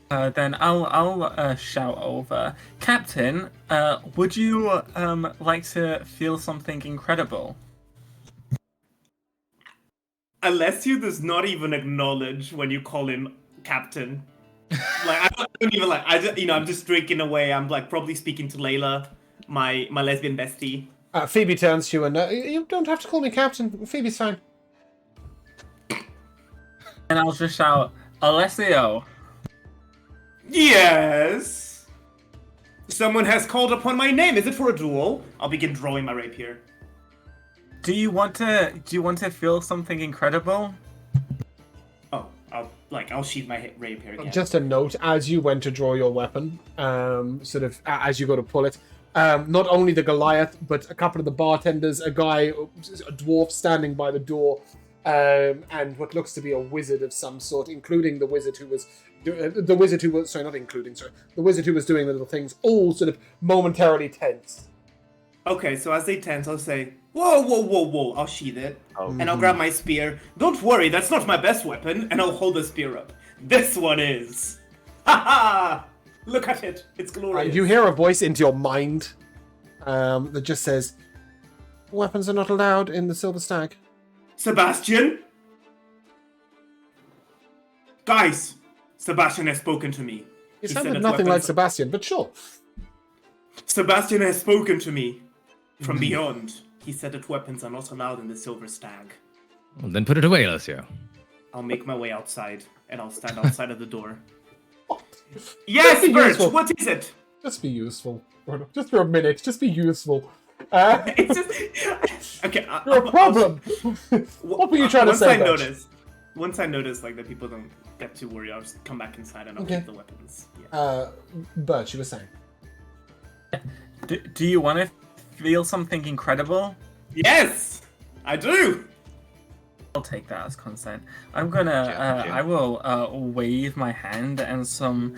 Then I'll shout over, Captain. Would you like to feel something incredible? Alessio does not even acknowledge when you call him Captain. Like I don't even like. I'm just drinking away. I'm like probably speaking to Layla, my lesbian bestie. Phoebe turns to you and you don't have to call me Captain. Phoebe's fine. And I'll just shout, Alessio. Yes. Someone has called upon my name. Is it for a duel? I'll begin drawing my rapier. Do you want to feel something incredible? Oh, I'll sheath my rapier again. Just a note: as you went to draw your weapon, sort of as you go to pull it, not only the Goliath, but a couple of the bartenders, a dwarf standing by the door, and what looks to be a wizard of some sort, including the wizard who was doing the wizard who was doing the little things, all sort of momentarily tense. Okay, so as they tense, I'll say, whoa, I'll sheath it, and I'll grab my spear. Don't worry, that's not my best weapon, and I'll hold the spear up. This one is. Ha ha! Look at it, it's glorious. You hear a voice into your mind that just says, "Weapons are not allowed in the Silver Stag." Sebastian? Guys, Sebastian has spoken to me. You He sounded said that nothing like weapons- Sebastian, but sure. Sebastian has spoken to me from beyond. He said that weapons are not allowed in the Silver Stag. Well, then put it away, Alessio. I'll make my way outside, and I'll stand outside of the door. Just Yes, be Bert, useful. what is it? Just be useful. Just for a minute. Just be useful. It's just... Okay, You're a problem. What were you trying to say, Birch? Once I notice, like, that people don't get too worried, I'll just come back inside and I'll Okay. keep the weapons. Yeah. Birch, you were saying. Do you want to feel something incredible? Yes, I do. I'll take that as consent. I'm gonna. I will wave my hand, and some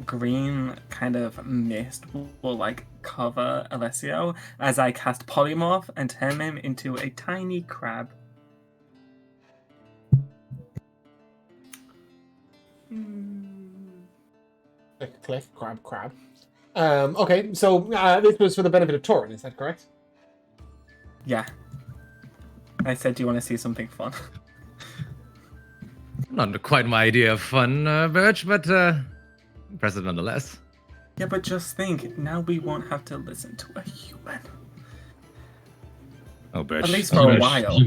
green kind of mist will like cover Alessio as I cast polymorph and turn him into a tiny crab. Click, crab. Okay, so this was for the benefit of Torin, is that correct? Yeah. I said, do you want to see something fun? Not quite my idea of fun, Birch, but impressive nonetheless. Yeah, but just think, now we won't have to listen to a human. Oh, Birch. At least for a while.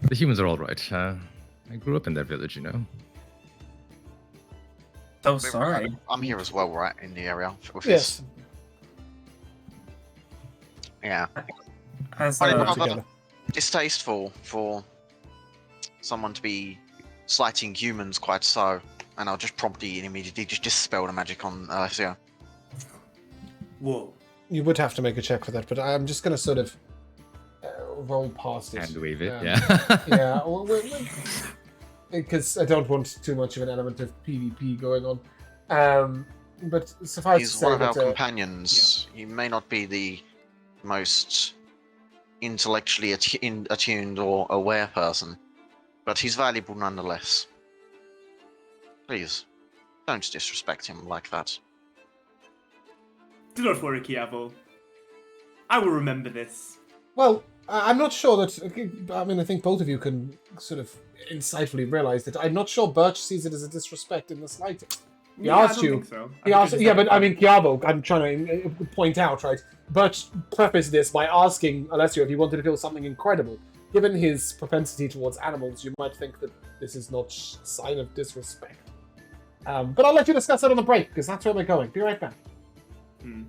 The humans are all right. I grew up in that village, you know. So sorry. I'm here as well, right, in the area with Yes. this. Yeah. As I work don't know. together. Distasteful for someone to be slighting humans quite so, and I'll just promptly and immediately just dispel the magic on Alessio. Whoa. You would have to make a check for that, but I'm just going to sort of roll past it. Hand wave it, Um, yeah. Yeah, because I don't want too much of an element of PvP going on. But suffice He's to say one of our that companions. He may not be the most intellectually attuned or aware person, but he's valuable nonetheless. Please, don't disrespect him like that. Do not worry, Kiavo. I will remember this. well, I'm not sure that. I mean, I think both of you can sort of insightfully realize that I'm not sure Birch sees it as a disrespect in the slightest. He asked I don't you. think so. He asked, yeah, but I mean, Chiavo, I'm trying to point out, right? Birch prefaced this by asking Alessio if he wanted to feel something incredible. Given his propensity towards animals, you might think that this is not a sign of disrespect. But I'll let you discuss it on the break, because that's where we're going. Be right back. Hmm.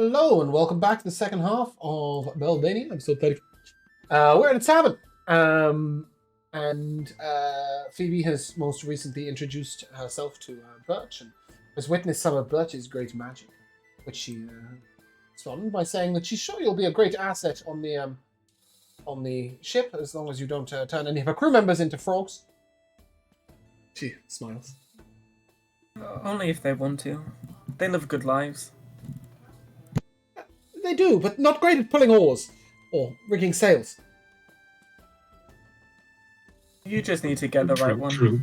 Hello and welcome back to the second half of Beldania, episode 30. We're in a tavern, and Phoebe has most recently introduced herself to Birch and has witnessed some of Birch's great magic, which she responded by saying that she's sure you'll be a great asset on the ship as long as you don't turn any of her crew members into frogs. She smiles. Only if they want to. They live good lives. They do, but not great at pulling oars or rigging sails. You just need to get the right one. True.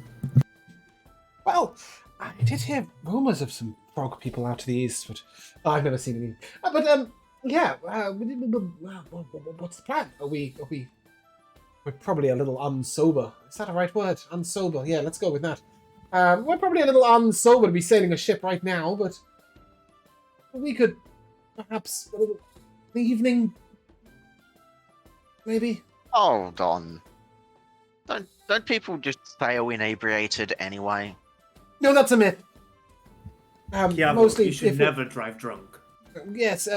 Well, I did hear rumours of some frog people out to the east, but I've never seen any. What's the plan? We're probably a little unsober. Is that a right word? Unsober. Yeah, let's go with that. We're probably a little unsober to be sailing a ship right now, but we could perhaps a little evening, maybe. Hold on. Don't people just sail inebriated anyway? No, that's a myth. Yeah, mostly you should if never drive drunk. Yes,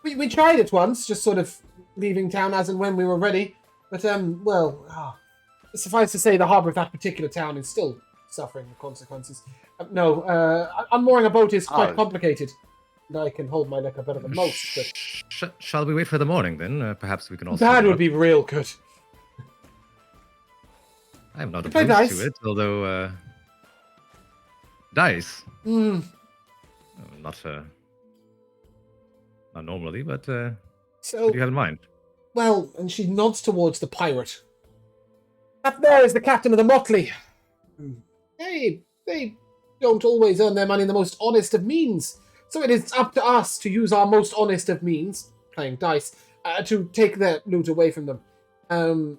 we tried it once, just sort of leaving town as and when we were ready. But, suffice to say, the harbour of that particular town is still suffering the consequences. Unmooring a boat is quite complicated. And I can hold my liquor better than most, but... Shall we wait for the morning, then? Perhaps we can also... That would be real good. I'm not Play opposed dice. to it, although... Dice? Hmm. Not normally, but... So, what do you have in mind? well, and she nods towards the pirate. Up there is the captain of the Motley. They don't always earn their money in the most honest of means. So it is up to us to use our most honest of means, playing dice, to take their loot away from them.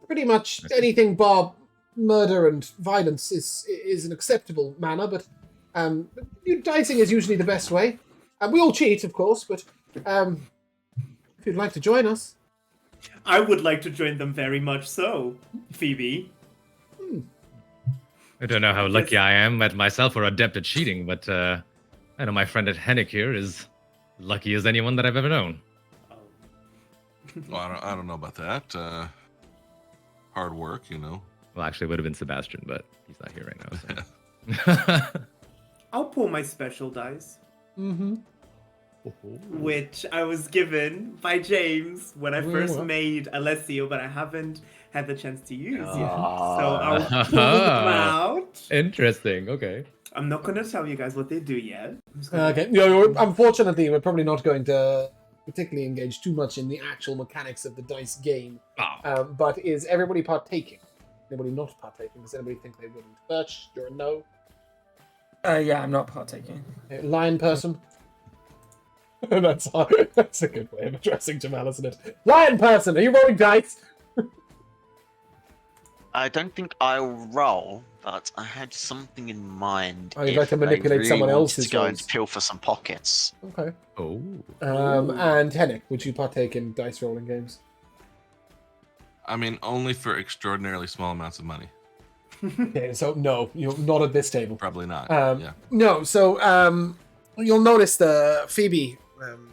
Pretty much anything bar murder and violence is an acceptable manner, but dicing is usually the best way. We all cheat, of course, but if you'd like to join us. I would like to join them very much so, Phoebe. I don't know how lucky I am at myself or adept at cheating, but I know my friend at Hennick here is lucky as anyone that I've ever known. Well, I don't know about that. Hard work, you know. Well, actually, it would have been Sebastian, but he's not here right now. So. I'll pull my special dice, Mm-hmm. which I was given by James when I first Well. made Alessio, but I haven't had the chance to use yet. So Ah. I'll pull them out. Interesting. Okay. I'm not going to tell you guys what they do yet. I'm just gonna- Okay. Unfortunately, we're probably not going to particularly engage too much in the actual mechanics of the dice game. Oh. But is everybody partaking? Anybody not partaking? Does anybody think they wouldn't? Birch, you're a no. Yeah, I'm not partaking. Lion person. That's a good way of addressing Jamal, isn't it? Lion person, are you rolling dice? I don't think I'll roll, but I had something in mind. Oh, you'd like to if they manipulate really someone wanted else's to go rolls. and pilfer some pockets. Okay. Oh. And Hennick, would you partake in dice rolling games? I mean, only for extraordinarily small amounts of money. Okay, so no, you're not at this table. Probably not. Yeah. No, so you'll notice the Phoebe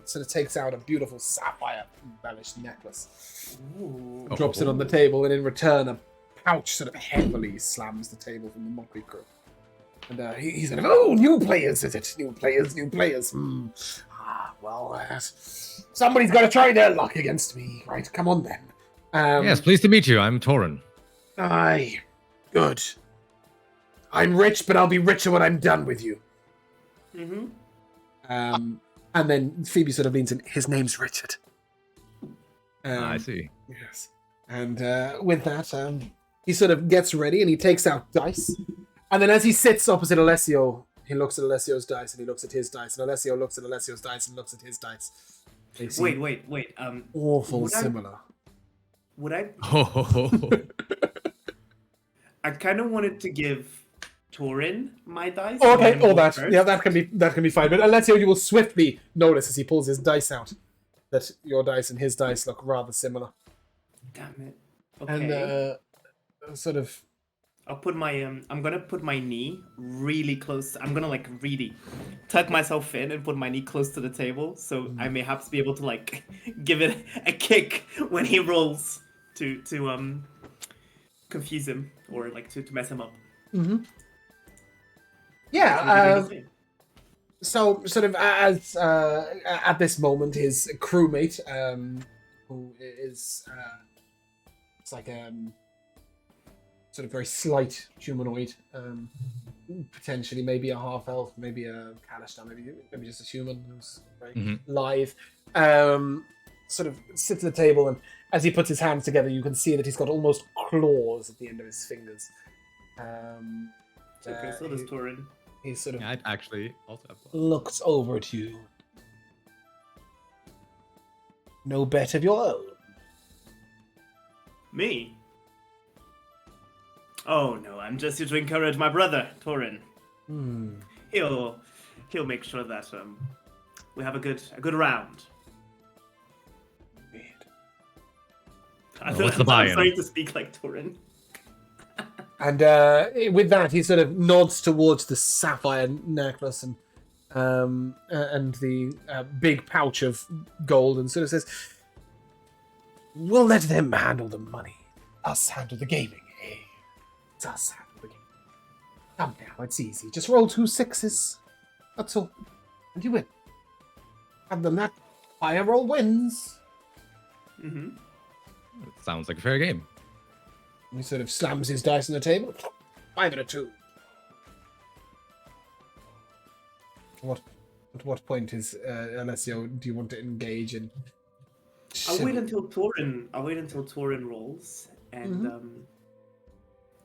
sort of takes out a beautiful sapphire embellished necklace, Ooh. drops it on the table, and in return a pouch sort of heavily slams the table from the Motley crew. And he's sort of, oh, new players, is it? New players. Somebody's got to try their luck against me. Right, come on then. Yes, pleased to meet you. I'm Torin. Aye, good. I'm rich, but I'll be richer when I'm done with you. Mm-hmm. And then Phoebe sort of leans in. His name's Richard. I see. Yes. And with that, he sort of gets ready and he takes out dice. And then as he sits opposite Alessio, he looks at Alessio's dice and he looks at his dice. And Alessio looks at Alessio's dice and looks at his dice. They seem Wait. awful would I- similar. Would I? Oh. I kind of wanted to give Torin my dice. Oh, and let okay, him all go that. first. Yeah, that can be fine. But Alessio, you will swiftly notice as he pulls his dice out that your dice and his dice look rather similar. Damn it. And Okay. sort of I'll put my I'm gonna put my knee really close. I'm gonna like really tuck myself in and put my knee close to the table, so I may perhaps be able to like give it a kick when he rolls to confuse him or like to mess him up. Mm-hmm. Anything you Yeah. need to say? So, sort of as at this moment, his crewmate, who is it's like sort of very slight humanoid, potentially maybe a half elf, maybe a Kalashtar, maybe just a human who's very lithe. Sort of sits at the table, and as he puts his hands together, you can see that he's got almost claws at the end of his fingers. It's okay, so does Torin. He sort of Yeah, I'd actually also have one. looks over at you. No bet of your own. Me? Oh no, I'm just here to encourage my brother, Torin. He'll make sure that we have a good round. Weird. What's the I'm buy-in? sorry to speak like Torin. And with that, he sort of nods towards the sapphire necklace and the big pouch of gold, and sort of says, "We'll let them handle the money. Us handle the gaming. Eh? It's us handle the gaming. Come now, it's easy. Just roll 2 6s. That's all, and you win. And then that higher roll wins." Mm-hmm. Sounds like a fair game. He sort of slams his dice on the table. 5 and a 2. What point is Alessio? Do you want to engage in? I'll wait until Torin rolls, and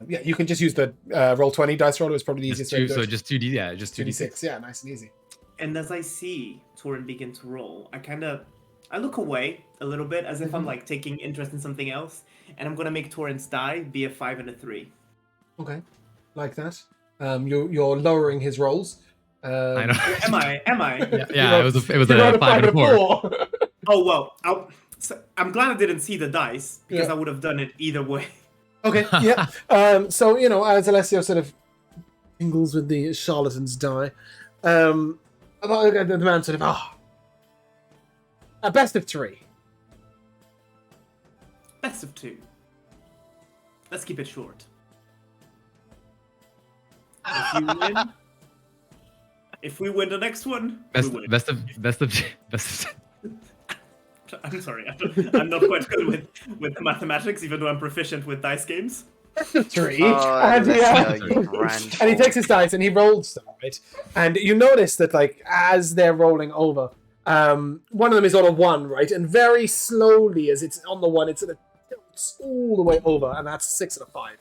Yeah, you can just use the roll 20 dice roller. It's probably the easiest way to do it. Just 2D, yeah, just 2d6. Yeah, nice and easy. and as I see Torin begin to roll, I look away a little bit as if I'm like taking interest in something else, and I'm gonna make Torin's die be a 5 and a 3. Okay, like that. You're lowering his rolls. I know. Am I? Yeah, it was a You rolled 5 and a 4. Oh well, I'm glad I didn't see the dice because I would have done it either way. Okay, yeah. So, as Alessio sort of mingles with the charlatan's die, the man sort of, a best of 3. Best of 2. Let's keep it short. If we win the next one, we win. Best of I'm sorry, I'm not quite good with the mathematics, even though I'm proficient with dice games. 3. Oh, and, Alessio, you grand and he fool. takes his dice and he rolls them, right? And you notice that, like, as they're rolling over, one of them is on a 1, right? And very slowly, as it's on the 1, it sort of tilts all the way over, and that's a 6 and a 5.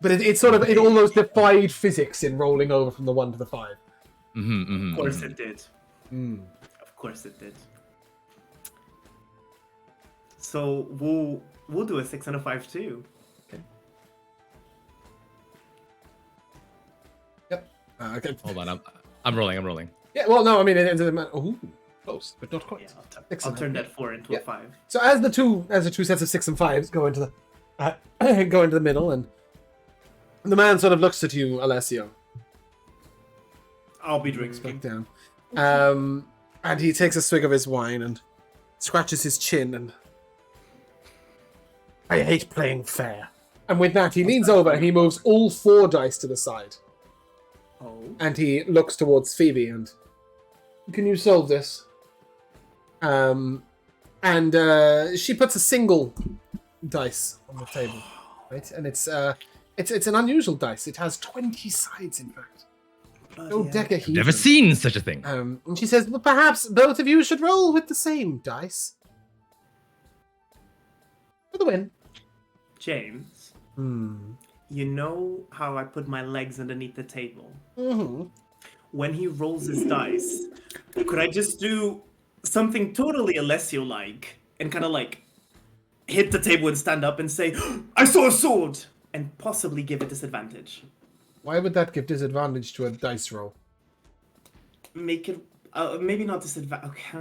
But it almost defied physics in rolling over from the 1 to the 5. Of course it did. Of course it did. So we'll do a 6 and a 5 too. Okay. Yep. Okay. Hold on, I'm rolling. Yeah. Well, no. I mean, ooh, close, but not quite. Yeah, Six I'll and turn a- that 4 into a 5. So as the two sets of 6 and 5s go into the middle, and the man sort of looks at you, Alessio. I'll be Looks back drinking. down. And he takes a swig of his wine and scratches his chin and... I hate playing fair. And with that, he leans over and he moves all 4 dice to the side. Oh. And he looks towards Phoebe and... Can you solve this? And she puts a single dice on the table. Right? And it's an unusual dice. It has 20 sides, in fact. No decahedron. Never seen such a thing. And she says, well, perhaps both of you should roll with the same dice. For the win. James, Hmm. you know how I put my legs underneath the table? Mm-hmm. When he rolls his dice, could I just do something totally Alessio-like and kind of like hit the table and stand up and say, I saw a sword! And possibly give a disadvantage. Why would that give disadvantage to a dice roll? Make it Maybe not disadvantage. Okay.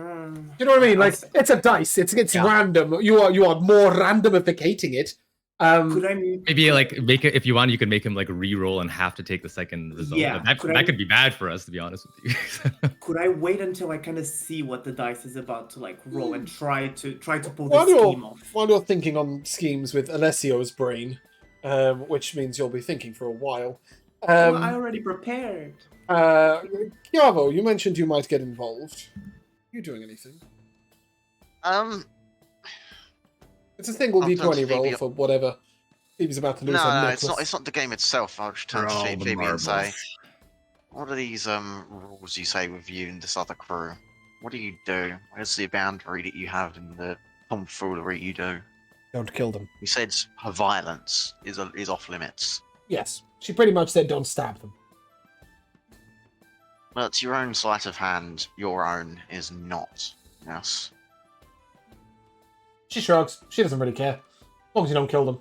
You know what I mean? Like, I'll- it's a dice. It's Yeah. random. You are more randomificating it. Could I Maybe like make it if you want. You can make him like re-roll and have to take the second result. Yeah, that could I- could be bad for us, to be honest with you. Could I wait until I kind of see what the dice is about to like roll and try to pull While this you're, scheme off? while you're thinking on schemes with Alessio's brain, which means you'll be thinking for a while. Well, I already prepared. Chiavo, you mentioned you might get involved. Are you doing anything? It's a thing we'll I'll need turn to 20 roll Phoebe. for whatever. Phoebe's about to lose her No, necklace. it's not the game itself. I'll just turn to Roll the Phoebe and say, marbles. what are these rules you say with you and this other crew? What do you do? Where's the boundary that you have in the tomfoolery you do? Don't kill them. You said violence is off limits. Yes, she pretty much said don't stab them. Well, it's your own sleight of hand. Your own is not. Yes. She shrugs. She doesn't really care. As long as you don't kill them.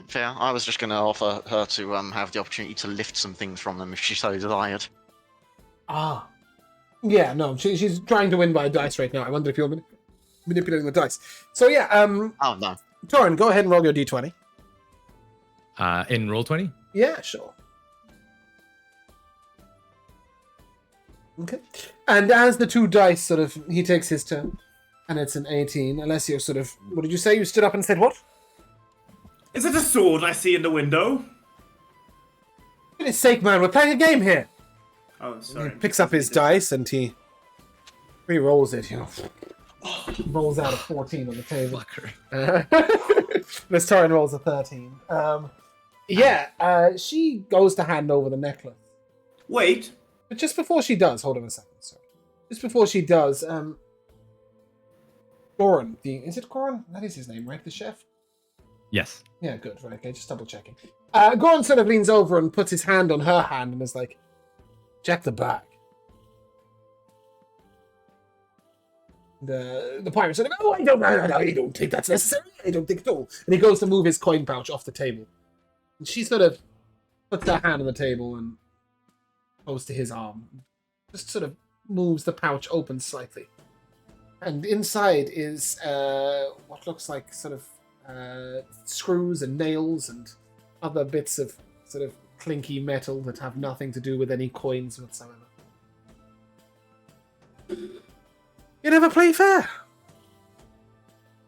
Fair. I was just going to offer her to have the opportunity to lift some things from them if she so desired. Ah. Yeah, no, she's trying to win by a dice right now. I wonder if you're manipulating the dice. So yeah, Oh, no. Torin, go ahead and roll your d20. In roll 20. Yeah, sure. Okay. And as the two dice sort of, he takes his turn, and it's an 18. Alessio sort of, what did you say? You stood up and said what? Is it a sword I see in the window? For goodness sake, man, we're playing a game here. Oh, He sorry. picks up his dice and he re-rolls it, you know. Rolls out a 14 on the table. Miss Torin rolls a 13. She goes to hand over the necklace. Wait. But just before she does, hold on a second, sorry. Just before she does, Goran, is it Goran? That is his name, right? The chef? Yes. Yeah, good, right, okay, just double checking. Goran sort of leans over and puts his hand on her hand and is like, check the bag. The pirate sort of, oh, I don't think that's necessary. I don't think so. And he goes to move his coin pouch off the table. And she sort of puts her hand on the table and goes to his arm. Just sort of moves the pouch open slightly. And inside is what looks like sort of screws and nails and other bits of sort of clinky metal that have nothing to do with any coins whatsoever. You never play fair.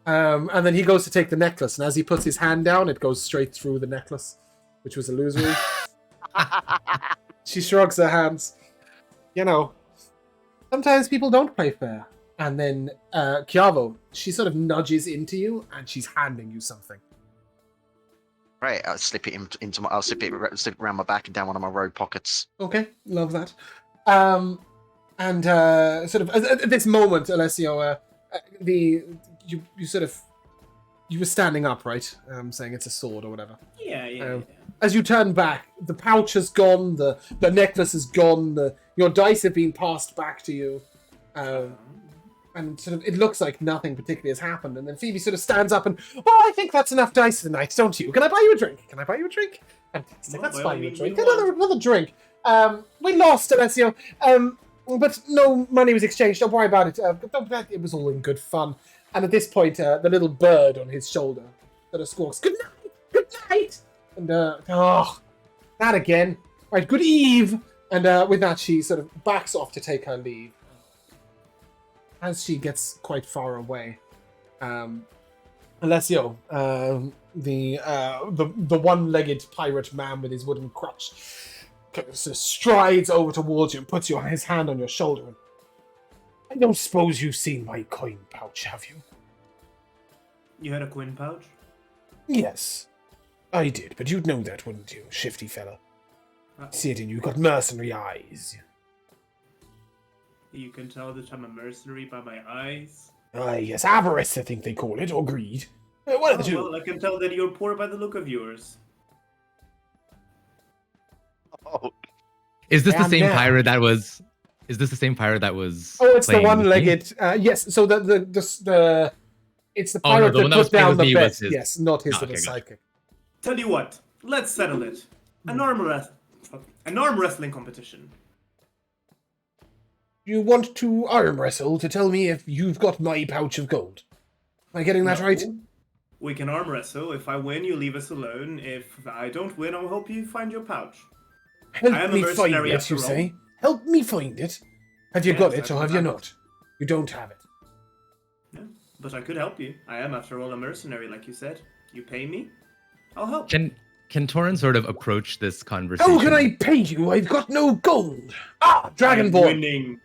And then he goes to take the necklace, and as he puts his hand down, it goes straight through the necklace, which was illusory. She shrugs her hands. You know, sometimes people don't play fair. And then Chiavo, she sort of nudges into you, and she's handing you something. Right, I'll slip it into my. I'll slip it around my back and down one of my robe pockets. Okay, love that. And sort of at this moment, Alessio, you were standing up, right? Saying it's a sword or whatever. Yeah. As you turn back, the pouch has gone, the necklace is gone, your dice have been passed back to you, and sort of it looks like nothing particularly has happened. And then Phoebe sort of stands up and, oh, I think that's enough dice tonight, don't you? Can I buy you a drink? Fantastic, Well, let's by buy all you a means, drink. we want- Another drink. We lost, Alessio. But no money was exchanged. Don't worry about it. It was all in good fun. And at this point, the little bird on his shoulder sort of squawks, "Good night, good night." And that again. Right, good eve. And with that, she sort of backs off to take her leave. As she gets quite far away, Alessio, the one-legged pirate man with his wooden crutch, sort of strides over towards you and puts his hand on your shoulder. And, I don't suppose you've seen my coin pouch, have you? You had a coin pouch? Yes, I did, but you'd know that, wouldn't you, shifty fella? See it in you, you've got mercenary eyes. You can tell that I'm a mercenary by my eyes. Yes, avarice, I think they call it, or greed. One of the two. Well, I can tell that you're poor by the look of yours. Oh, Is this the And same now- pirate that was? Is this the same pirate that was? Oh, it's the playing with me? one-legged. Yes, so the it's the Oh, no, pirate the one that that was put playing down with the me bet. was his- Yes, not his Oh, little okay, gotcha. sidekick. Tell you what, let's settle it. An arm wrestling competition. You want to arm wrestle to tell me if you've got my pouch of gold. Am I getting that right? No. We can arm wrestle. If I win, you leave us alone. If I don't win, I'll help you find your pouch. I Help am a me find mercenary it, after you all. say? Help me find it? Have you Yes, got I it or do have you have it. not? You don't have it. No, but I could help you. I am, after all, a mercenary, like you said. You pay me, I'll help. Can Torin sort of approach this conversation? How can I pay you? I've got no gold. Ah, I'm Dragonborn. winning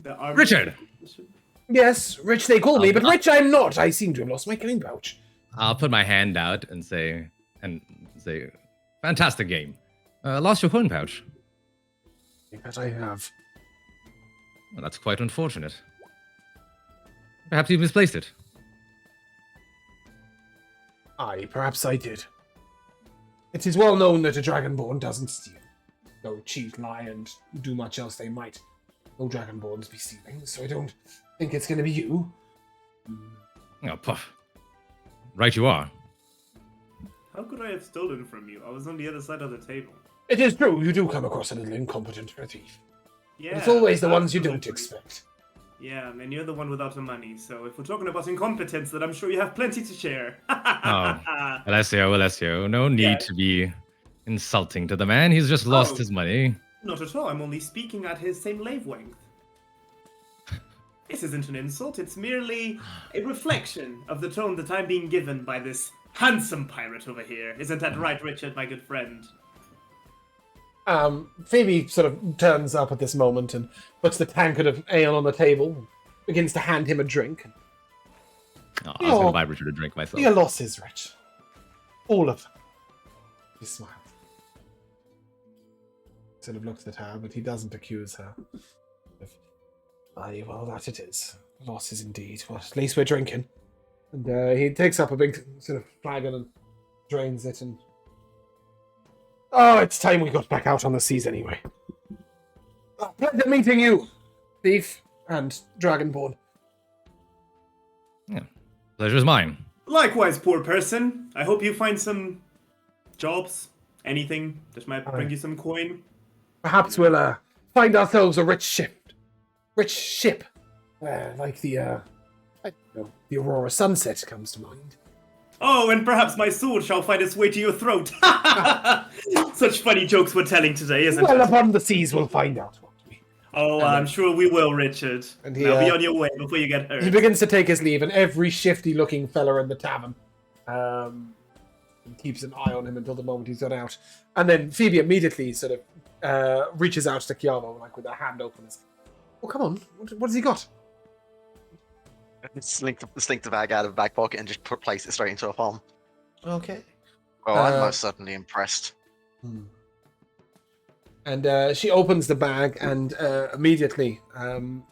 the arm Richard! competition. Yes, rich they call me, I'll- but rich I'm not. I seem to have lost my coin pouch. I'll put my hand out and say, fantastic game. Lost your coin pouch. That I have. Well, that's quite unfortunate. Perhaps you misplaced it. Aye, perhaps I did. It is well known that a Dragonborn doesn't steal. Though cheat, lie, and do much else they might. No Dragonborns be stealing, so I don't think it's going to be you. Oh, puff. Right you are. How could I have stolen from you? I was on the other side of the table. It is true, you do come across a little incompetent for a thief. Yeah, But it's always the ones you don't absolutely. expect. Yeah, and you're the one without the money, so if we're talking about incompetence, then I'm sure you have plenty to share. Alessio, no need Yeah. to be insulting to the man. He's just lost Oh. his money. Not at all, I'm only speaking at his same wavelength. This isn't an insult, it's merely a reflection of the tone that I'm being given by this handsome pirate over here. Isn't that right, Richard, my good friend? Phoebe sort of turns up at this moment and puts the tankard of ale on the table, begins to hand him a drink. Oh, I was going Oh. to buy Richard a drink myself. Your losses, Rich. All of them. He smiles. Sort of looks at her, but he doesn't accuse her. Aye, well, that it is. Losses indeed. Well, at least we're drinking. And he takes up a big sort of flagon and drains it and... Oh, it's time we got back out on the seas anyway. Pleasure meeting you, thief and dragonborn. Pleasure's mine. Likewise, poor person. I hope you find some jobs, anything that might bring you some coin. Perhaps we'll find ourselves a rich ship, like the I don't know, the Aurora Sunset comes to mind. Oh, and perhaps my sword shall find its way to your throat. Such funny jokes we're telling today, isn't Well, it? upon the seas, we'll find out, won't we? Oh, I'm sure we will, Richard. And Now be on your way before you get hurt. He begins to take his leave, and every shifty-looking fella in the tavern keeps an eye on him until the moment he's gone out. And then Phoebe immediately sort of reaches out to Chiavo, like with her hand open. Oh, come on! What has he got? Slink the bag out of the back pocket and just place it straight into a palm. Okay. Well, I'm Uh, most certainly impressed. And she opens the bag, and immediately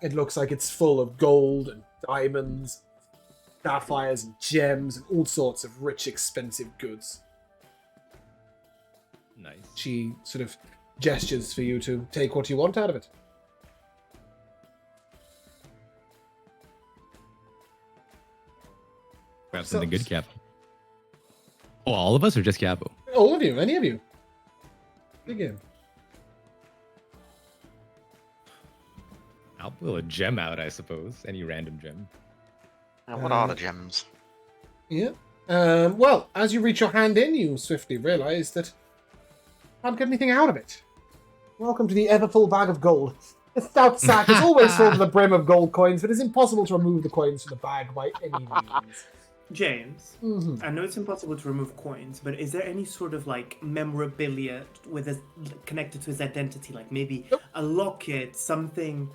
it looks like it's full of gold and diamonds, sapphires and gems, and all sorts of rich, expensive goods. Nice. She sort of gestures for you to take what you want out of it. Grab something good, Capo. Oh, all of us or just Capo? All of you, any of you. Begin. I'll pull a gem out, I suppose. Any random gem. What are the gems? Yeah. Well, as you reach your hand in, you swiftly realize that you can't get anything out of it. Welcome to the ever-full bag of gold. The stout sack is always filled to the brim of gold coins, but it's impossible to remove the coins from the bag by any means. James, Mhm. I know it's impossible to remove coins, but is there any sort of like memorabilia with his, connected to his identity? Like maybe Nope. a locket, something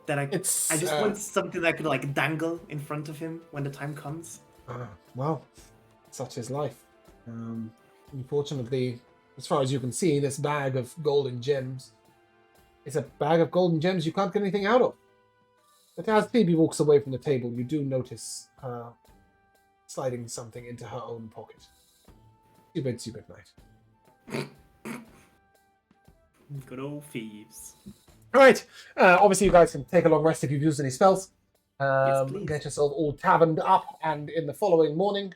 that I It's, just want something that I could like dangle in front of him when the time comes. Well, such is life. Unfortunately, as far as you can see, this bag of golden gems is a bag of golden gems you can't get anything out of. But as Phoebe walks away from the table, you do notice her sliding something into her own pocket. You bids you good night. Good old thieves. All right. Obviously, you guys can take a long rest if you've used any spells. please. Get yourself all taverned up, and in the following morning,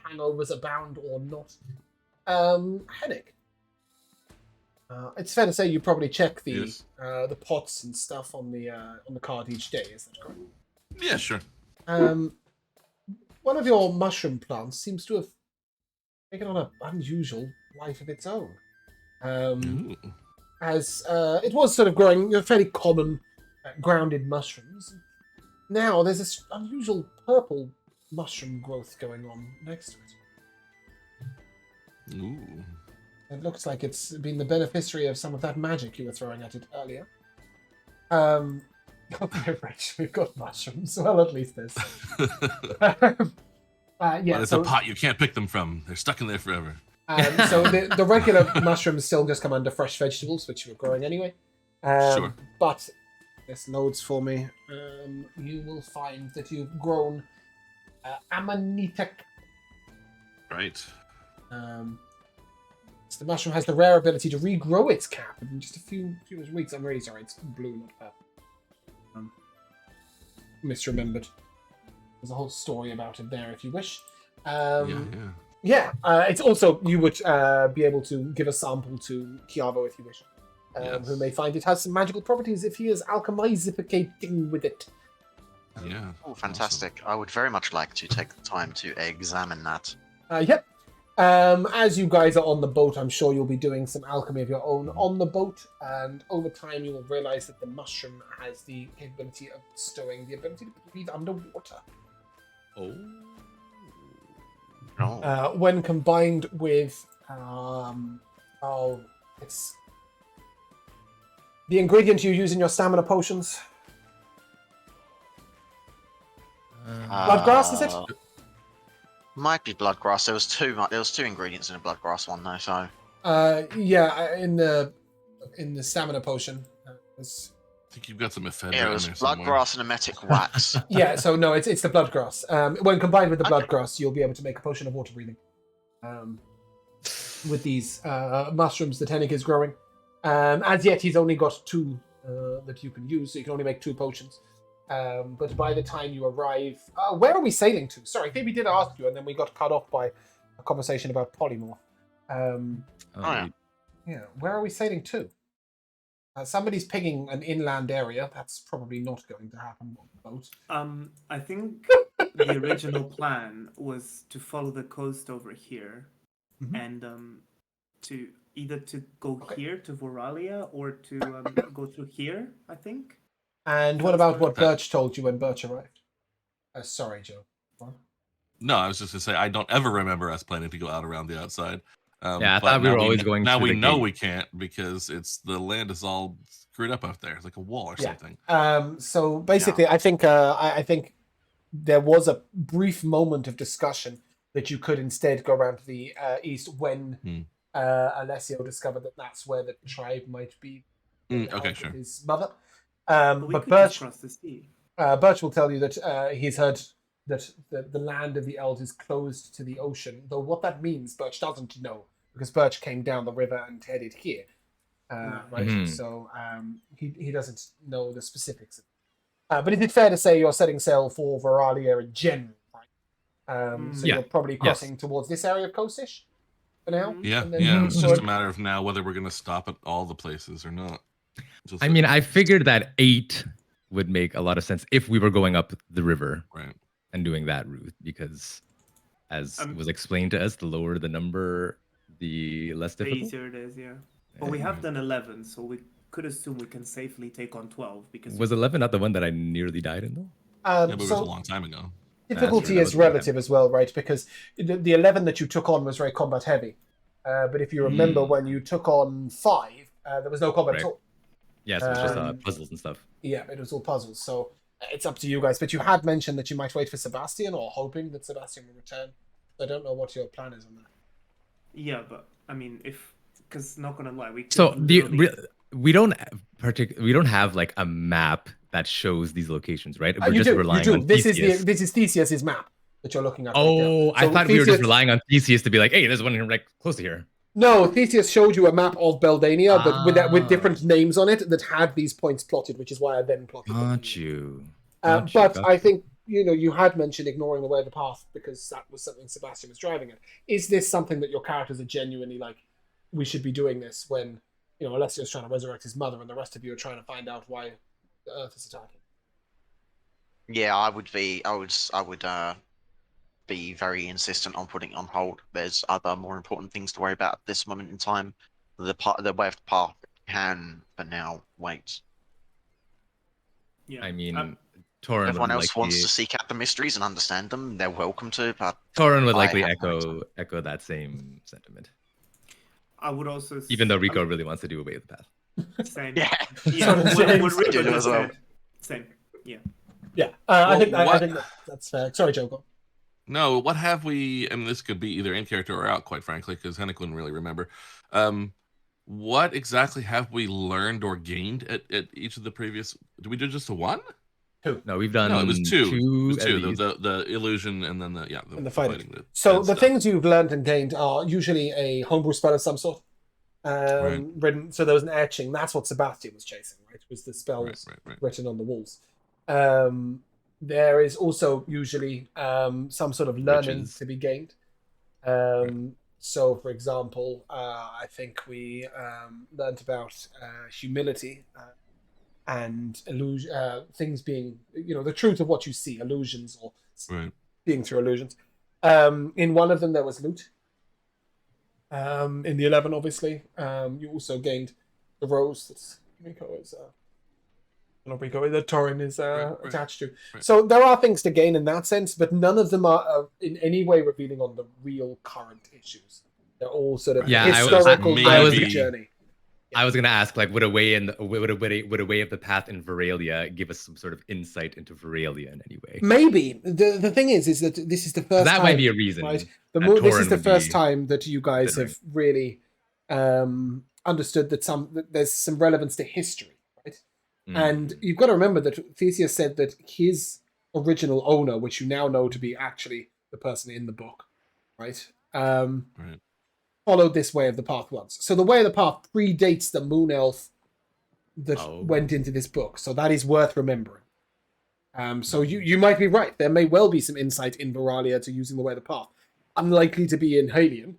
hangovers abound or not. Headache. It's fair to say you probably check Yes. the pots and stuff on the card each day. Is that correct? Yeah, sure. One of your mushroom plants seems to have taken on an unusual life of its own. Ooh. As it was sort of growing fairly common grounded mushrooms. Now there's this unusual purple mushroom growth going on next to it. Ooh. It looks like it's been the beneficiary of some of that magic you were throwing at it earlier. Okay, Rich, we've got mushrooms. Well, at least there's. But Yeah, it's so, a pot you can't pick them from. They're stuck in there forever. so the regular mushrooms still just come under fresh vegetables, which you were growing anyway. Sure. But this loads for me. You will find that you've grown Amanita. Right. So the mushroom has the rare ability to regrow its cap in just a few weeks. I'm really sorry, it's blue, not purple. Misremembered. There's a whole story about it there if you wish. Yeah. It's also, you would be able to give a sample to Chiavo if you wish. Yes. Who may find it has some magical properties if he is alchemizificating with it. Yeah. Oh, fantastic. I would very much like to take the time to examine that. Yep. As you guys are on the boat, I'm sure you'll be doing some alchemy of your own on the boat, and over time you will realize that the mushroom has the capability of bestowing the ability to breathe underwater. Oh. When combined with it's the ingredient you use in your stamina potions. Bloodgrass, is it? Might be bloodgrass. There was two ingredients in a bloodgrass one though, so. In the stamina potion. I think you've got some ephedra Yeah, it in was there somewhere. bloodgrass and emetic wax. Yeah, so no, it's the bloodgrass. When combined with the Okay. bloodgrass, you'll be able to make a potion of water breathing. With these mushrooms that Hennig is growing. As yet, he's only got 2 that you can use, so you can only make 2 potions. But by the time you arrive, where are we sailing to? Sorry, I think we did ask you, and then we got cut off by a conversation about polymorph. yeah. Yeah, where are we sailing to? Somebody's picking an inland area. That's probably not going to happen on the boat. I think the original plan was to follow the coast over here, Mhm. and to either to go Okay. here to Voralia or to go through here. I think. And what Sounds about good. what Birch told you when Birch arrived? Sorry, Joe. What? No, I was just gonna say I don't ever remember us planning to go out around the outside. Yeah, I but thought we now were always going Now through we the know gate. we can't because the land is all screwed up out there. It's like a wall or Yeah. something. So basically, I think I think there was a brief moment of discussion that you could instead go around to the east when Alessio discovered that that's where the tribe might be. Okay, with sure. His mother. But we But could Birch, just cross the sea. Birch will tell you that he's heard that the land of the elves is closed to the ocean. Though what that means, Birch doesn't know because Birch came down the river and headed here. Right, Mhm. so he doesn't know the specifics. But is it fair to say you're setting sail for Voralia in general, right? So Yeah. you're probably crossing towards this area of coastish for now. Mhm. Yeah, And then yeah. It's just forward- a matter of now whether we're gonna stop at all the places or not. Just I mean, I figured that 8 would make a lot of sense if we were going up the river right. and doing that route, because as Um, was explained to us, the lower the number, the less The difficult. easier it is, yeah. But we have done 11, so we could assume we can safely take on 12 because Was 11 not the one that I nearly died in though? Yeah, but it was so a long time ago. difficulty That is was a long time. relative as well, right? Because the 11 that you took on was very combat heavy. But if you remember when you took on 5, there was no combat at Right. all. Yeah, so it's just Um, puzzles and stuff. Yeah, it was all puzzles. So it's up to you guys. But you had mentioned that you might wait for Sebastian or hoping that Sebastian will return. I don't know what your plan is on that. yeah, but I mean, because not gonna lie, we could So literally- we don't have like a map that shows these locations, right? We're You just do. relying You on do. This Theseus. is Theseus's map that you're looking at. right Oh, now. I So thought we were just Theseus- relying on Theseus to be like, hey, there's one here, like close to here. No, Theseus showed you a map of Beldania, but with Ah. different names on it that had these points plotted, which is why I then plotted them. Got you. But I think you had mentioned ignoring away the path because that was something Sebastian was driving at. Is this something that your characters are genuinely like? We should be doing this when Alessio's trying to resurrect his mother, and the rest of you are trying to find out why the Earth is attacking. Yeah, I would be very insistent on putting it on hold. There's other more important things to worry about at this moment in time. The way of the path can, for now, wait. Yeah. I mean, If Torin everyone would else wants likely to seek out the mysteries and understand them, they're welcome to. But Torin would I likely have no time. echo that same sentiment. I would also. Even though I Rico mean, really wants to do Away with the Path. same. Yeah, Yeah. So does James. What Rico I do just as well. said. Same. Yeah. Yeah, I think what- that's fair. Sorry, Joe. No, what have we? And this could be either in character or out, quite frankly, because Henrik wouldn't really remember. What exactly have we learned or gained at each of the previous? Did we do just the one? No, we've done No, it was two. It was at two. least. The illusion and then And the fighting. the So dead the stuff. things you've learned and gained are usually a homebrew spell of some sort. Right. Written. So there was an etching. That's what Sebastian was chasing, right? Was the spells Right. written on the walls. There is also usually some sort of learning Riches. to be gained. So, for example, I think we learned about humility and things being, the truth of what you see, illusions or Right. being through illusions. In one of them, there was loot. In the 11, obviously, you also gained the rose that Torin is Right. attached to. Right. So there are things to gain in that sense, but none of them are in any way revealing on the real current issues. They're all sort of Yeah, historical maybe- journey. I was gonna ask, like, would a way of the path in Veralia give us some sort of insight into Veralia in any way? Maybe the thing is that this is the first. That time, might be a reason. right? that This Torin is the would first be time that you guys considering. have really understood that there's some relevance to history, right? And you've got to remember that Theseus said that his original owner, which you now know to be actually the person in the book, right? Right. Followed this way of the path once. So the way of the path predates the moon elf that went into this book. So that is worth remembering. So you might be right. There may well be some insight in Veralia to using the way of the path. Unlikely to be in Halion.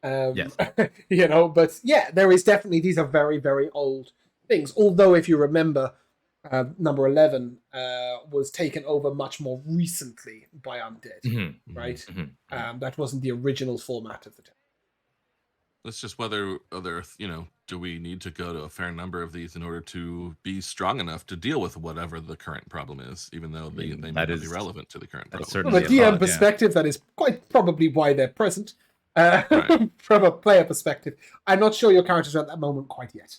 Yes. But yeah, there is definitely, these are very, very old things. Although if you remember, number 11 was taken over much more recently by undead, right? That wasn't the original format of the time. It's just whether do we need to go to a fair number of these in order to be strong enough to deal with whatever the current problem is, even though they may not be relevant to the current problem. certainly From a DM yeah. perspective, that is quite probably why they're present. From a player perspective, I'm not sure your characters are at that moment quite yet.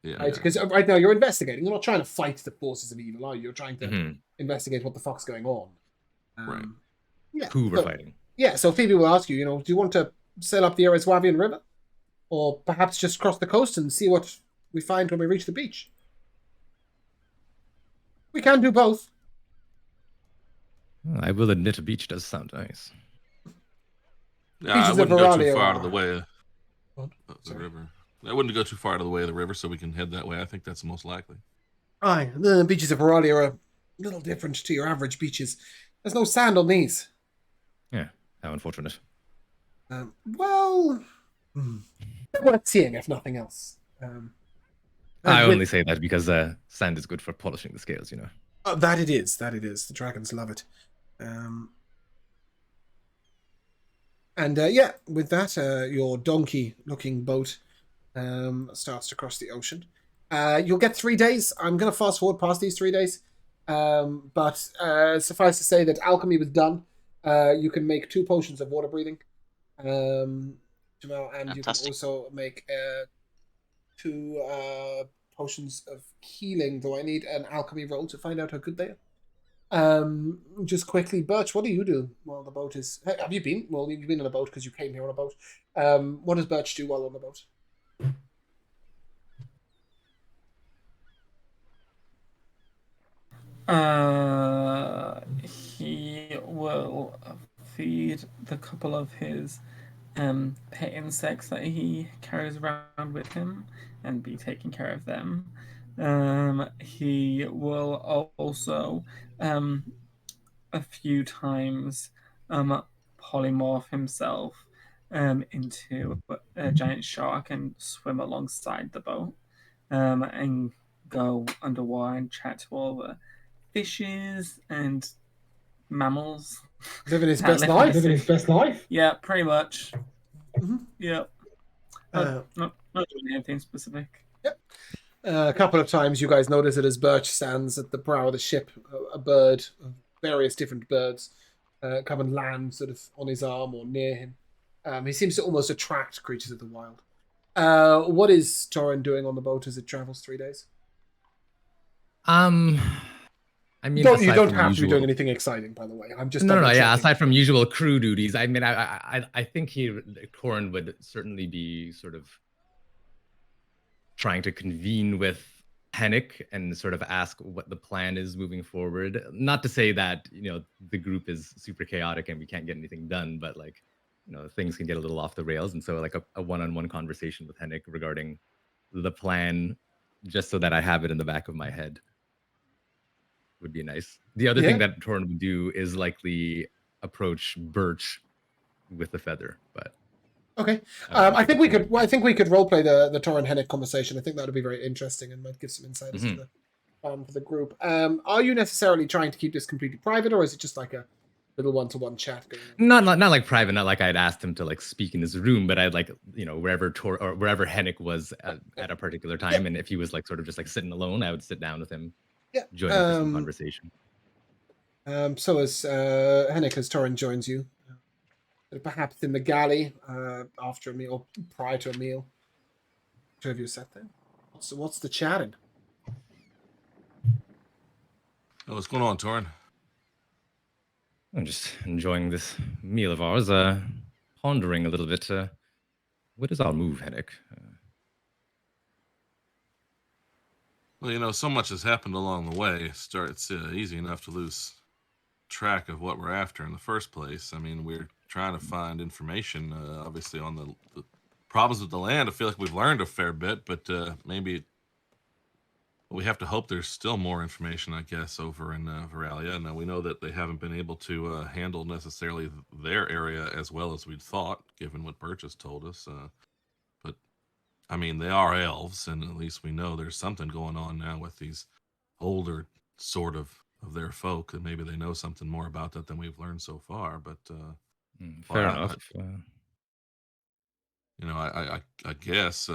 Yeah. Right? Because right now you're investigating. You're not trying to fight the forces of evil, are you? You're trying to investigate what the fuck's going on. Right. Yeah. Who we're fighting. Yeah, so Phoebe will ask you, do you want to sail up the Ereswavian River? Or perhaps just cross the coast and see what we find when we reach the beach? We can do both. I will admit a beach does sound nice. Yeah, I Beaches of wouldn't go too Veralia far out are- of the way What? of the Sorry. river. I wouldn't go too far out of the way of the river, so we can head that way. I think that's the most likely. Aye, the beaches of Veralia are a little different to your average beaches. There's no sand on these. Yeah, how unfortunate. Worth seeing if nothing else. I with- only say that because sand is good for polishing the scales, That it is. The dragons love it. With that, your donkey-looking boat starts to cross the ocean. You'll get 3 days. I'm going to fast forward past these 3 days. But suffice to say that alchemy was done. You can make 2 potions of water breathing. Jamal, and you can Fantastic. also make 2 potions of healing, though I need an alchemy roll to find out how good they are. Just quickly, Birch, what do you do while the boat is... Have you been? Well, you've been on a boat because you came here on a boat. What does Birch do while on the boat? He will feed the couple of his pet insects that he carries around with him and be taking care of them. He will also a few times polymorph himself into a giant shark and swim alongside the boat, and go underwater and chat to all the fishes and mammals. Living his that best live in the life. sea. Living his best life. Yeah, pretty much. Mhm. Yeah. Uh, Not doing anything specific. A couple of times you guys notice that as Birch stands at the prow of the ship, a bird, various different birds, come and land sort of on his arm or near him. He seems to almost attract creatures of the wild. What is Torin doing on the boat as it travels 3 days? I mean, You don't aside have from to be usual- doing anything exciting, by the way. I'm just no, yeah. double-checking. Aside from usual crew duties, I mean, I think Corin would certainly be sort of trying to convene with Hennick and sort of ask what the plan is moving forward. Not to say that the group is super chaotic and we can't get anything done, but like things can get a little off the rails, and so like a one-on-one conversation with Hennick regarding the plan, just so that I have it in the back of my head, would be nice. The other thing that Torn would do is likely approach Birch with the feather, but okay. I think we could roleplay the Torin Hennick conversation. I think that would be very interesting and might give some insight as to the plan for the group. Are you necessarily trying to keep this completely private, or is it just like a little one-to-one chat going on? Not like private, not like I'd asked him to like speak in his room, but I'd like wherever wherever Hennick was at a particular time, and if he was like sort of just like sitting alone, I would sit down with him, join in for some conversation. So as Hennick, as Torin joins you, perhaps in the galley after a meal, or prior to a meal, two of you sat there. What's the chatting? Oh, what's going on, Torin? I'm just enjoying this meal of ours, pondering a little bit. What is our move, Hennick? Well, so much has happened along the way. It's easy enough to lose track of what we're after in the first place. I mean, we're trying to find information, obviously, on the problems with the land. I feel like we've learned a fair bit, but maybe we have to hope there's still more information, I guess, over in Veralia. Now, we know that they haven't been able to handle necessarily their area as well as we'd thought, given what Birch has told us. But, I mean, they are elves, and at least we know there's something going on now with these older sort of their folk, and maybe they know something more about that than we've learned so far. But fair enough. I guess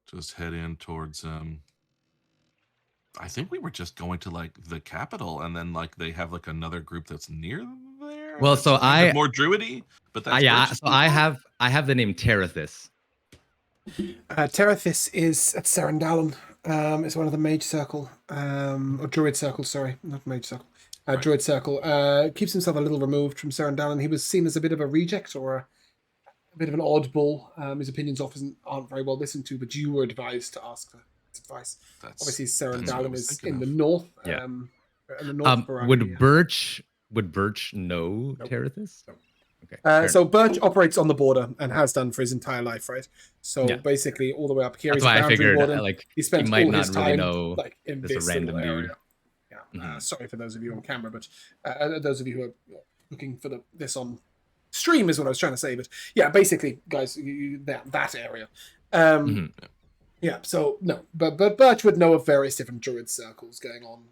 just head in towards I think we were just going to like the capital, and then like they have like another group that's near there. Well, so more druidy, but that's so I have the name Terethis. Terethis is at Serendalum. It's one of the mage circle, or druid circle. Sorry, not mage circle. Right. Druid circle. Keeps himself a little removed from Serendalum. He was seen as a bit of a reject or a bit of an oddball. His opinions often aren't very well listened to, but you were advised to ask for his advice. Obviously, Serendalum is in the north. Yeah. In the north Would Birch know Terethis? No. Okay. So Birch operates on the border and has done for his entire life, right? So Yeah. basically, all the way up here, That's he's a why I boundary figured warden. like He spent might all not his really time know like in this this random little dude. area. Yeah. Sorry for those of you on camera, but those of you who are looking for this on stream is what I was trying to say. But yeah, basically, guys, that area. Yeah. So no, but Birch would know of various different druid circles going on.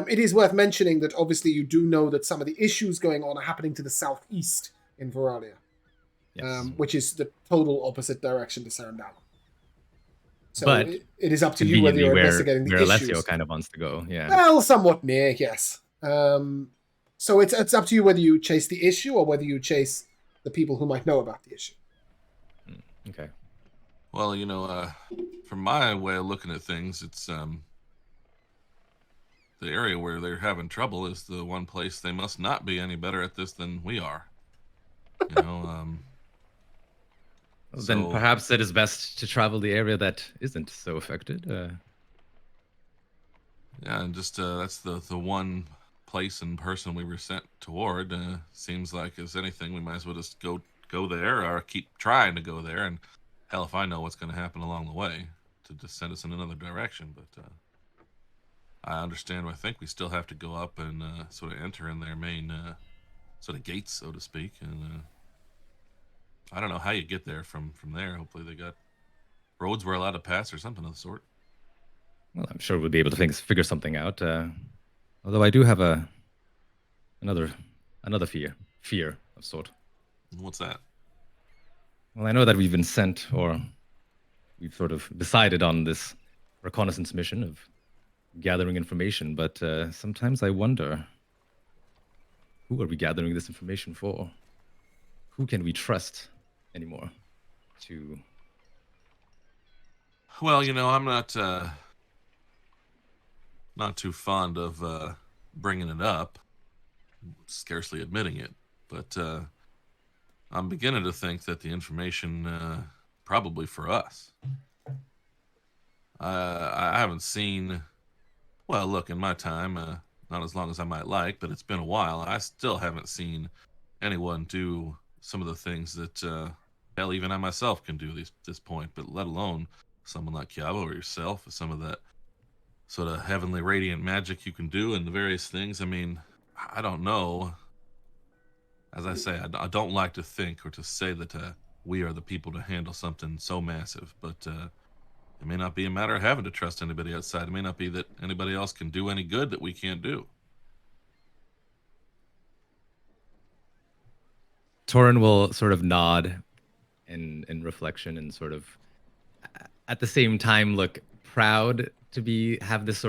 It is worth mentioning that obviously you do know that some of the issues going on are happening to the southeast in Veralia, which is the total opposite direction to Serendalum. So but it is up to you whether you're investigating the where issues. Alessio kind of wants to go. Yeah. Well, somewhat near, yes. So it's up to you whether you chase the issue or whether you chase the people who might know about the issue. Okay. Well, from my way of looking at things, it's the area where they're having trouble is the one place they must not be any better at this than we are. Then perhaps it is best to travel the area that isn't so affected. Yeah, and just that's the one place and person we were sent toward. Seems like as anything, we might as well just go there or keep trying to go there. And hell, if I know what's going to happen along the way, to just send us in another direction. But I understand. I think we still have to go up and sort of enter in their main sort of gates, so to speak, and I don't know how you get there from there. Hopefully they got roads we're allowed to pass or something of the sort. Well, I'm sure we'll be able to figure something out. Although I do have another fear of sort. What's that? Well, I know that we've been sent, or we've sort of decided on this reconnaissance mission of gathering information, but sometimes I wonder, who are we gathering this information for? Who can we trust anymore to... Well, I'm not too fond of bringing it up, scarcely admitting it, but I'm beginning to think that the information probably for us. I haven't seen, well, look, in my time, not as long as I might like, but it's been a while. I still haven't seen anyone do some of the things that, hell, even I myself can do this point, but let alone someone like Kiavo or yourself, with some of that sort of heavenly radiant magic you can do and the various things. I mean, I don't know. As I say, I don't like to think or to say that we are the people to handle something so massive, but it may not be a matter of having to trust anybody outside. It may not be that anybody else can do any good that we can't do. Torin will sort of nod in reflection and sort of at the same time look proud to have this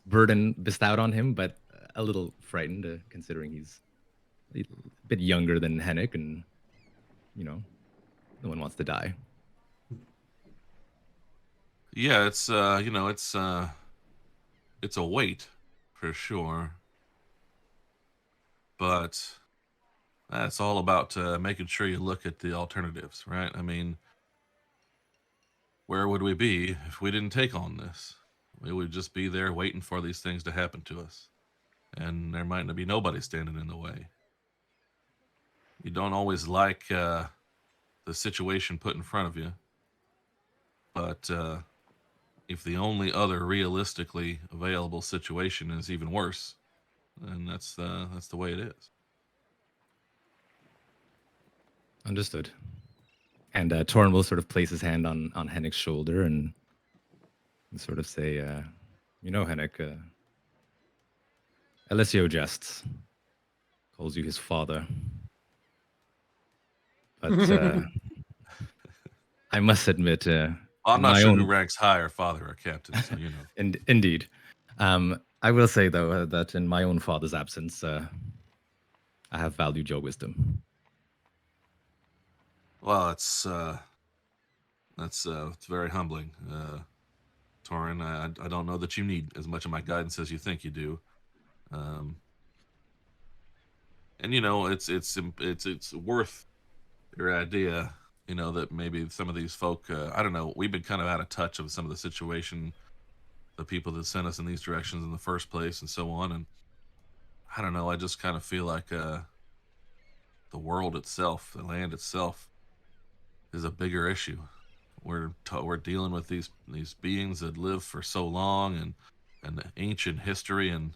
burden bestowed on him, but a little frightened considering he's a bit younger than Henrik, and no one wants to die. Yeah, it's it's a weight for sure, but that's all about making sure you look at the alternatives, right? I mean, where would we be if we didn't take on this? We would just be there waiting for these things to happen to us, and there might be nobody standing in the way. You don't always like the situation put in front of you, but if the only other realistically available situation is even worse, then that's the way it is. Understood. And Torin will sort of place his hand on Henrik's shoulder and sort of say, Henrik, Alessio jests, calls you his father. But I must admit, I'm not sure who ranks higher, father or captain, so Indeed. I will say, though, that in my own father's absence, I have valued your wisdom. Well, it's very humbling, Torin. I don't know that you need as much of my guidance as you think you do. And it's worth your idea. That maybe some of these folk, I don't know, we've been kind of out of touch of some of the situation, the people that sent us in these directions in the first place and so on. And I don't know, I just kind of feel like the world itself, the land itself, is a bigger issue. We're dealing with these beings that live for so long and the ancient history, and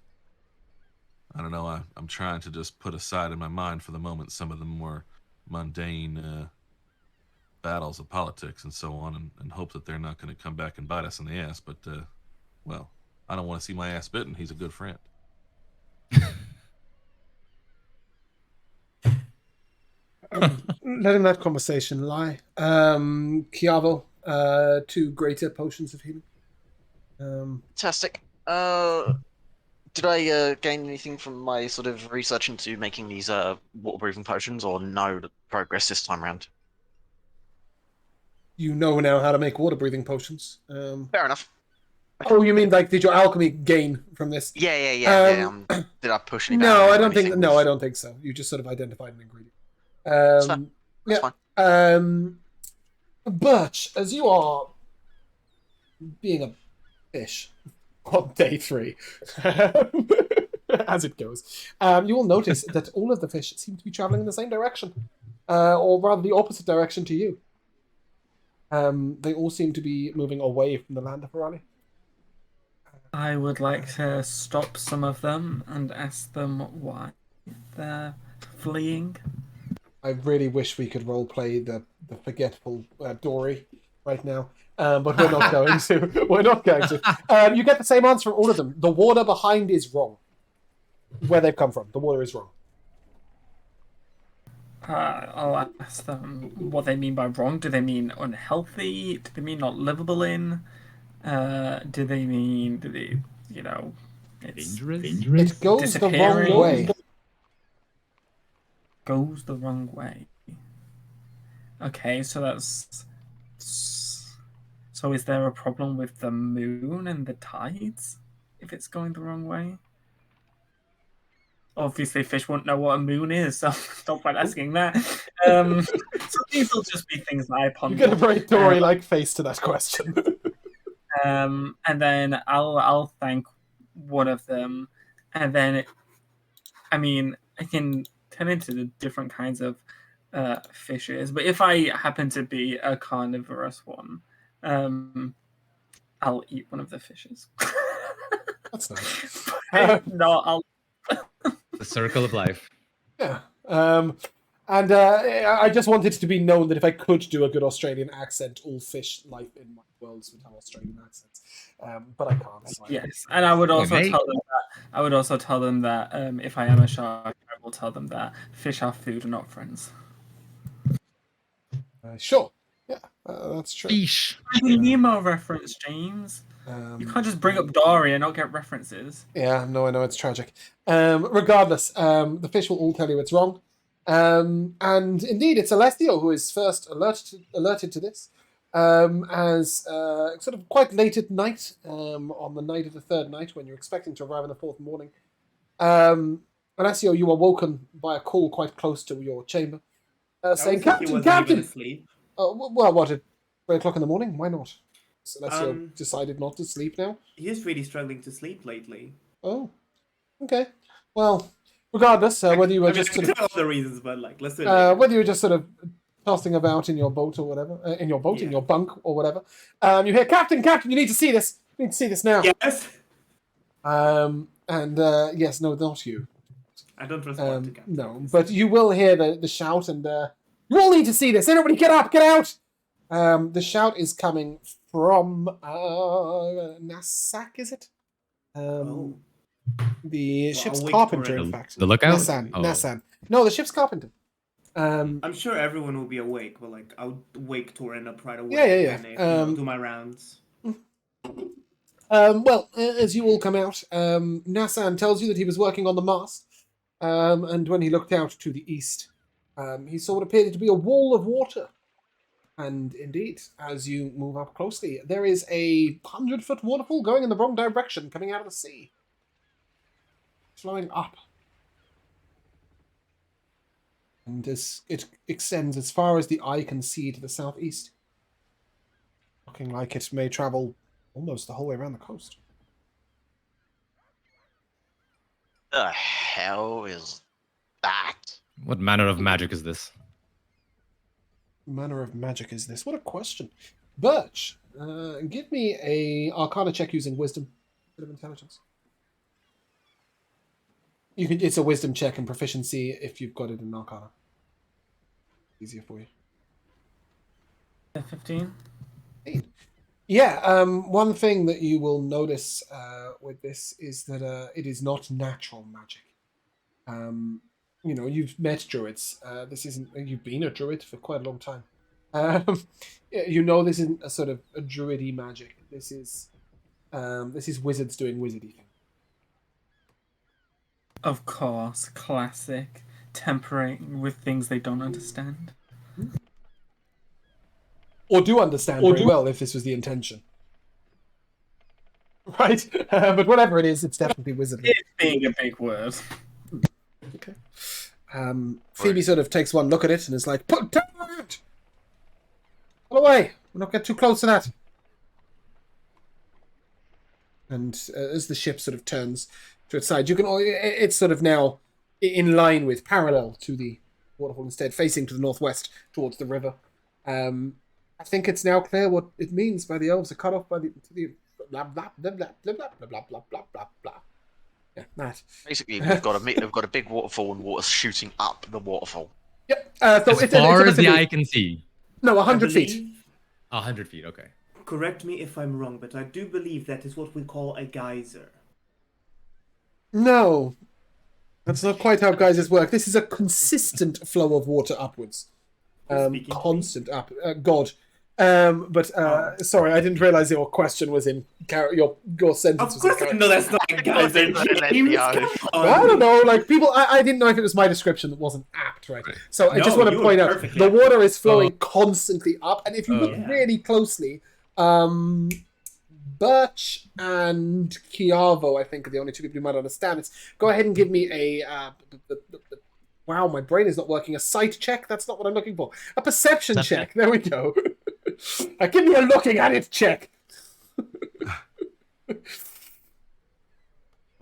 I don't know, I'm trying to just put aside in my mind for the moment some of the more mundane battles of politics and so on, and hope that they're not going to come back and bite us in the ass. But well, I don't want to see my ass bitten. He's a good friend. Letting that conversation lie. Kiavo, 2 greater potions of healing. Fantastic. Did I gain anything from my sort of research into making these water-breathing potions, or no progress this time around? You know now how to make water-breathing potions. Fair enough. Oh, you mean like did your alchemy gain from this? Yeah. Did I push any? No, I don't think. No, I don't think so. You just sort of identified an ingredient. That's fine. Birch, as you are being a fish on day 3, as it goes, you will notice that all of the fish seem to be traveling in the same direction, or rather the opposite direction to you. They all seem to be moving away from the land of Harali. I would like to stop some of them and ask them why they're fleeing. I really wish we could roleplay the forgetful Dory right now, but we're not going to. We're not going to. You get the same answer from all of them. The water behind is wrong. Where they've come from, the water is wrong. I'll ask them what they mean by wrong. Do they mean unhealthy? Do they mean not livable in? Do they mean, you know, it's Dangerous? It goes the wrong disappearing? way. Goes the wrong way. Okay, so that's. So is there a problem with the moon and the tides if it's going the wrong way? Obviously, fish won't know what a moon is, so don't mind asking that. So these will just be things that I You ponder. get a very Dory-like face to that question. And then I'll thank one of them, and then I mean I can turn into the different kinds of fishes. But if I happen to be a carnivorous one, I'll eat one of the fishes. That's nice. No, I'll. The circle of life. Yeah. And I just wanted it to be known that if I could do a good Australian accent, all fish life in my worlds would have Australian accents. But I can't. So Yes, and I would also mate. tell them that. I would also tell them that if I am a shark, I will tell them that fish are food and not friends. Sure. Yeah, that's true. Fish. The Nemo reference, James. You can't just bring up Dory and not get references. Yeah, no, I know it's tragic. Regardless, the fish will all tell you it's wrong. And indeed, it's Alessio who is first alerted to this. As sort of quite late at night, on the night of the third night, when you're expecting to arrive on the fourth morning. Alessio, you are woken by a call quite close to your chamber, saying, "Captain, Captain!" Asleep. Well, what, at 3 o'clock in the morning? Why not? So Alessio decided not to sleep now. He's really struggling to sleep lately. Oh, okay. Well, regardless, whether you were I mean, just I sort can of tell all the reasons, but like, let's do it. Later. whether you were just sort of tossing about in your boat or whatever, in your bunk or whatever, you hear, "Captain, Captain, you need to see this. You need to see this now." Yes. Yes, no, not you. I don't respond to Captain. No, but you will hear the shout, and you all need to see this. Everybody, get up, get out! The shout is coming from Nassak, is it? The ship's awake carpenter, Torin. in fact. The lookout? Nassan. Oh. Nassan. No, the ship's carpenter. I'm sure everyone will be awake, but like, I'll wake Torin up right away. Yeah. And, do my rounds. Well, as you all come out, Nassan tells you that he was working on the mast, and when he looked out to the east, he saw what appeared to be a wall of water. And indeed, as you move up closely, there is a 100-foot waterfall going in the wrong direction, coming out of the sea. Flowing up. And it extends as far as the eye can see to the southeast. Looking like it may travel almost the whole way around the coast. The hell is that? What manner of magic is this? Manner of magic is this? What a question. Birch, give me a Arcana check using Wisdom. Bit of intelligence. It's a Wisdom check and proficiency if you've got it in Arcana. Easier for you. 15. Yeah, one thing that you will notice with this is that it is not natural magic. You've met druids. This isn't. You've been a druid for quite a long time. This isn't a sort of a druidy magic. This is wizards doing wizardy things. Of course, classic. Tempering with things they don't understand. Or do understand very well if this was the intention. Right? But whatever it is, it's definitely wizardly. It's being a big word. Okay. Phoebe sort of takes one look at it and is like, "Put down it! Pull away! We'll not get too close to that." And as the ship sort of turns to its side, it's sort of now in line with, parallel to the waterfall instead, facing to the northwest towards the river. I think it's now clear what it means by the elves are cut off by the blah blah blah blah blah blah blah blah blah blah blah. Yeah, that. Basically, we've got a big waterfall and water shooting up the waterfall. Yep. So As it's far a as the massive- eye can see. No, I 100 feet. believe- 100 feet, okay. Correct me if I'm wrong, but I do believe that is what we call a geyser. No, that's not quite how geysers work. This is a consistent flow of water upwards. Who's speaking to me? Constant up. God. Sorry, I didn't realize your question was in your sentence. Of was in course I character. know that's not a geyser, Let James. me out. Come on. I don't know, like people. I didn't know if it was my description that wasn't apt, right? So I just No, want to you point were out perfectly the apt. water is flowing constantly up, and if you look Yeah. really closely, Birch and Chiavo, I think, are the only two people who might understand this. Go ahead and give me a. Wow, my brain is not working. A sight check? That's not what I'm looking for. A perception check. There we go. Give me a looking at it check.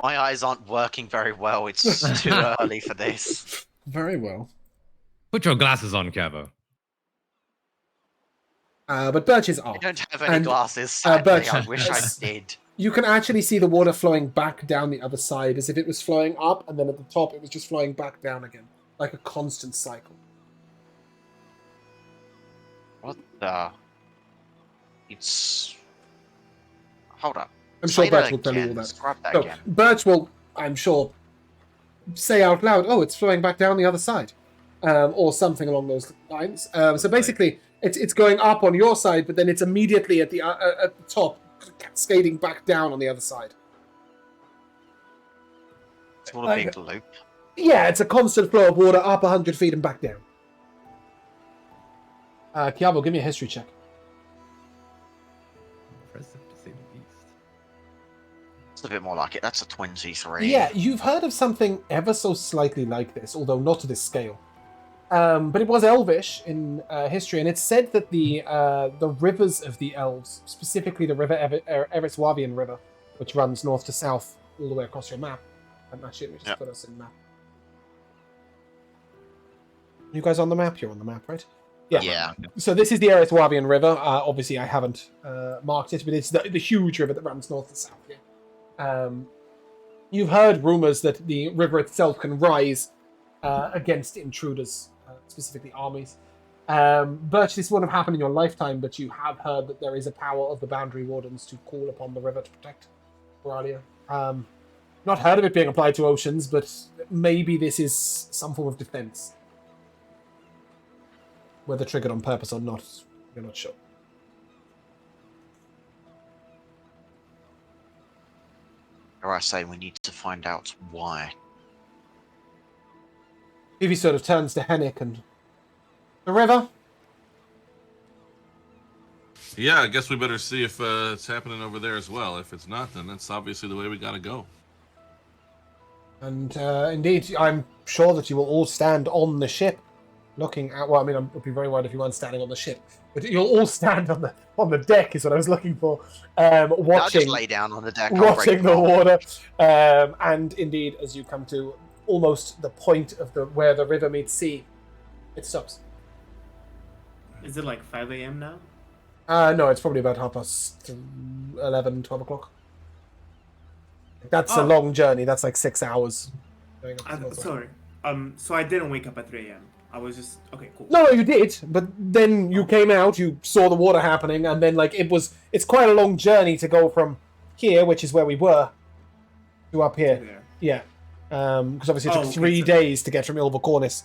My eyes aren't working very well. It's too early for this. Very well. Put your glasses on, Cavo. But Birch is I off. don't have any And, glasses, sadly. Birch, I wish I s- did. You can actually see the water flowing back down the other side as if it was flowing up, and then at the top it was just flowing back down again, like a constant cycle. What the? It's. Hold up. I'm sure Say that Birch will tell you all again. that. Describe that So again. Birch will, I'm sure, say out loud, "Oh, it's flowing back down the other side," or something along those lines. So basically, it's going up on your side, but then it's immediately at the top, cascading back down on the other side. It's all a big loop. Yeah, it's a constant flow of water up 100 feet and back down. Chiavo, give me a history check. Impressive to say the least. It's a bit more like it. That's a 23. Yeah, you've heard of something ever so slightly like this, although not to this scale. But it was Elvish in history, and it's said that the rivers of the elves, specifically the river Eriswavian River, which runs north to south all the way across your map. Actually, let me just put us in map. You guys on the map? You're on the map, right? Yeah. So this is the Eriswavian River. Obviously, I haven't marked it, but it's the huge river that runs north to south here. You've heard rumors that the river itself can rise against intruders, specifically armies. Birch, this wouldn't have happened in your lifetime, but you have heard that there is a power of the Boundary Wardens to call upon the river to protect Veralia. Not heard of it being applied to oceans, but maybe this is some form of defense. Whether triggered on purpose or not, you're not sure. Or I say we need to find out why. Vivi sort of turns to Hennick and... The river? Yeah, I guess we better see if it's happening over there as well. If it's not, then that's obviously the way we gotta go. And indeed, I'm sure that you will all stand on the ship, looking at... Well, I mean, I'd be very worried if you weren't standing on the ship. But you'll all stand on the deck, is what I was looking for. I'll Watching... just lay down on the deck. I'll break watching the the roll. water, and indeed, as you come to almost the point of where the river meets sea, it stops. Is it like 5 a.m. now? No, it's probably about 11, 12 o'clock. That's a Oh. long journey. That's like 6 hours. Going up to the north side. Sorry. So I didn't wake up at 3 a.m. I was just okay. Cool. No, you did, but then you came out, you saw the water happening, and then like it's quite a long journey to go from here, which is where we were, to up here. There. Yeah, because obviously it took Oh, okay, 3 so- days to get from Ilva Cornice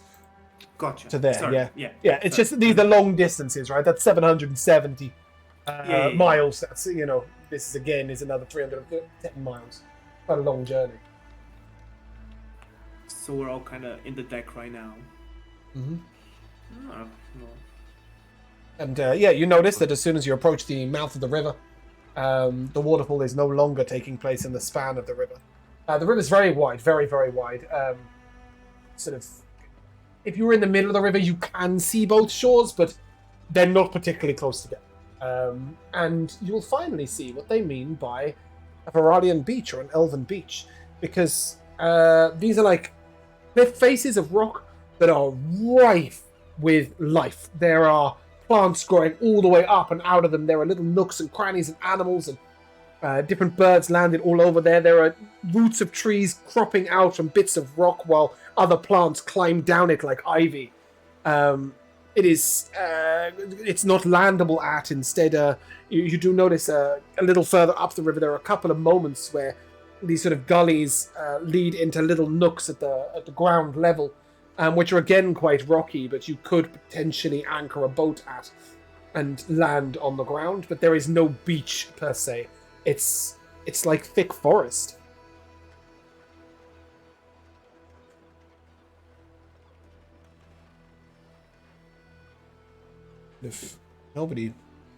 Gotcha. to there. Sorry. Yeah. Yeah. It's Sorry. just these are long distances, right? That's 770 Yeah. miles. That's this is another 310 miles. Quite a long journey. So we're all kind of in the deck right now. Mm-hmm. Oh, well. And you notice that as soon as you approach the mouth of the river, the waterfall is no longer taking place in the span of the river. The river's very wide, very, very wide. Sort of, if you were in the middle of the river, you can see both shores, but they're not particularly close together. And you'll finally see what they mean by a Veralian beach or an elven beach, because these are like cliff faces of rock that are rife with life. There are plants growing all the way up, and out of them there are little nooks and crannies and animals and different birds landed all over there. There are roots of trees cropping out from bits of rock while other plants climb down it like ivy. It is it's not landable at. Instead, you do notice a little further up the river there are a couple of moments where these sort of gullies lead into little nooks at the ground level, which are again quite rocky, but you could potentially anchor a boat at and land on the ground. But there is no beach per se. It's like thick forest. If nobody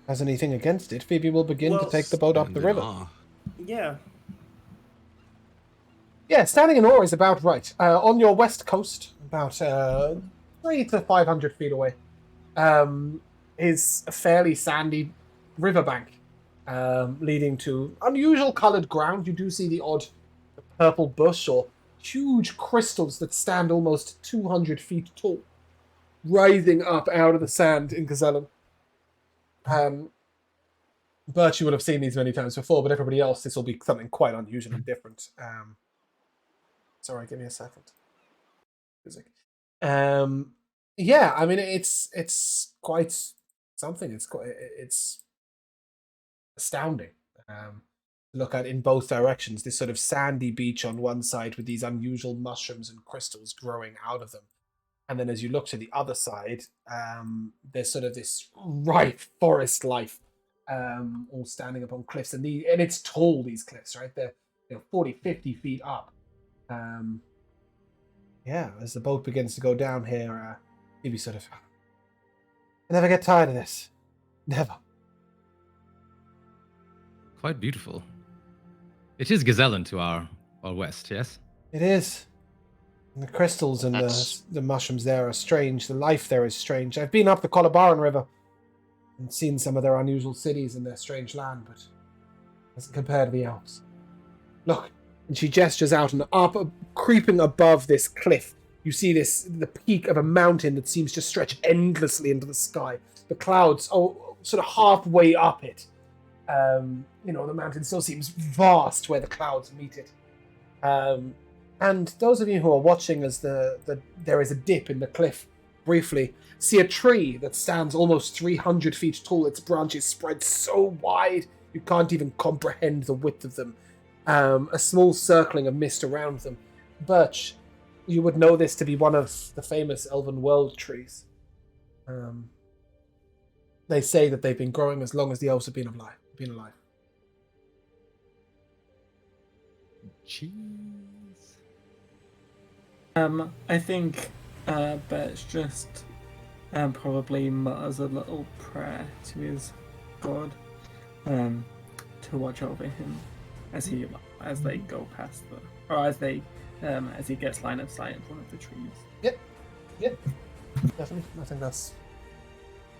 has anything against it, Phoebe will begin to Well, take the boat up And the in river. awe. Yeah. Yeah, standing in awe is about right. On your west coast, about 300 to 500 feet away, is a fairly sandy riverbank leading to unusual coloured ground. You do see the odd purple bush or huge crystals that stand almost 200 feet tall, rising up out of the sand in Gazellan. Bert, you would have seen these many times before, but everybody else, this will be something quite unusual and different. Sorry, give me a second. Music. Yeah, I mean it's quite something. It's astounding. To look at in both directions. This sort of sandy beach on one side with these unusual mushrooms and crystals growing out of them. And then as you look to the other side, there's sort of this rife forest life, all standing up on cliffs. And it's tall, these cliffs, right? They're 40, 50 feet up. Yeah, as the boat begins to go down here, you'd be sort of, I never get tired of this. Never. Quite beautiful. It is Gazellan to our west, yes? It is. And the crystals and That's- the mushrooms there are strange. The life there is strange. I've been up the Colabaran River and seen some of their unusual cities and their strange land, but it doesn't compare to the Alps. Look, and she gestures out, and up, creeping above this cliff, you see the peak of a mountain that seems to stretch endlessly into the sky. The clouds are sort of halfway up it. The mountain still seems vast where the clouds meet it. And those of you who are watching as there is a dip in the cliff, briefly, see a tree that stands almost 300 feet tall. Its branches spread so wide you can't even comprehend the width of them. A small circling of mist around them. Birch, you would know this to be one of the famous Elven World trees. They say that they've been growing as long as the elves have been alive. Cheese. I think Birch just probably mutters a little prayer to his god to watch over him as they go past as he gets line of sight of one of the trees. Yep, definitely. I think that's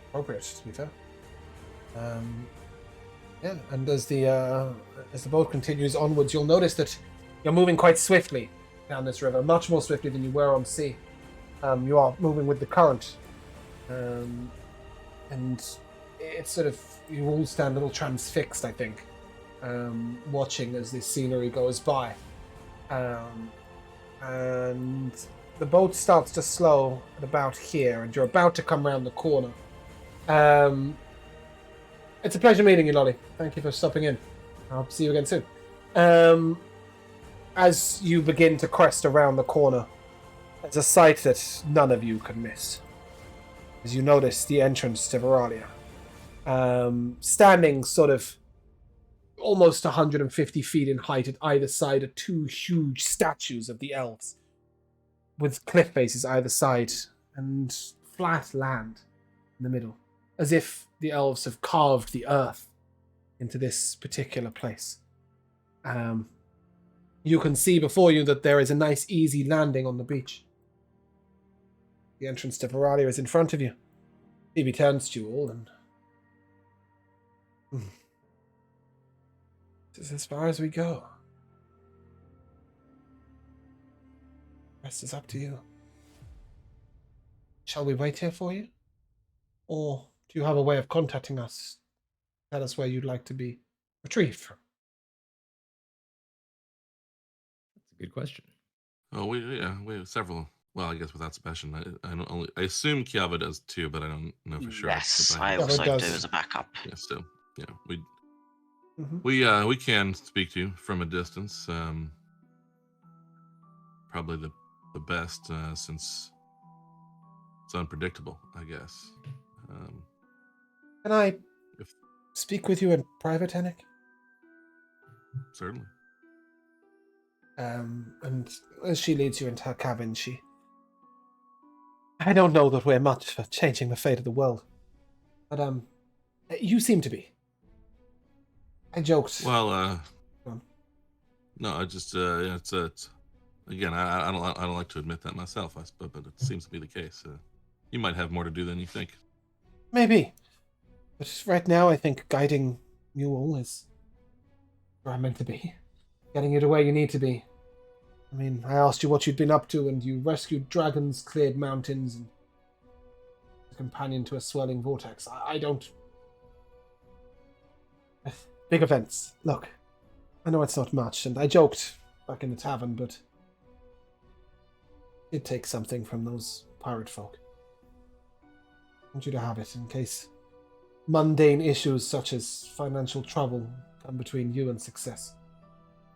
appropriate, to be fair. Yeah, and as the boat continues onwards, you'll notice that you're moving quite swiftly down this river, much more swiftly than you were on sea. You are moving with the current, and it's sort of, you all stand a little transfixed, I think, watching as this scenery goes by. And the boat starts to slow at about here, and you're about to come round the corner. It's a pleasure meeting you, Lolly. Thank you for stopping in. I'll see you again soon. As you begin to crest around the corner, there's a sight that none of you can miss. As you notice the entrance to Veralia. Standing sort of almost 150 feet in height at either side are two huge statues of the elves, with cliff faces either side and flat land in the middle, as if the elves have carved the earth into this particular place. You can see before you that there is a nice easy landing on the beach. The entrance to Veralia is in front of you. Phoebe turns to you all and... This is as far as we go. The rest is up to you. Shall we wait here for you? Or do you have a way of contacting us? Tell us where you'd like to be retrieved from. That's a good question. Oh, we have several Well, I guess without Sebastian, I assume Kiava does too, but I don't know for sure. Yes, But I Yeah, also it do does. as a backup. yeah, so yeah, Mhm. we can speak to you from a distance. Probably the best since it's unpredictable, I guess. Can I If speak with you in private, Henrik? certainly. And as she leads you into her cabin, I don't know that we're much for changing the fate of the world, but you seem to be. I joked. Well, Go on. no, I just yeah, it's again, I don't like to admit that myself, but it seems to be the case. You might have more to do than you think. Maybe, but right now I think guiding you all is where I'm meant to be, getting you to where you need to be. I mean, I asked you what you'd been up to, and you rescued dragons, cleared mountains, and a companion to a swirling vortex. I don't. Big events. Look, I know it's not much, and I joked back in the tavern, but it did take something from those pirate folk. I want you to have it in case mundane issues such as financial trouble come between you and success.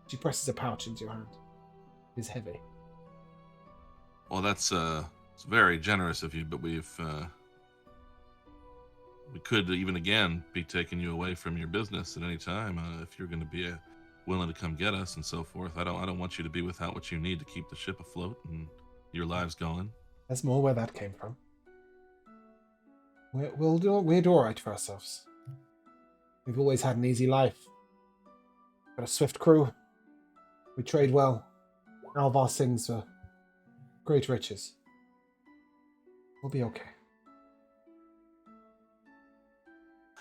She presses a pouch into your hand. It is heavy. Well, that's it's very generous of you, but we could even again be taking you away from your business at any time if you're going to be willing to come get us and so forth. I don't want you to be without what you need to keep the ship afloat and your lives going. There's more where that came from. We'll do all right for ourselves. We've always had an easy life. Got a swift crew. We trade well. Alvar sings for great riches. We'll be okay.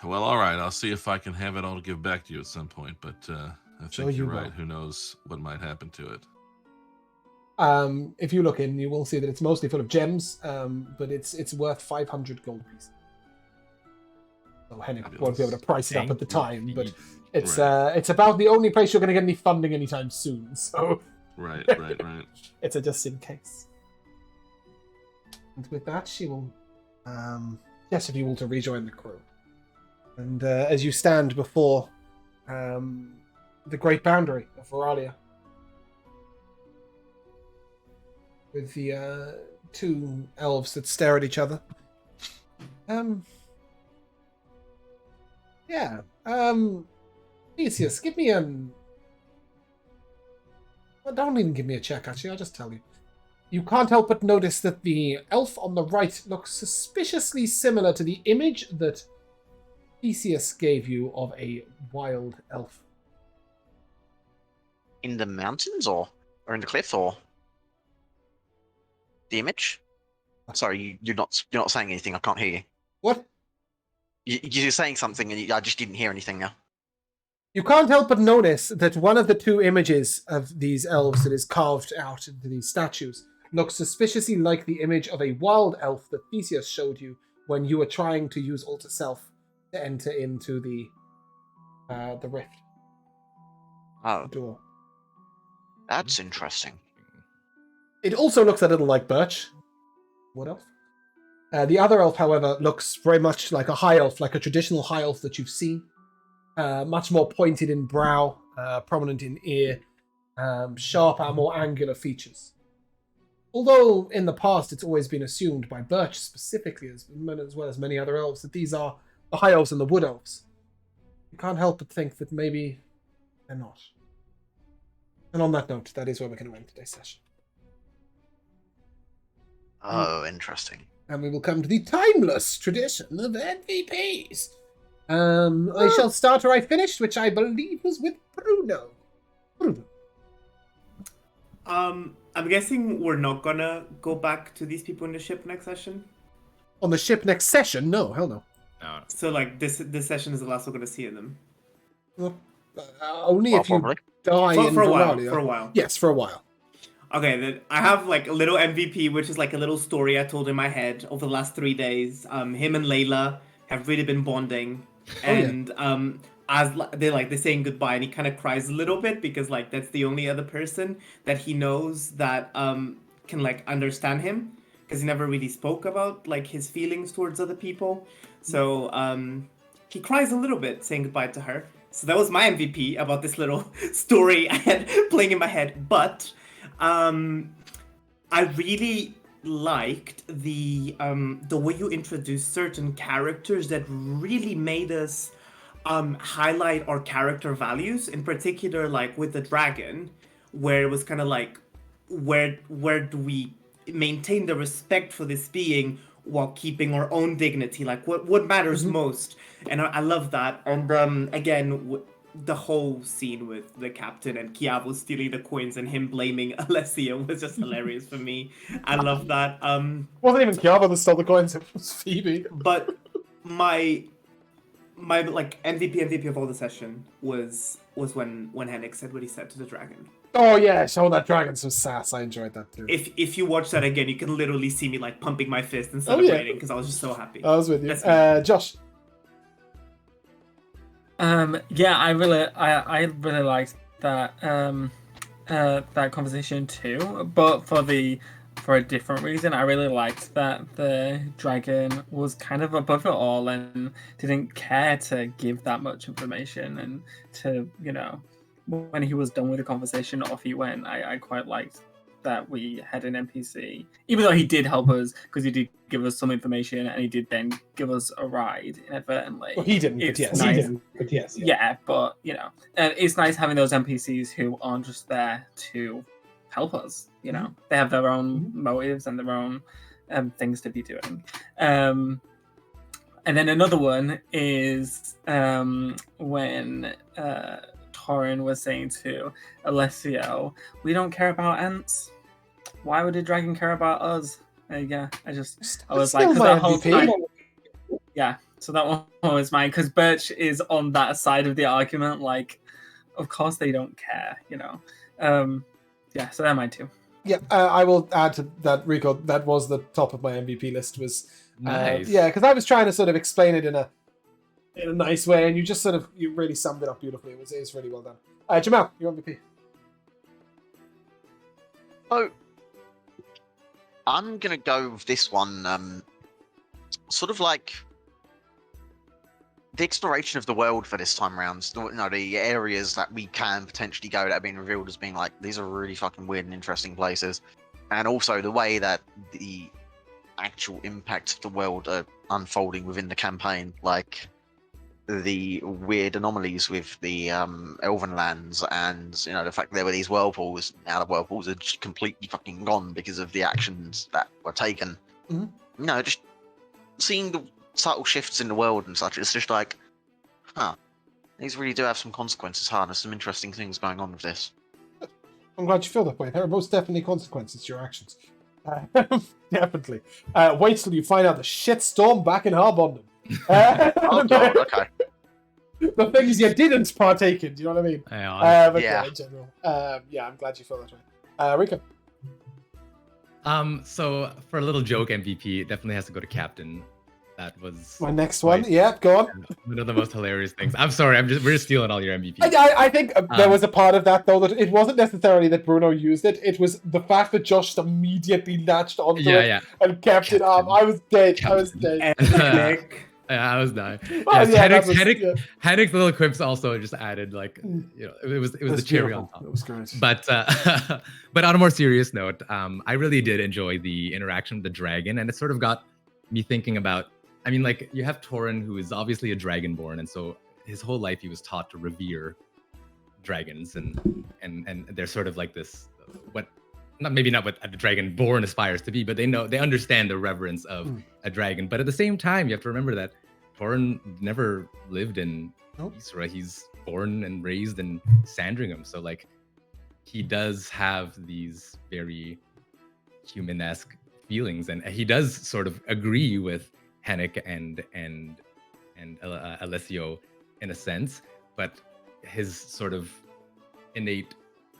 Well, all right. I'll see if I can have it all to give back to you at some point. But I Sure think you you're right. will. Who knows what might happen to it? If you look in, you will see that it's mostly full of gems, but it's worth 500 gold pieces. So Henrik won't be able to price it up at the time, but it's about the only place you're going to get any funding anytime soon. So Right. it's a just in case. And with that, she will gesture you all to rejoin the crew. And as you stand before the great boundary of Veralia, with the two elves that stare at each other. Theseus, give me well, don't even give me a check, actually, I'll just tell you. You can't help but notice that the elf on the right looks suspiciously similar to the image that Theseus gave you of a wild elf. In the mountains or in the cliff or the image? Sorry, you're not saying anything. I can't hear you. What? You're saying something, and I just didn't hear anything now. You can't help but notice that one of the two images of these elves that is carved out into these statues looks suspiciously like the image of a wild elf that Theseus showed you when you were trying to use Alter Self to enter into the rift. Oh, The door. that's interesting. It also looks a little like Birch. What elf? The other elf, however, looks very much like a high elf, like a traditional high elf that you've seen. Much more pointed in brow, prominent in ear, sharper, more angular features. Although in the past it's always been assumed by Birch specifically, as well as many other elves, that these are the high elves and the wood elves. You can't help but think that maybe they're not. And on that note, that is where we're going to end today's session. Oh, interesting. And we will come to the timeless tradition of MVPs. I shall start where I finished, which I believe was with Bruno. I'm guessing we're not gonna go back to these people in the ship next session. On the ship next session? No, hell no. No. So like this session is the last we're gonna see of them. Well, only Well, if you probably. die in For a while. Veralia. For a while. Yes, for a while. Okay, then I have like a little MVP, which is like a little story I told in my head over the last 3 days. Him and Layla have really been bonding, and as they're saying goodbye, and he kind of cries a little bit because like that's the only other person that he knows that can like understand him, because he never really spoke about like his feelings towards other people. So he cries a little bit saying goodbye to her. So that was my MVP about this little story I had playing in my head. But I really liked the way you introduced certain characters that really made us highlight our character values. In particular, like with the dragon, where it was kind of like, where do we maintain the respect for this being while keeping our own dignity? Like what matters most? And I love that. And again, the whole scene with the captain and Kiavo stealing the coins and him blaming Alessia was just hilarious for me. I love that. Wasn't even Kiava that stole the coins, it was Phoebe. But my like MVP of all the session was when Henrik said what he said to the dragon. Oh yeah, show that dragon some sass. I enjoyed that too. If you watch that again, you can literally see me like pumping my fist and celebrating because I was just so happy. I was with you. Josh. Yeah, I really liked that that conversation too, but for a different reason. I really liked that the dragon was kind of above it all and didn't care to give that much information, and to, you know, when he was done with the conversation, off he went. I quite liked that we had an NPC, even though he did help us, because he did give us some information and he did then give us a ride inadvertently. Well, he didn't, but yes. Nice. He didn't, but yes. Yeah, but, you know, it's nice having those NPCs who aren't just there to help us, you know. They have their own motives and their own things to be doing. And then another one is when Torin was saying to Alessio, we don't care about ants. Why would a dragon care about us? Yeah, I was like, because that whole time, yeah, so that one was mine, because Birch is on that side of the argument, like, of course they don't care, you know. Yeah, so they're mine too. Yeah, I will add to that, Rico. That was the top of my MVP list. Was nice. Yeah, because I was trying to sort of explain it in a nice way, and you really summed it up beautifully. It was really well done. Jamal, your MVP. Oh, I'm gonna go with this one. Sort of like the exploration of the world for this time around. You know, the areas that we can potentially go that have been revealed as being like, these are really fucking weird and interesting places, and also the way that the actual impact of the world are unfolding within the campaign, like the weird anomalies with the elven lands, and, you know, the fact that there were these whirlpools. Now the whirlpools are just completely fucking gone because of the actions that were taken. You know, just seeing the subtle shifts in the world and such, it's just like, these really do have some consequences, There's some interesting things going on with this. I'm glad you feel that way. There are most definitely consequences to your actions. Definitely. Wait till you find out the shitstorm back in Harbondon. Oh god, okay. The things you didn't partake in, do you know what I mean? Yeah. In general. Yeah, I'm glad you feel that way. Rico. So for a little joke MVP, it definitely has to go to Captain. That was my next one. Yeah, go on. One of the most hilarious things. I'm sorry, we're just stealing all your MVP. I think there was a part of that though, that it wasn't necessarily that Bruno used it. It was the fact that Josh immediately latched onto it and kept it up. I was dead. Captain. I was dead. I was dying. Well, yes, Henrik's little quips also just added, like, you know, it was the cherry on top. It was great. But but on a more serious note, I really did enjoy the interaction with the dragon, and it sort of got me thinking about, I mean, like, you have Torin, who is obviously a dragonborn, and so his whole life he was taught to revere dragons, and they're sort of like this, maybe not what a dragonborn aspires to be, but they understand the reverence of a dragon. But at the same time, you have to remember that Torin never lived in Isra. He's born and raised in Sandringham, so like he does have these very human-esque feelings, and he does sort of agree with Henrik and Alessio in a sense, but his sort of innate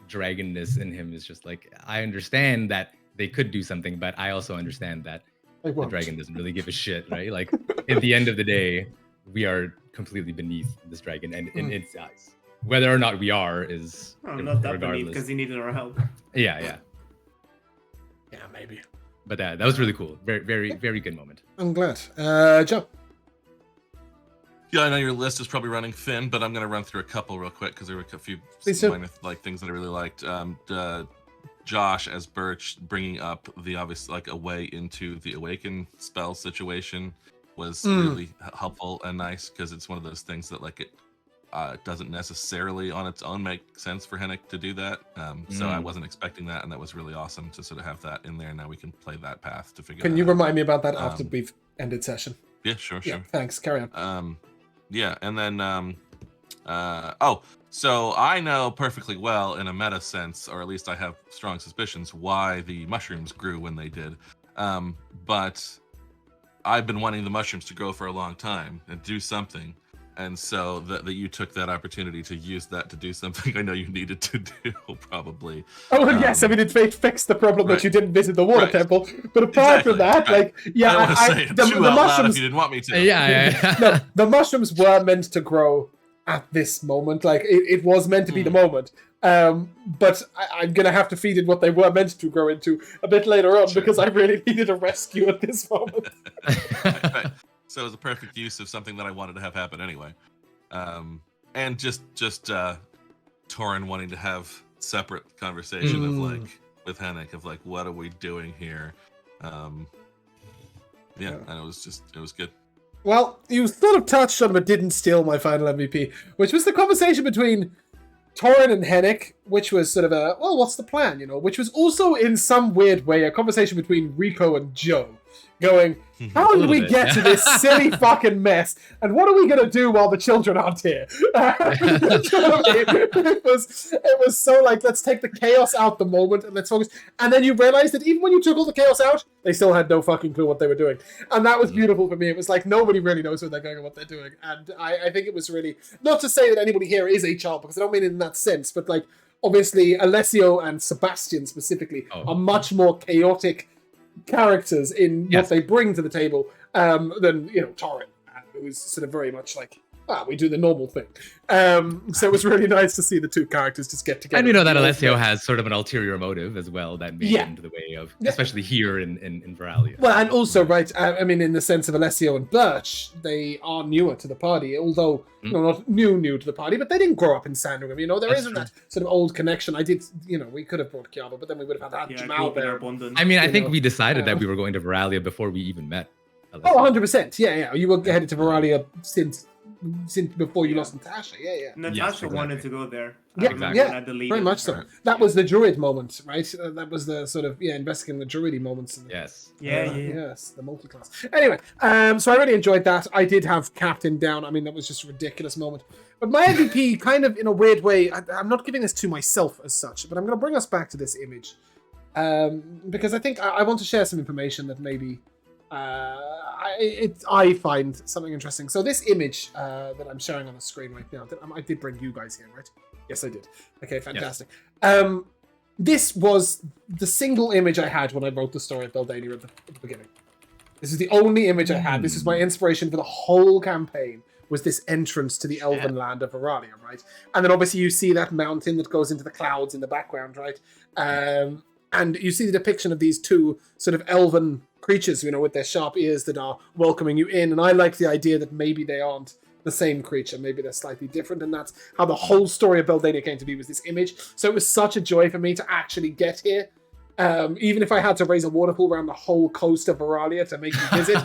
dragonness in him is just like, I understand that they could do something, but I also understand that the dragon doesn't really give a shit, right? Like, at the end of the day, we are completely beneath this dragon, and in its eyes, whether or not we are is not that beneath, because he needed our help. Yeah. baby. But that was really cool. Very good moment. I'm glad. Joe. Yeah, I know your list is probably running thin, but I'm going to run through a couple real quick because there were a few Please do. minor things that I really liked. Josh as Birch bringing up the obvious a way into the awaken spell situation was really helpful and nice because it's one of those things that it doesn't necessarily on its own make sense for Hennick to do that. So I wasn't expecting that, and that was really awesome to sort of have that in there. Now we can play that path to figure. Can that you out. remind me about that after we've ended session? Yeah, sure. Yeah, thanks. Carry on. Yeah, and then so I know perfectly well in a meta sense, or at least I have strong suspicions why the mushrooms grew when they did. But I've been wanting the mushrooms to grow for a long time and do something. And so that you took that opportunity to use that to do something I know you needed to do, probably. Oh, yes, I mean, it fixed the problem that you didn't visit the water temple. But apart from that, I don't want to say it too out loud if you didn't want me to. Yeah. No, the mushrooms were meant to grow at this moment. It was meant to be the moment. But I'm going to have to feed it what they were meant to grow into a bit later on because I really needed a rescue at this moment. Right. So it was a perfect use of something that I wanted to have happen anyway. And just Torin wanting to have separate conversation of with Hennick of what are we doing here? And it was good. Well, you sort of touched on but didn't steal my final MVP, which was the conversation between Torin and Hennick, which was sort of what's the plan, which was also in some weird way a conversation between Rico and Joe. Going, how did we get to this silly fucking mess? And what are we going to do while the children aren't here? It was so let's take the chaos out the moment and let's focus. And then you realize that even when you took all the chaos out, they still had no fucking clue what they were doing. And that was beautiful for me. It was nobody really knows where they're going and what they're doing. And I think it was really, not to say that anybody here is a child, because I don't mean it in that sense, but obviously Alessio and Sebastian specifically are much more chaotic characters in what they bring to the table than Torin, who's sort of very much we do the normal thing. So it was really nice to see the two characters just get together. And we know that Alessio has sort of an ulterior motive as well that may get into the way of, especially here in Veralia. Well, and also, right, I mean, in the sense of Alessio and Birch, they are newer to the party, although not new to the party, but they didn't grow up in Sandringham. There isn't that sort of old connection. I did, we could have brought Chiava, but then we would have had Jamal there. I mean, I think we decided that we were going to Veralia before we even met Alessio. Oh, 100%. Yeah. You were headed to Veralia since before you lost Natasha. Yeah. Natasha wanted to go there. Very much so. That was the Druid moment, right? That was the sort of investigating the Druidy moments. Yes. Yes, the multi-class. Anyway, so I really enjoyed that. I did have Captain down. I mean, that was just a ridiculous moment. But my MVP, kind of in a weird way, I'm not giving this to myself as such, but I'm going to bring us back to this image because I think I want to share some information that maybe. I find something interesting. So this image that I'm sharing on the screen right now, I did bring you guys here, right? Yes, I did. Okay, fantastic. Yes. This was the single image I had when I wrote the story of Beldania at the beginning. This is the only image I had. This is my inspiration for the whole campaign, was this entrance to the elven land of Veralia, right? And then obviously you see that mountain that goes into the clouds in the background, right? And you see the depiction of these two sort of elven creatures, with their sharp ears that are welcoming you in. And I like the idea that maybe they aren't the same creature. Maybe they're slightly different. And that's how the whole story of Beldania came to be, was this image. So it was such a joy for me to actually get here. Even if I had to raise a waterfall around the whole coast of Veralia to make you visit.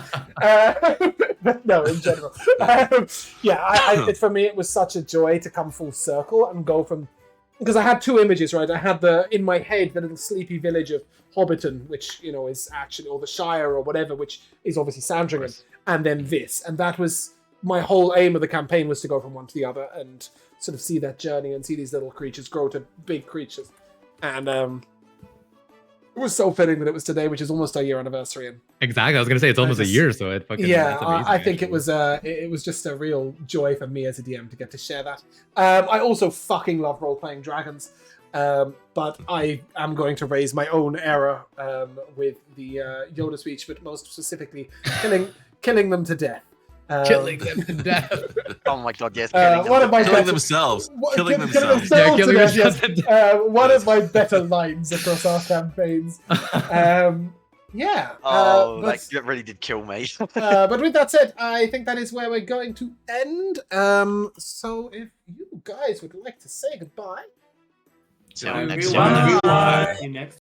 But no, in general. For me, it was such a joy to come full circle and go from... Because I had two images, right? I had in my head, the little sleepy village of Hobbiton, which, is actually, or the Shire or whatever, which is obviously Sandringham, and then this. And that was my whole aim of the campaign, was to go from one to the other and sort of see that journey and see these little creatures grow to big creatures. And it was so fitting that it was today, which is almost our year anniversary. And exactly, I was gonna say it's almost a year, so it fucking that's amazing, I think it was just a real joy for me as a DM to get to share that. I also fucking love role-playing dragons, but I am going to raise my own error with the Yoda speech, but most specifically killing them to death. Killing them to death. Oh my god, yes. One of my Killing better- themselves. What- Killing killing themselves. Yeah, themselves killing to death, themselves yes. to death. One of my better lines across our campaigns. Yeah. Oh, but, that really did kill me. but with that said, I think that is where we're going to end. So if you guys would like to say goodbye. Till Yeah, next Everyone, time. see you next